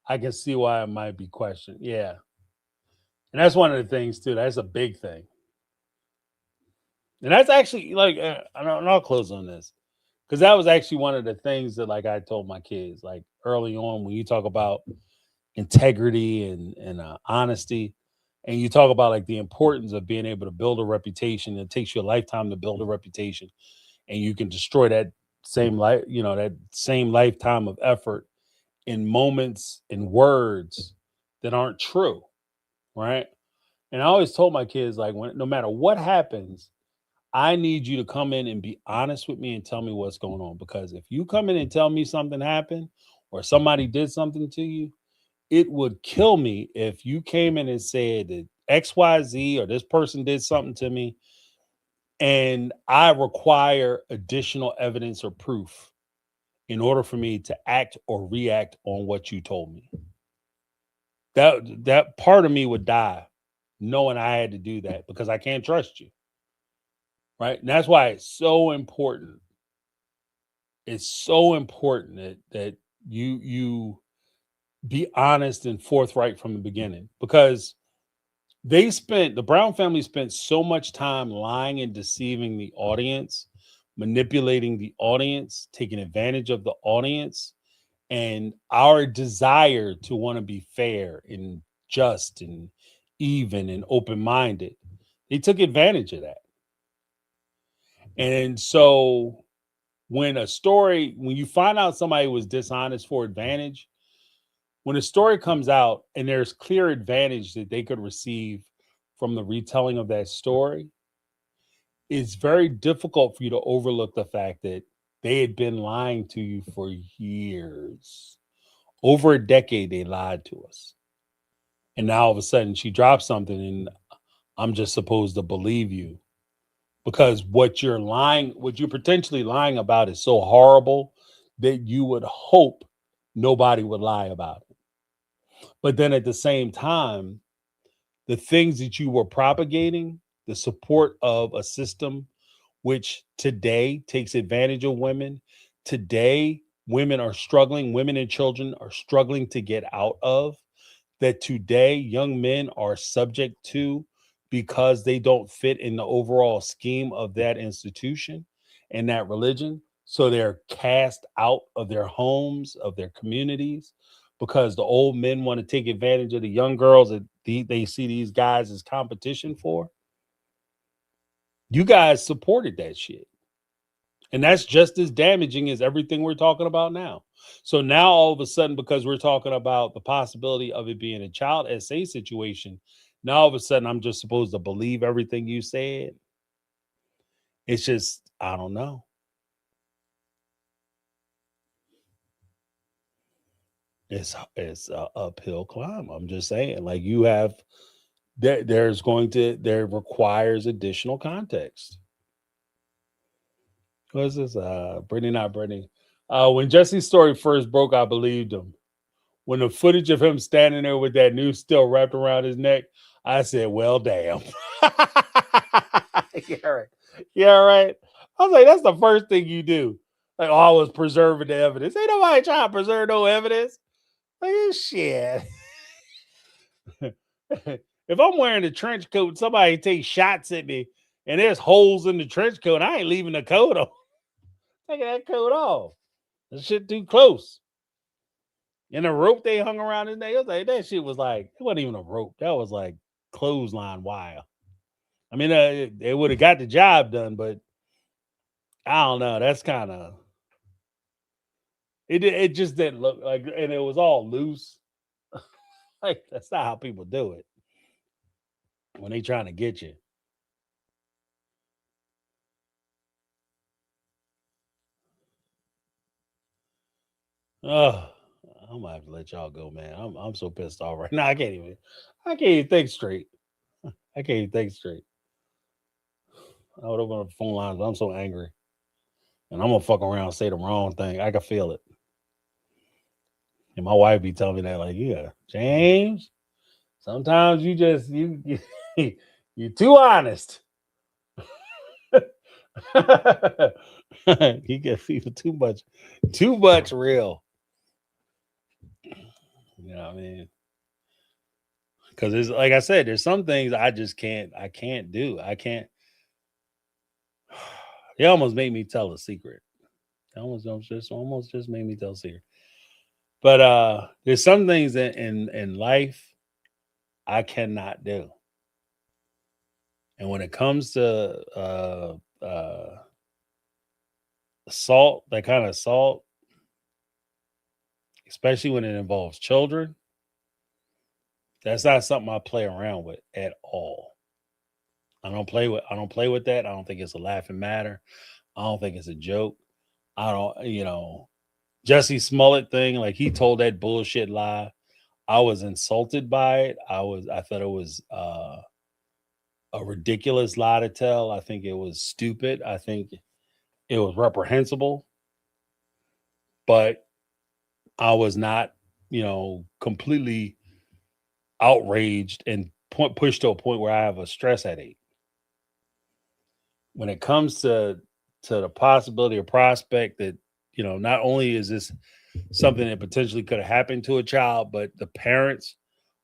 S1: I can see why it might be questioned. Yeah. And that's one of the things too. That's a big thing. And that's actually like, and I'll close on this because that was actually one of the things that like I told my kids like early on when you talk about integrity and honesty, and you talk about like the importance of being able to build a reputation. It takes you a lifetime to build a reputation, and you can destroy that same lifetime of effort in moments and words that aren't true, right? And I always told my kids like no matter what happens, I need you to come in and be honest with me and tell me what's going on. Because if you come in and tell me something happened or somebody did something to you, it would kill me if you came in and said that XYZ or this person did something to me and I require additional evidence or proof in order for me to act or react on what you told me. That part of me would die knowing I had to do that because I can't trust you. Right. And that's why it's so important. It's so important that you be honest and forthright from the beginning because the Brown family spent so much time lying and deceiving the audience, manipulating the audience, taking advantage of the audience, and our desire to want to be fair and just and even and open-minded. They took advantage of that. And so when you find out somebody was dishonest for advantage, when a story comes out and there's clear advantage that they could receive from the retelling of that story, it's very difficult for you to overlook the fact that they had been lying to you for years. Over a decade, they lied to us. And now all of a sudden she drops something and I'm just supposed to believe you because what you're potentially lying about is so horrible that you would hope nobody would lie about it. But then at the same time, the things that you were propagating, the support of a system which today takes advantage of women, today women and children are struggling to get out of, that today young men are subject to because they don't fit in the overall scheme of that institution and that religion. So they're cast out of their homes, of their communities, because the old men want to take advantage of the young girls that they see these guys as competition for. You guys supported that shit. And that's just as damaging as everything we're talking about now. So now all of a sudden, because we're talking about the possibility of it being a child SA situation, now all of a sudden I'm just supposed to believe everything you said. It's just, I don't know. It's a uphill climb. I'm just saying, like you have there requires additional context. What's this? Brittany, not Brittany. When Jesse's story first broke, I believed him. When the footage of him standing there with that noose still wrapped around his neck, I said, well, damn. Yeah, right. Yeah, right. I was like, that's the first thing you do. Like, oh, I was preserving the evidence. Ain't nobody trying to preserve no evidence. Like, shit. If I'm wearing a trench coat and somebody takes shots at me and there's holes in the trench coat, I ain't leaving the coat on. Taking that coat off. That shit too close. And the rope they hung around his neck, like, that shit was like, it wasn't even a rope. That was like clothesline wire. I mean, they would have got the job done, but I don't know. That's kind of it just didn't look like, and it was all loose. Like, that's not how people do it when they trying to get you. Oh, I'm gonna have to let y'all go, man. I'm so pissed off right now. I can't even think straight. I can't even think straight. I would open up the phone lines, but I'm so angry. And I'm gonna fuck around and say the wrong thing. I can feel it. And my wife be telling me that, like, yeah, James, sometimes you just you're too honest. He get people too much real. You know what I mean? Because it's like I said, there's some things I can't do. I can't. They almost made me tell a secret. They almost just made me tell a secret. But there's some things in life I cannot do. And when it comes to assault, that kind of assault, especially when it involves children, that's not something I play around with at all. I don't play with that. I don't think it's a laughing matter. I don't think it's a joke. I don't, Jesse Smollett thing, like he told that bullshit lie. I was insulted by it. I thought it was a ridiculous lie to tell. I think it was stupid. I think it was reprehensible. But I was not, completely outraged and pushed to a point where I have a stress headache. When it comes to the possibility or prospect that, not only is this something that potentially could have happened to a child, but the parents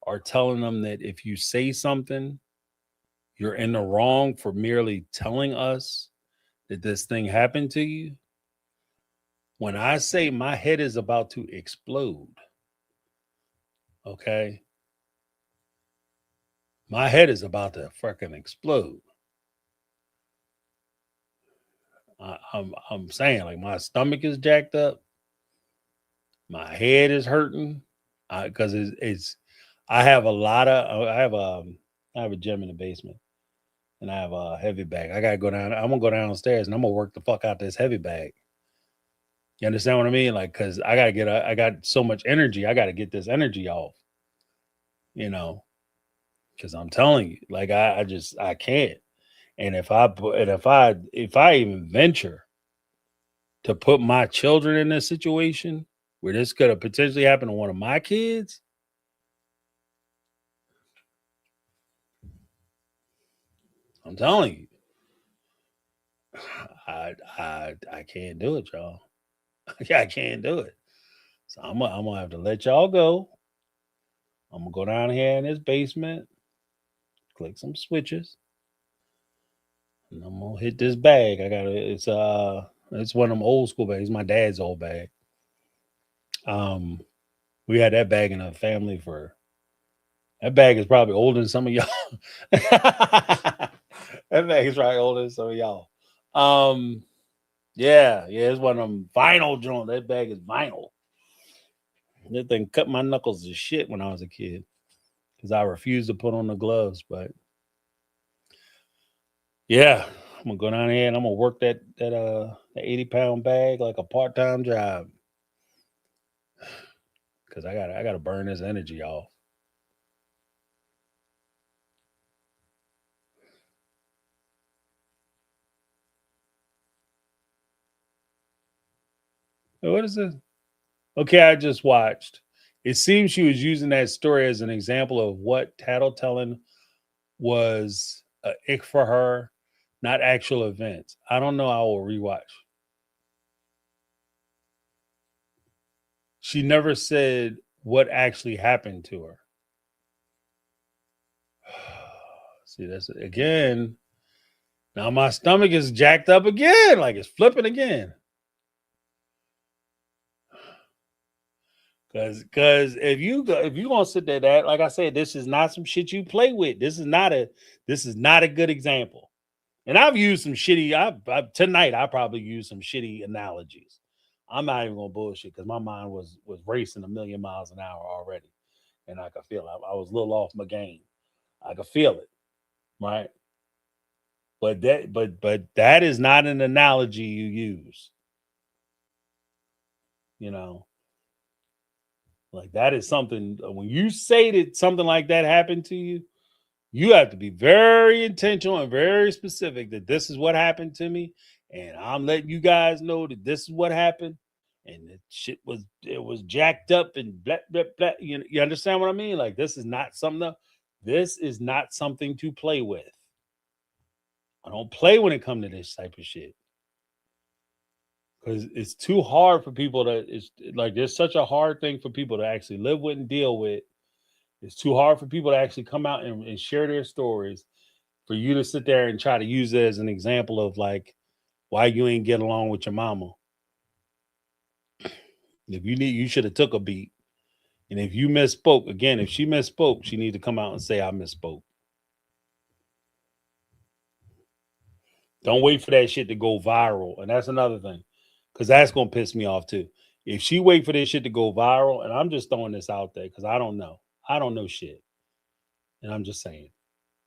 S1: are telling them that if you say something, you're in the wrong for merely telling us that this thing happened to you. When I say my head is about to explode, okay? My head is about to fucking explode. I'm saying, like, my stomach is jacked up, my head is hurting, because it's I have a gym in the basement, and I have a heavy bag. I gotta go down. I'm gonna go downstairs and I'm gonna work the fuck out this heavy bag. You understand what I mean? Like, because I got so much energy. I gotta get this energy off. Because I'm telling you, like, I can't. And if I even venture to put my children in this situation where this could have potentially happened to one of my kids, I'm telling you, I can't do it, y'all. I can't do it. So I'm gonna have to let y'all go. I'm gonna go down here in this basement, click some switches, and I'm gonna hit this bag. It's one of them old school bags. My dad's old bag. We had that bag in our family for. That bag is probably older than some of y'all. That bag is probably older than some of y'all. Yeah, it's one of them vinyl joints. That bag is vinyl. That thing cut my knuckles to shit when I was a kid because I refused to put on the gloves. But yeah, I'm gonna go down here and I'm gonna work that 80-pound bag like a part-time job because I gotta burn this energy off. What is this? Okay, I just watched. It seems she was using that story as an example of what tattletelling was a ick for her, not actual events. I don't know. I will rewatch. She never said what actually happened to her. See, that's again. Now my stomach is jacked up again, like it's flipping again. Cause if you gonna sit there, that like I said, this is not some shit you play with. This is not a good example. And I've used some shitty. Tonight I probably used some shitty analogies. I'm not even gonna bullshit because my mind was racing a million miles an hour already, and I could feel it. I was a little off my game. I could feel it, right? But that is not an analogy you use. You know, like that is something when you say that something like that happened to you, you have to be very intentional and very specific that this is what happened to me, and I'm letting you guys know that this is what happened, and the shit was jacked up and blah blah blah. You understand what I mean? Like this is not something to play with. I don't play when it comes to this type of shit because it's too hard for people to. It's like there's such a hard thing for people to actually live with and deal with. It's too hard for people to actually come out and share their stories. For you to sit there and try to use it as an example of like why you ain't get along with your mama. If you should have took a beat. And if you misspoke, again, if she misspoke, she need to come out and say I misspoke. Don't wait for that shit to go viral. And that's another thing. Because that's gonna piss me off too. If she wait for this shit to go viral, and I'm just throwing this out there because I don't know. I don't know shit. And I'm just saying.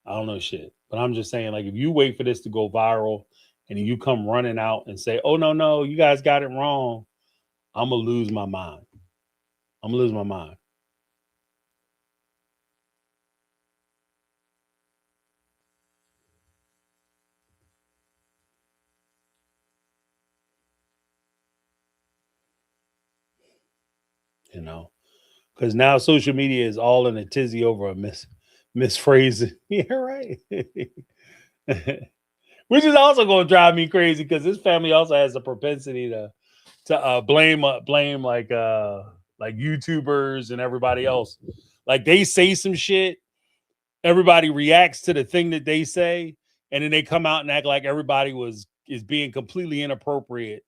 S1: I don't know shit. But I'm just saying, like, if you wait for this to go viral and you come running out and say, oh, no, you guys got it wrong, I'm going to lose my mind. I'm going to lose my mind. You know, because now social media is all in a tizzy over a misphrasing. Yeah, right. Which is also going to drive me crazy because this family also has a propensity to blame like YouTubers and everybody else. Like they say some shit, everybody reacts to the thing that they say, and then they come out and act like everybody is being completely inappropriate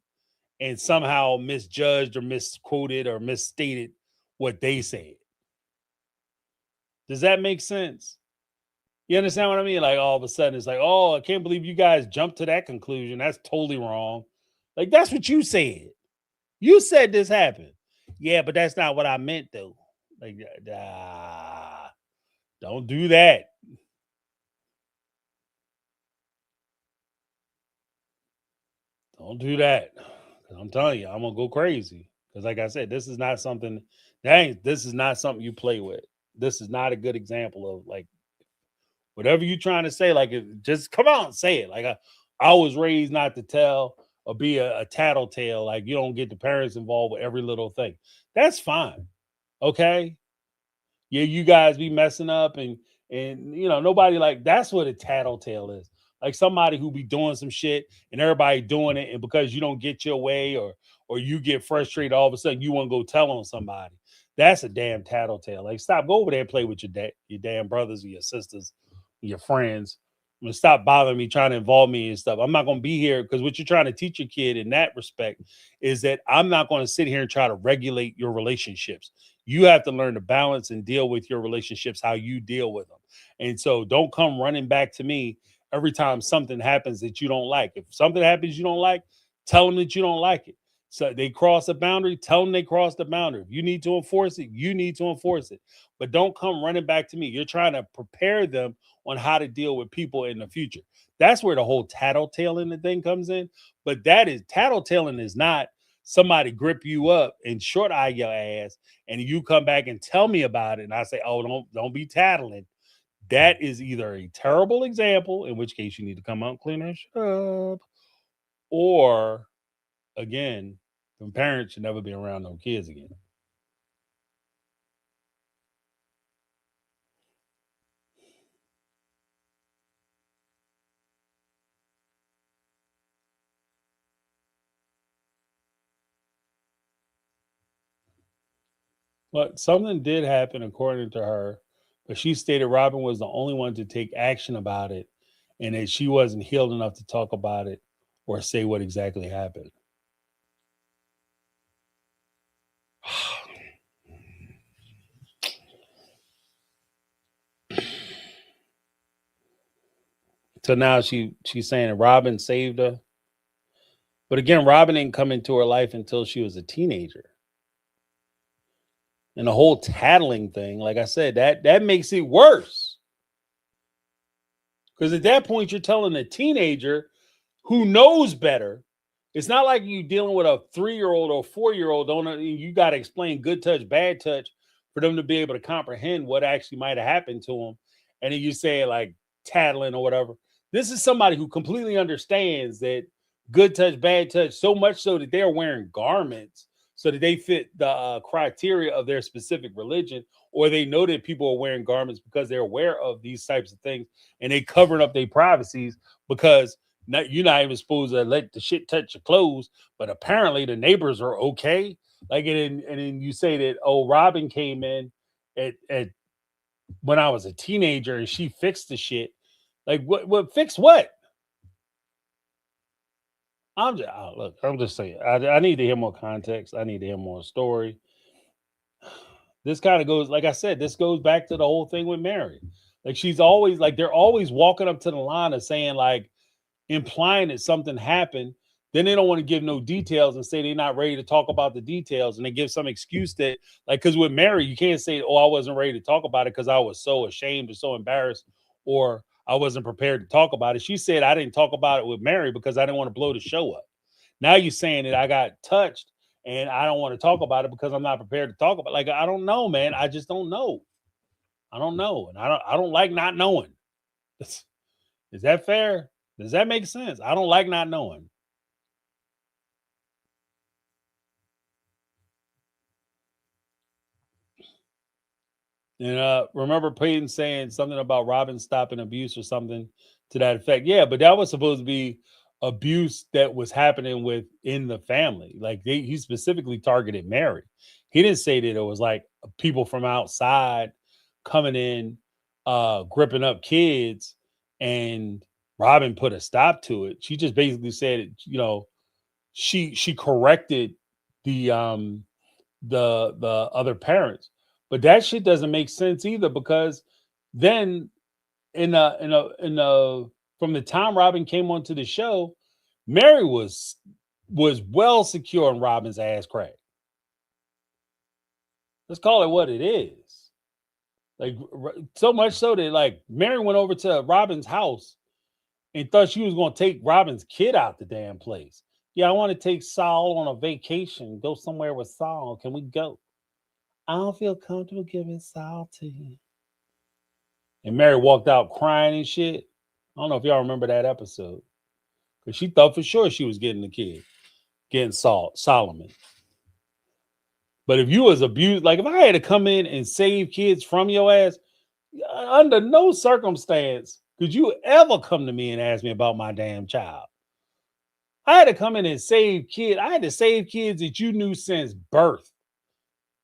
S1: and somehow misjudged or misquoted or misstated what they said. Does that make sense? You understand what I mean? Like all of a sudden it's like, oh, I can't believe you guys jumped to that conclusion. That's totally wrong. Like that's what you said. You said this happened. Yeah, but that's not what I meant though. Like, don't do that. Don't do that. I'm telling you, I'm gonna go crazy. Because like I said, this is not something you play with. This is not a good example of like whatever you're trying to say, like just come out and say it. Like I was raised not to tell or be a tattletale. Like you don't get the parents involved with every little thing. That's fine. Okay. Yeah, you guys be messing up and nobody like that's what a tattletale is. Like somebody who be doing some shit and everybody doing it, and because you don't get your way or you get frustrated, all of a sudden you want to go tell on somebody. That's a damn tattletale. Like stop, go over there and play with your damn brothers or your sisters, your friends. I'm gonna stop bothering me, trying to involve me and stuff. I'm not gonna be here because what you're trying to teach your kid in that respect is that I'm not going to sit here and try to regulate your relationships. You have to learn to balance and deal with your relationships how you deal with them. And so don't come running back to me every time something happens that you don't like. If something happens you don't like, tell them that you don't like it. So they cross a boundary, tell them they crossed the boundary. If you need to enforce it, you need to enforce it. But don't come running back to me. You're trying to prepare them on how to deal with people in the future. That's where the whole tattletaling thing comes in. But that is tattletaling is not somebody grip you up and short eye your ass, and you come back and tell me about it, and I say, "Oh, don't be tattling." That is either a terrible example, in which case you need to come out clean and shut up, or again, the parents should never be around no kids again. But something did happen according to her, but she stated Robin was the only one to take action about it and that she wasn't healed enough to talk about it or say what exactly happened. So now she's saying that Robin saved her. But again, Robin didn't come into her life until she was a teenager. And the whole tattling thing, like I said, that makes it worse. Because at that point, you're telling a teenager who knows better. It's not like you dealing with a 3-year-old or 4-year-old. Don't you got to explain good touch, bad touch for them to be able to comprehend what actually might have happened to them. And then you say like tattling or whatever. This is somebody who completely understands that good touch, bad touch, so much so that they're wearing garments so that they fit the criteria of their specific religion, or they know that people are wearing garments because they're aware of these types of things and they covering up their privacies because you're not even supposed to let the shit touch your clothes, but apparently the neighbors are okay. Like, and then you say that, oh, Robin came in at when I was a teenager and she fixed the shit. Like, what fix what? I'm just saying. I need to hear more context. I need to hear more story. This kind of goes, like I said, this goes back to the whole thing with Mary. Like she's always like they're always walking up to the line of saying like implying that something happened. Then they don't want to give no details and say they're not ready to talk about the details, and they give some excuse that like because with Mary you can't say, oh, I wasn't ready to talk about it because I was so ashamed or so embarrassed or I wasn't prepared to talk about it. She said I didn't talk about it with Mary because I didn't want to blow the show up. Now you're saying that I got touched and I don't want to talk about it because I'm not prepared to talk about it. Like I don't know, man. I just don't know. I don't know, and I don't like not knowing. Is that fair? Does that make sense? I don't like not knowing. And remember Peyton saying something about Robin stopping abuse or something to that effect. Yeah, but that was supposed to be abuse that was happening within the family. Like he specifically targeted Mary. He didn't say that it was like people from outside coming in, gripping up kids, and Robin put a stop to it. She just basically said, she corrected the other parents. But that shit doesn't make sense either because then in a from the time Robin came onto the show, Mary was well secure on Robin's ass crack. Let's call it what it is. Like so much so that like Mary went over to Robin's house and thought she was going to take Robin's kid out the damn place. Yeah, I want to take Saul on a vacation, go somewhere with Saul. Can we go? I don't feel comfortable giving Saul to you. And Mary walked out crying and shit. I don't know if y'all remember that episode. Because she thought for sure she was getting the kid, getting Solomon. But if you was abused, like if I had to come in and save kids from your ass, under no circumstance could you ever come to me and ask me about my damn child. I had to come in and save kids. I had to save kids that you knew since birth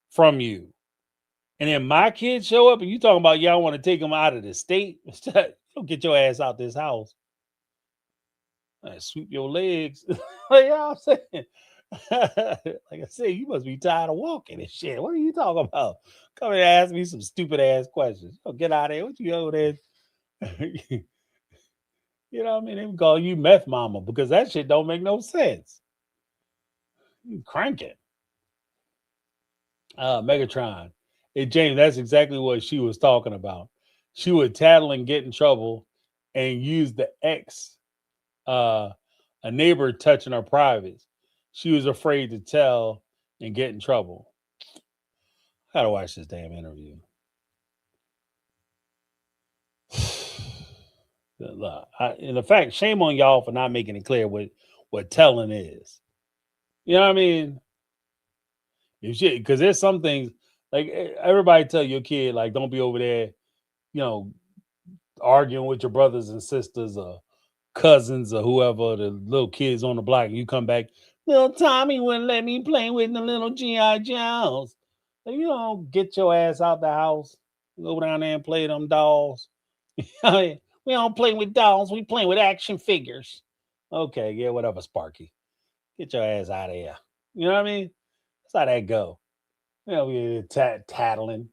S1: from you. And then my kids show up and you talking about, yeah, I want to take them out of the state. Don't get your ass out this house. Sweep your legs. You know what I'm saying? Like I said, you must be tired of walking and shit. What are you talking about? Come and ask me some stupid ass questions. Oh, get out of here. What you over there? You know what I mean? They would call you meth mama because that shit don't make no sense. You cranking. Megatron. Hey, James, that's exactly what she was talking about. She would tattle and get in trouble and use the X, uh, a neighbor touching her privates. She was afraid to tell and get in trouble. I gotta watch this damn interview. In the fact, shame on y'all for not making it clear what telling is. You know what I mean? Because there's some things like everybody tell your kid like don't be over there, you know, arguing with your brothers and sisters or cousins or whoever the little kids on the block. And you come back, little Tommy wouldn't let me play with the little GI Joes. Like, you don't get your ass out the house, go down there and play them dolls. We don't play with dolls. We play with action figures. Okay, yeah, whatever, Sparky. Get your ass out of here. You know what I mean? That's how that go. You know, we tattling.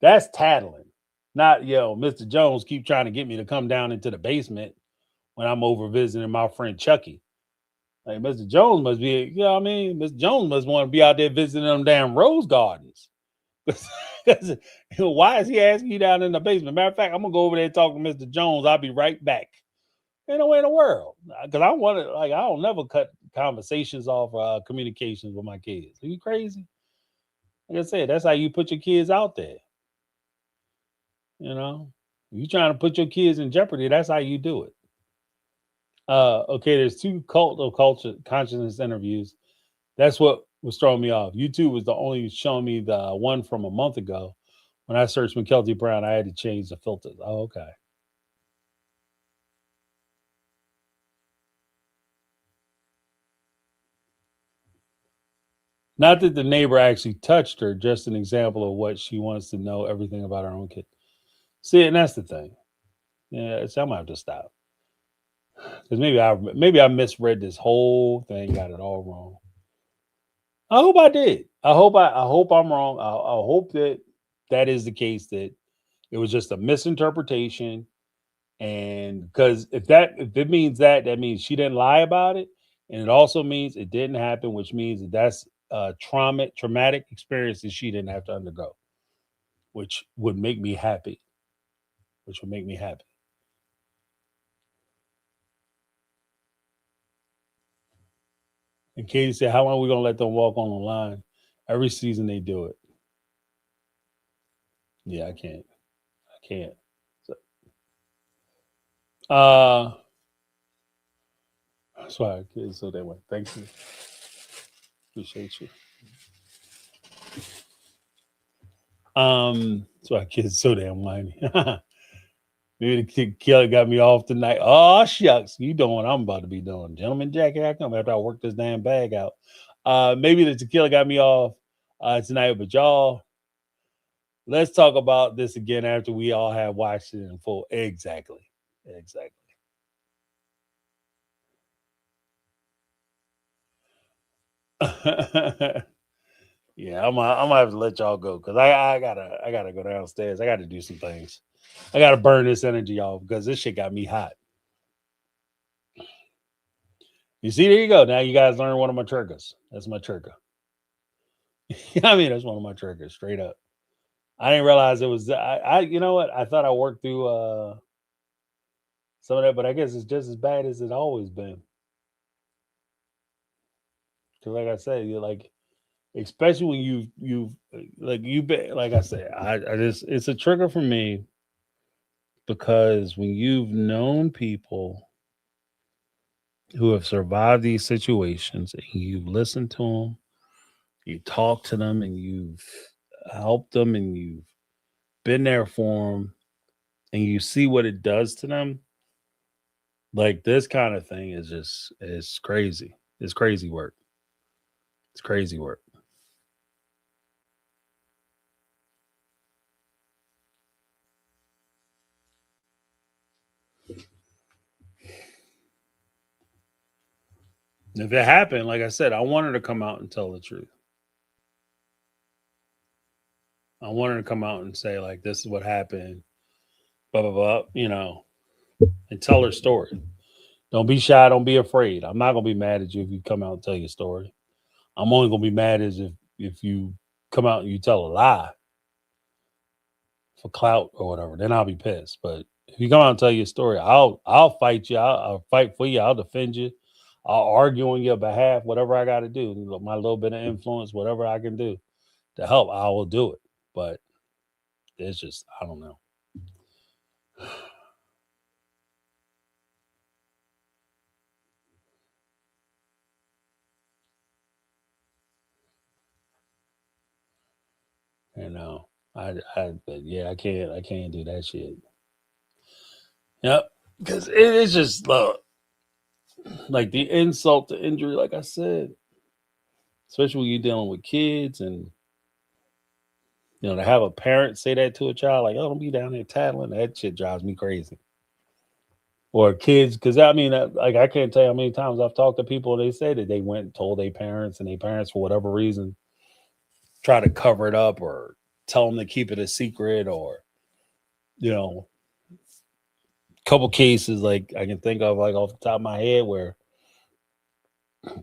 S1: That's tattling. Not, Mr. Jones keep trying to get me to come down into the basement when I'm over visiting my friend Chucky. Like, Mr. Jones must be, you know what I mean? Mr. Jones must want to be out there visiting them damn rose gardens. Because why is he asking you down in the basement? Matter of fact, I'm going to go over there and talk to Mr. Jones. I'll be right back. Ain't no way in the world. Because I want to, I don't never cut conversations off communications with my kids. Are you crazy? Like I said, that's how you put your kids out there. You know, you trying to put your kids in jeopardy. That's how you do it. Okay, there's two cult of culture consciousness interviews. That's what was throwing me off. YouTube was the only showing me the one from a month ago. When I searched McKelty Brown, I had to change the filters. Oh, okay. Not that the neighbor actually touched her, just an example of what she wants to know everything about her own kid. See, and that's the thing. Yeah, so I'm gonna have to stop because maybe I misread this whole thing, got it all wrong. I hope I did. I hope I'm wrong. I hope that is the case. That it was just a misinterpretation, and because if it means that means she didn't lie about it, and it also means it didn't happen, which means that's traumatic experiences she didn't have to undergo, which would make me happy. Which would make me happy. And Katie said, "How long are we gonna let them walk on the line? Every season they do it." Yeah, I can't. I can't. So, that's why I kids so that way. Thank you. Appreciate you. That's why kids so damn whiny. Maybe the killer got me off tonight. Oh shucks, you doing what I'm about to be doing. Gentleman Jack, here I come after I work this damn bag out. Maybe the tequila got me off tonight, but y'all, let's talk about this again after we all have watched it in full. Exactly. Exactly. Yeah, I'm gonna have to let y'all go because I gotta go downstairs. I gotta do some things. I gotta burn this energy off because this shit got me hot. You see, there you go. Now you guys learn one of my triggers. That's my trigger. I mean, that's one of my triggers, straight up. I didn't realize it was. You know what? I thought I worked through some of that, but I guess it's just as bad as it's always been. Because, like I said, you're like, especially when you've been, like I said, I just it's a trigger for me because when you've known people who have survived these situations and you've listened to them, you talk to them, and you've helped them, and you've been there for them, and you see what it does to them. Like this kind of thing is just it's crazy. It's crazy work. It's crazy work. If it happened, like I said, I want her to come out and tell the truth. I want her to come out and say, like, this is what happened, blah, blah, blah, and tell her story. Don't be shy. Don't be afraid. I'm not going to be mad at you if you come out and tell your story. I'm only going to be mad as if you come out and you tell a lie for clout or whatever. Then I'll be pissed. But if you come out and tell your story, I'll fight you. I'll fight for you. I'll defend you. I'll argue on your behalf. Whatever I got to do, my little bit of influence, whatever I can do to help, I will do it. But it's just I don't know. You know, but yeah, I can't do that shit. Yep, because it is just like the insult to injury, like I said, especially when you're dealing with kids and to have a parent say that to a child, like, "Oh, don't be down there tattling." That shit drives me crazy. Or kids, because I mean, like I can't tell you how many times I've talked to people. They say that they went and told their parents, and their parents, for whatever reason, try to cover it up or tell them to keep it a secret, or you know, couple cases like I can think of, like off the top of my head, where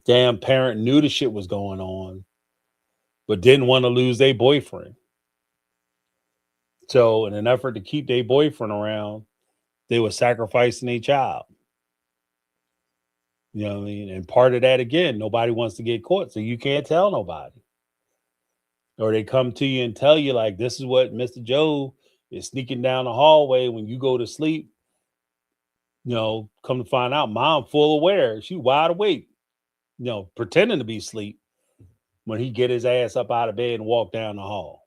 S1: damn parent knew the shit was going on, but didn't want to lose their boyfriend. So, in an effort to keep their boyfriend around, they were sacrificing a child. You know what I mean? And part of that, again, nobody wants to get caught, so you can't tell nobody. Or they come to you and tell you, like, this is what Mr. Joe is sneaking down the hallway when you go to sleep. Come to find out, mom full aware. She wide awake, pretending to be asleep when he get his ass up out of bed and walk down the hall.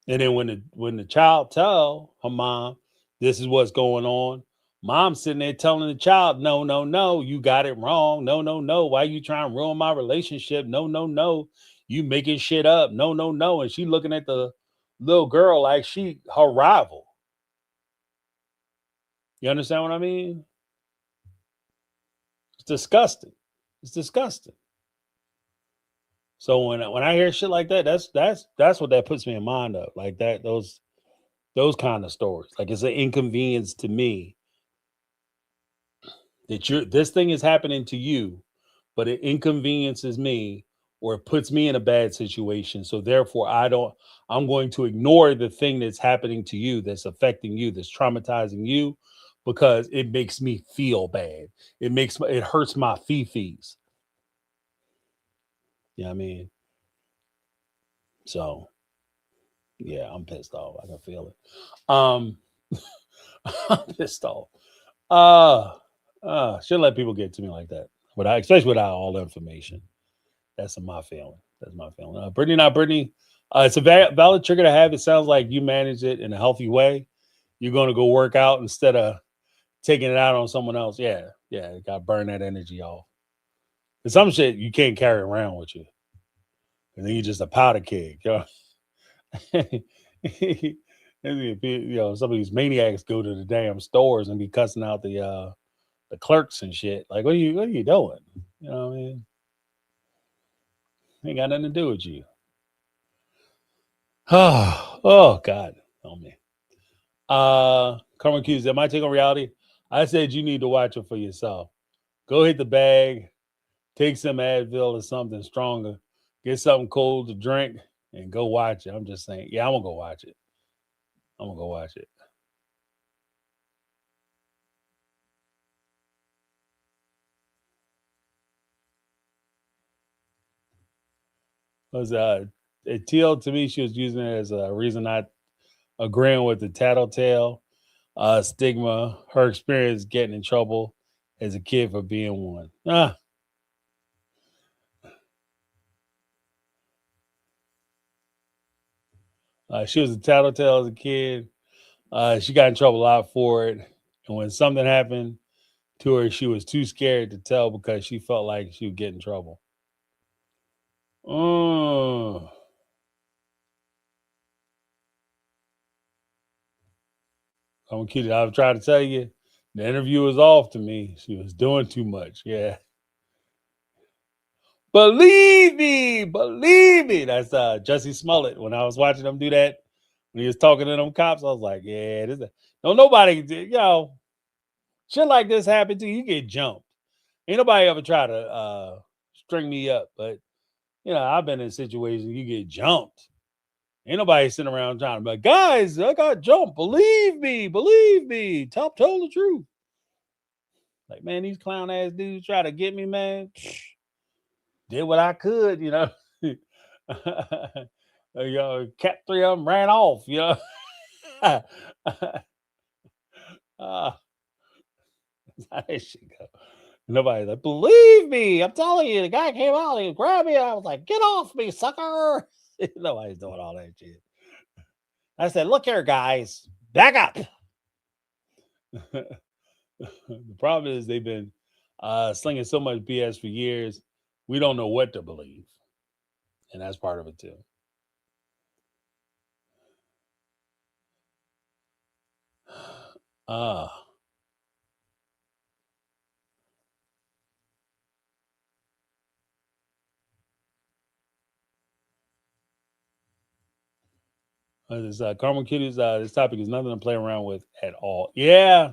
S1: And then when the child tell her mom, this is what's going on, mom's sitting there telling the child, no, no, no, you got it wrong. No, no, no. Why you trying to ruin my relationship? No, no, no. You making shit up. No, no, no. And she looking at the little girl like she her rival. You understand what I mean? It's disgusting. It's disgusting. So when I hear shit like that, that's what that puts me in mind of. Like that, those kind of stories. Like it's an inconvenience to me that this thing is happening to you, but it inconveniences me or it puts me in a bad situation. So therefore I'm going to ignore the thing that's happening to you, that's affecting you, that's traumatizing you, because it makes me feel bad. It hurts my fifis. You know what I mean? So yeah, I'm pissed off. I can feel it. I'm pissed off. Shouldn't let people get to me like that. Especially without all the information. That's my feeling. That's my feeling. Brittany, not Brittany. It's a valid trigger to have. It sounds like you manage it in a healthy way. You're going to go work out instead of taking it out on someone else. Yeah. Got to burn that energy off. And some shit you can't carry around with you. And then you're just a powder keg. Some of these maniacs go to the damn stores and be cussing out the clerks and shit. Like, what are you doing? You know what I mean? Ain't got nothing to do with you. Oh God, help me. Carmen Hughes, am I taking reality? I said you need to watch it for yourself. Go hit the bag, take some Advil or something stronger, get something cold to drink, and go watch it. I'm just saying, yeah, I'm gonna go watch it. I'm gonna go watch it. Teal, to me, she was using it as a reason not agreeing with the tattletale stigma, her experience getting in trouble as a kid for being one. She was a tattletale as a kid. She got in trouble a lot for it. And when something happened to her, she was too scared to tell because she felt like she would get in trouble. Oh. I'm kidding. I've tried to tell you, The interview was off to me. She was doing too much. Yeah. Believe me, believe me. That's Jussie Smollett. When I was watching him do that, when he was talking to them cops, I was like, yeah, don't nobody, shit like this happen to you, you get jumped. Ain't nobody ever try to string me up, but I've been in situations you get jumped. Ain't nobody sitting around trying to be like, guys, I got jumped. Believe me. Top told the truth. Like, man, these clown ass dudes try to get me, man. Did what I could, Cat 3 of them ran off, How that shit go? Nobody's like, believe me, I'm telling you, the guy came out, he grabbed me. I was like, get off me, sucker. Nobody's doing all that shit. I said, look here, guys, back up. The problem is they've been slinging so much BS for years, we don't know what to believe. And that's part of it too. This Carmen Kitties, this topic is nothing to play around with at all. Yeah,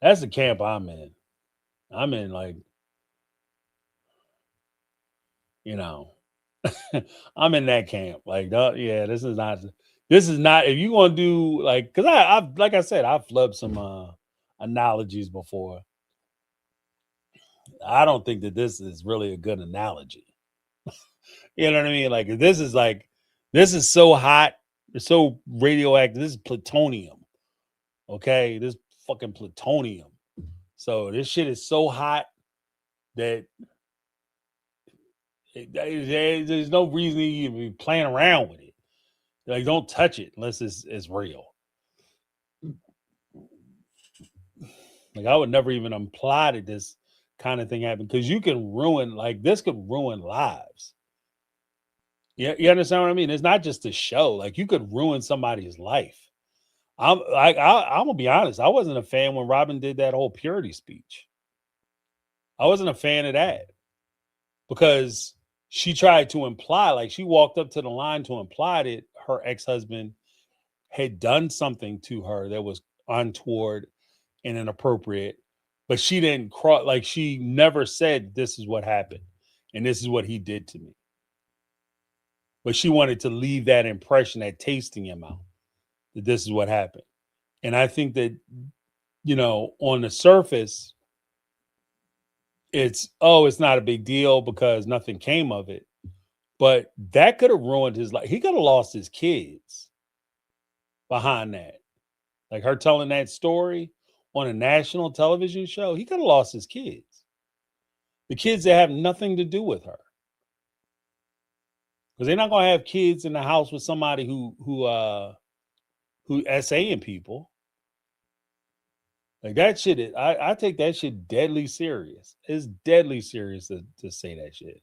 S1: that's the camp I'm in. I'm in I'm in that camp. Like, this is not. If you want to do because I've like I said, I've flubbed some analogies before. I don't think that this is really a good analogy. You know what I mean? Like, this is so hot, it's so radioactive. This is plutonium. Okay, this fucking plutonium. So this shit is so hot that there's no reason to even be playing around with it. Like, don't touch it unless it's real. Like, I would never even imply that this kind of thing happened, because you can ruin, this could ruin lives. Yeah, you understand what I mean? It's not just a show. Like, you could ruin somebody's life. I'm gonna be honest. I wasn't a fan when Robin did that whole purity speech. I wasn't a fan of that, because she tried to imply, she walked up to the line to imply that her ex-husband had done something to her that was untoward and inappropriate, but she didn't she never said, this is what happened and this is what he did to me. But she wanted to leave that impression, that taste in your mouth, that this is what happened. And I think that, on the surface, it's not a big deal because nothing came of it. But that could have ruined his life. He could have lost his kids behind that. Like, her telling that story on a national television show, he could have lost his kids. The kids that have nothing to do with her. Because they're not going to have kids in the house with somebody who essaying people. Like, that shit, I take that shit deadly serious. It's deadly serious to say that shit.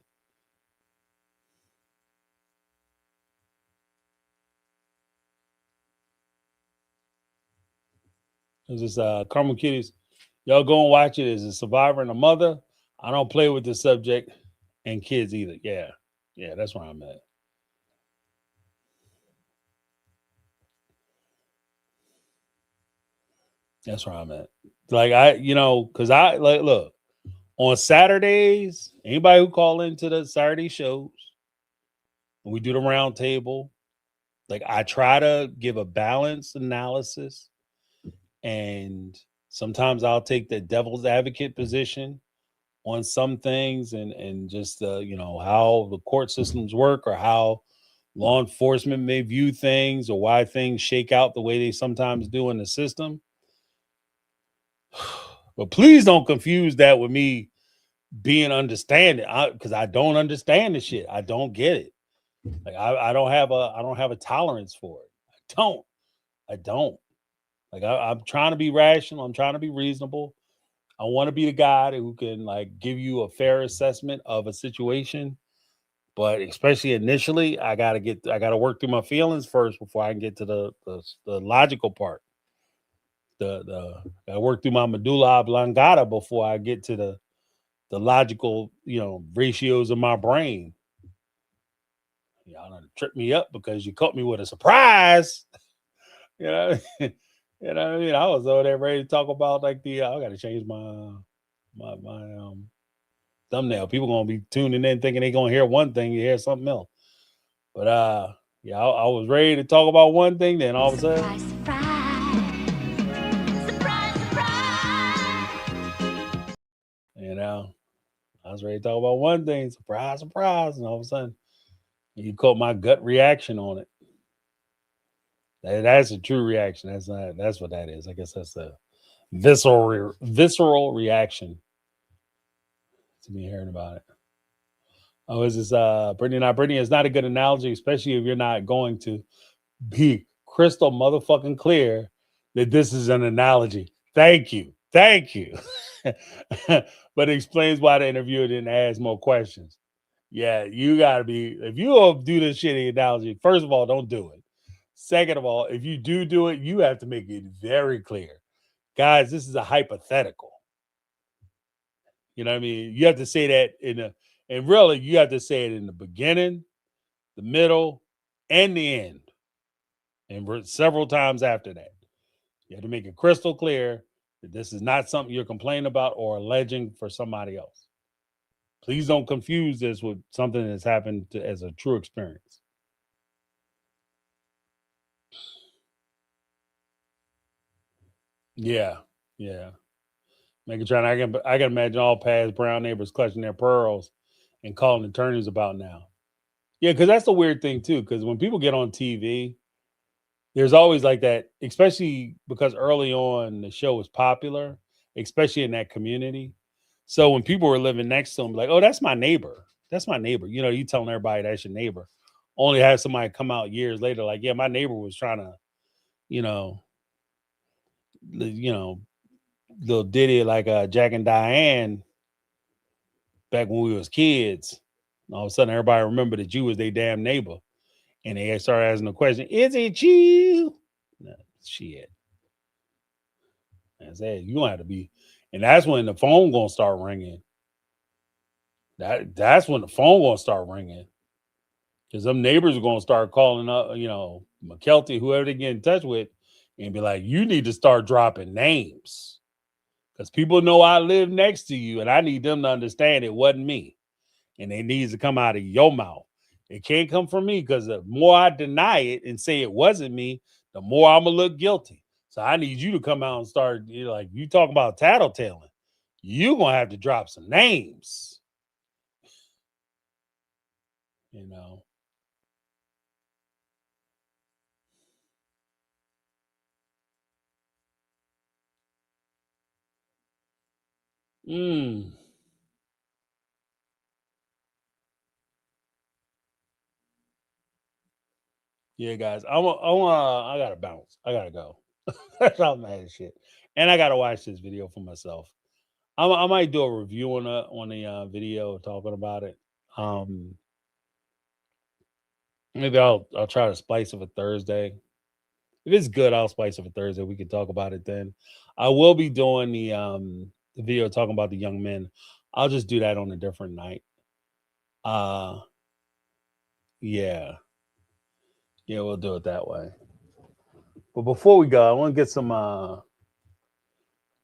S1: It's just Carmel Kitties. Y'all go and watch it. As a survivor and a mother, I don't play with the subject and kids either. Yeah. Yeah, that's where I'm at. That's where I'm at. Because look, on Saturdays, anybody who call into the Saturday shows, when we do the round table, I try to give a balanced analysis, and sometimes I'll take the devil's advocate position on some things, and just how the court systems work, or how law enforcement may view things, or why things shake out the way they sometimes do in the system. But please don't confuse that with me being understanding, because I don't understand the shit. I don't get it. I don't have a tolerance for it. I don't. I'm trying to be rational. I'm trying to be reasonable. I want to be the guy who can give you a fair assessment of a situation. But especially initially, I gotta work through my feelings first before I can get to the logical part, I work through my medulla oblongata before I get to the logical, ratios of my brain. Y'all done tripped me up because you caught me with a surprise. you know, you know what I mean? I was over there ready to talk about like I gotta change my thumbnail. People gonna be tuning in thinking they gonna hear one thing, you hear something else. But yeah, I was ready to talk about one thing, then all of a sudden.
S2: Surprise, surprise.
S1: I was ready to talk about one thing, surprise, surprise, and all of a sudden you caught my gut reaction on it. That's a true reaction. That's what that is. I guess that's a visceral reaction to me hearing about it. Oh, is this Brittany? Not Brittany is not a good analogy, especially if you're not going to be crystal motherfucking clear that this is an analogy. Thank you. But it explains why the interviewer didn't ask more questions. Yeah, you gotta be, if you will do this shitty analogy, first of all, don't do it. Second of all, if you do it, you have to make it very clear. Guys, this is a hypothetical. You know what I mean? You have to say that and really you have to say it in the beginning, the middle, and the end. And several times after that. You have to make it crystal clear that this is not something you're complaining about or alleging for somebody else. Please don't confuse this with something that's happened as a true experience. Yeah. Making sure I can imagine all past brown neighbors clutching their pearls and calling attorneys about now. Yeah, because that's the weird thing too. Because when people get on TV, there's always like that, especially because early on the show was popular, especially in that community. So when people were living next to them, like, oh, that's my neighbor. That's my neighbor. You telling everybody that's your neighbor. Only have somebody come out years later, like, yeah, my neighbor was trying to, you know, little ditty like Jack and Diane back when we was kids. And all of a sudden, everybody remembered that you was their damn neighbor, and they started asking the question, "Is it you?" No, shit. I said, you gonna have to be, and that's when the phone gonna start ringing. That's when the phone gonna start ringing, because them neighbors are gonna start calling up, McKelty, whoever they get in touch with, and be like, you need to start dropping names, because people know I live next to you, and I need them to understand it wasn't me, and it needs to come out of your mouth. It can't come from me, because the more I deny it and say it wasn't me, the more I'm gonna look guilty. So I need you to come out and start, like you talk about tattletaling. You're gonna have to drop some names. You know. Yeah, guys. I gotta bounce. I gotta go. That's all mad as shit. And I gotta watch this video for myself. I might do a review on the video talking about it. Maybe I'll try to splice it for Thursday. If it's good, I'll splice it for Thursday. We can talk about it then. I will be doing the video talking about the young men. I'll just do that on a different night. Yeah. Yeah, we'll do it that way. But before we go, I want to get some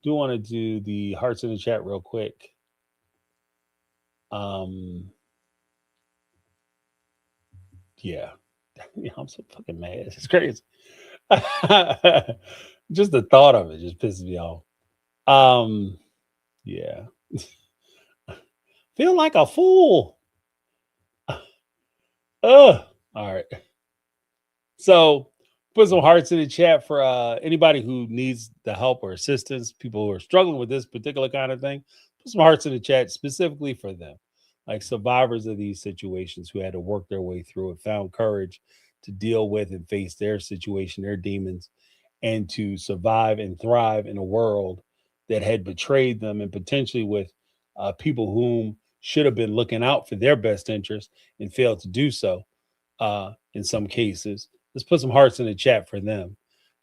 S1: do want to do the hearts in the chat real quick. Yeah. I'm so fucking mad. It's crazy. Just the thought of it just pisses me off. Yeah. Feel like a fool. All right. So put some hearts in the chat for anybody who needs the help or assistance, people who are struggling with this particular kind of thing. Put some hearts in the chat specifically for them, like survivors of these situations who had to work their way through it, found courage to deal with and face their situation, their demons, and to survive and thrive in a world that had betrayed them, and potentially with people whom should have been looking out for their best interest and failed to do so in some cases. Let's put some hearts in the chat for them.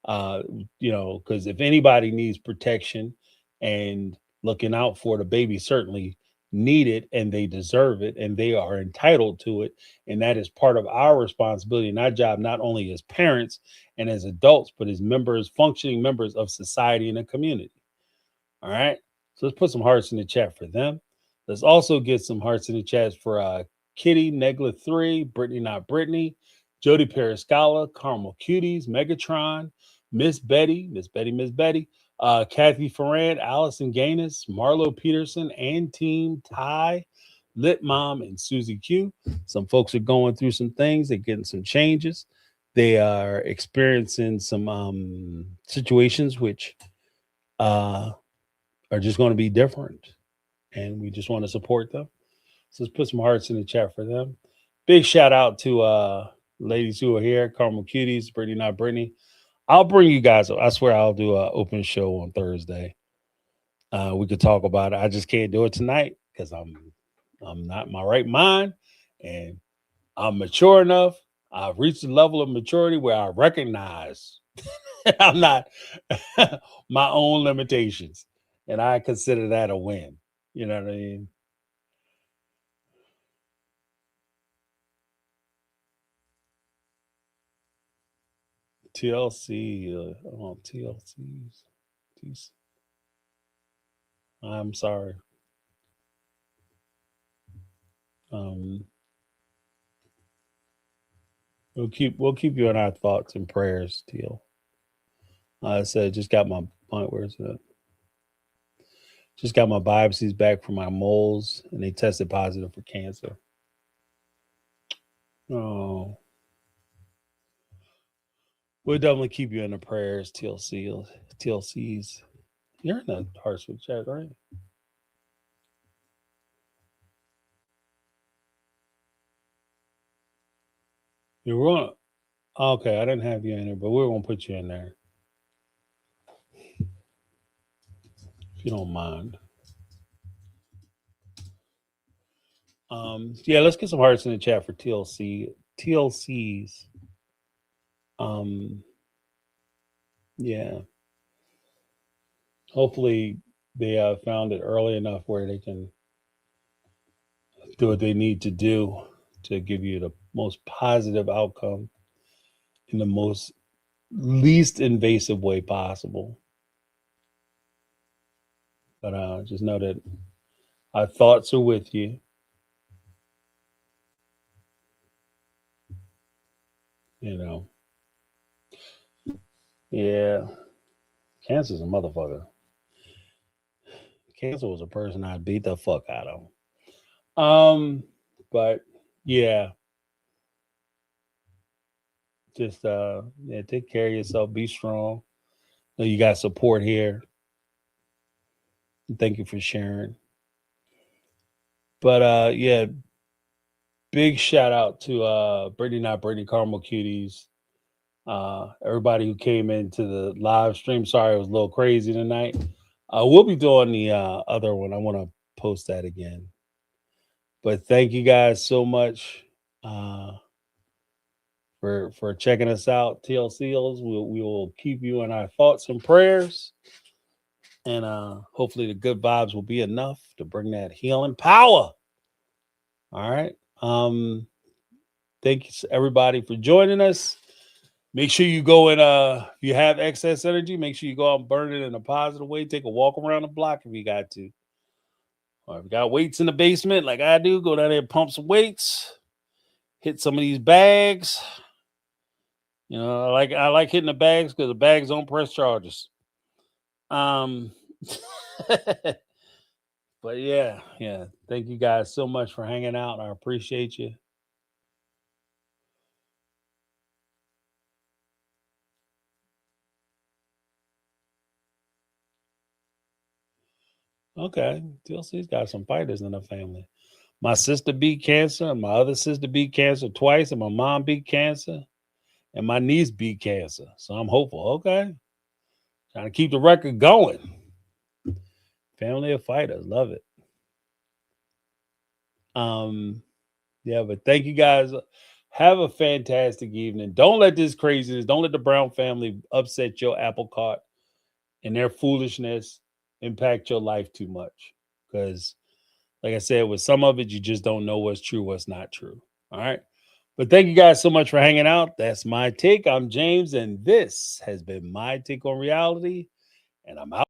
S1: Because if anybody needs protection and looking out for the baby, certainly need it and they deserve it and they are entitled to it. And that is part of our responsibility and our job, not only as parents and as adults, but as members, functioning members of society and the community. All right. So let's put some hearts in the chat for them. Let's also get some hearts in the chat for Kitty, Negla 3, Brittany Not Brittany, Jody Periscala, Carmel Cuties, Megatron, Miss Betty, Kathy Ferrand, Allison Gaines, Marlo Peterson, and Team Ty, Lit Mom, and Susie Q. Some folks are going through some things. They're getting some changes. They are experiencing some situations which are just going to be different. And we just want to support them. So let's put some hearts in the chat for them. Big shout out to ladies who are here, Carmel Cuties, Brittany Not Brittany. I'll bring you guys. I swear I'll do an open show on Thursday. We could talk about it. I just can't do it tonight because I'm not in my right mind, and I'm mature enough. I've reached a level of maturity where I recognize I'm not my own limitations, and I consider that a win. You know what I mean? TLC, TLCs. I'm sorry. We'll keep you in our thoughts and prayers, Teal. I said, just got my point. Where's it? Just got my biopsies back from my moles, and they tested positive for cancer. Oh, we'll definitely keep you in the prayers, TLCs. You're in the Hartswick chat, right? You're wrong. Okay, I didn't have you in there, but we're gonna put you in there if you don't mind. Yeah, let's get some hearts in the chat for TLCs. Yeah. Hopefully they found it early enough where they can do what they need to do to give you the most positive outcome in the most least invasive way possible. But just know that our thoughts are with you. You know. Yeah. Cancer's a motherfucker. Cancer was a person I'd beat the fuck out of. But yeah. Just take care of yourself, be strong. Know you got support here. Thank you for sharing. But yeah, big shout out to Brittany Not Brittany, Carmel Cuties. Everybody who came into the live stream. Sorry, it was a little crazy tonight. We'll be doing the other one. I want to post that again. But thank you guys so much for checking us out, TLCs. We will keep you in our thoughts and prayers. And hopefully the good vibes will be enough to bring that healing power. All right. Thank you everybody for joining us. Make sure you go and if you have excess energy, make sure you go out and burn it in a positive way. Take a walk around the block if you got to. Or if you got weights in the basement like I do, go down there and pump some weights. Hit some of these bags. You know, I like hitting the bags because the bags don't press charges. But yeah. Thank you guys so much for hanging out. I appreciate you. Okay. TLC's got some fighters in the family. My sister beat cancer, and my other sister beat cancer twice, and my mom beat cancer, and my niece beat cancer. So I'm hopeful. Okay. Trying to keep the record going. Family of fighters. Love it. Yeah, but thank you guys. Have a fantastic evening. Don't let this craziness, don't let the Brown family upset your apple cart and their foolishness impact your life too much. Because, like I said, with some of it, you just don't know what's true, what's not true. All right. But thank you guys so much for hanging out. That's my take. I'm James, and this has been my take on reality. And I'm out.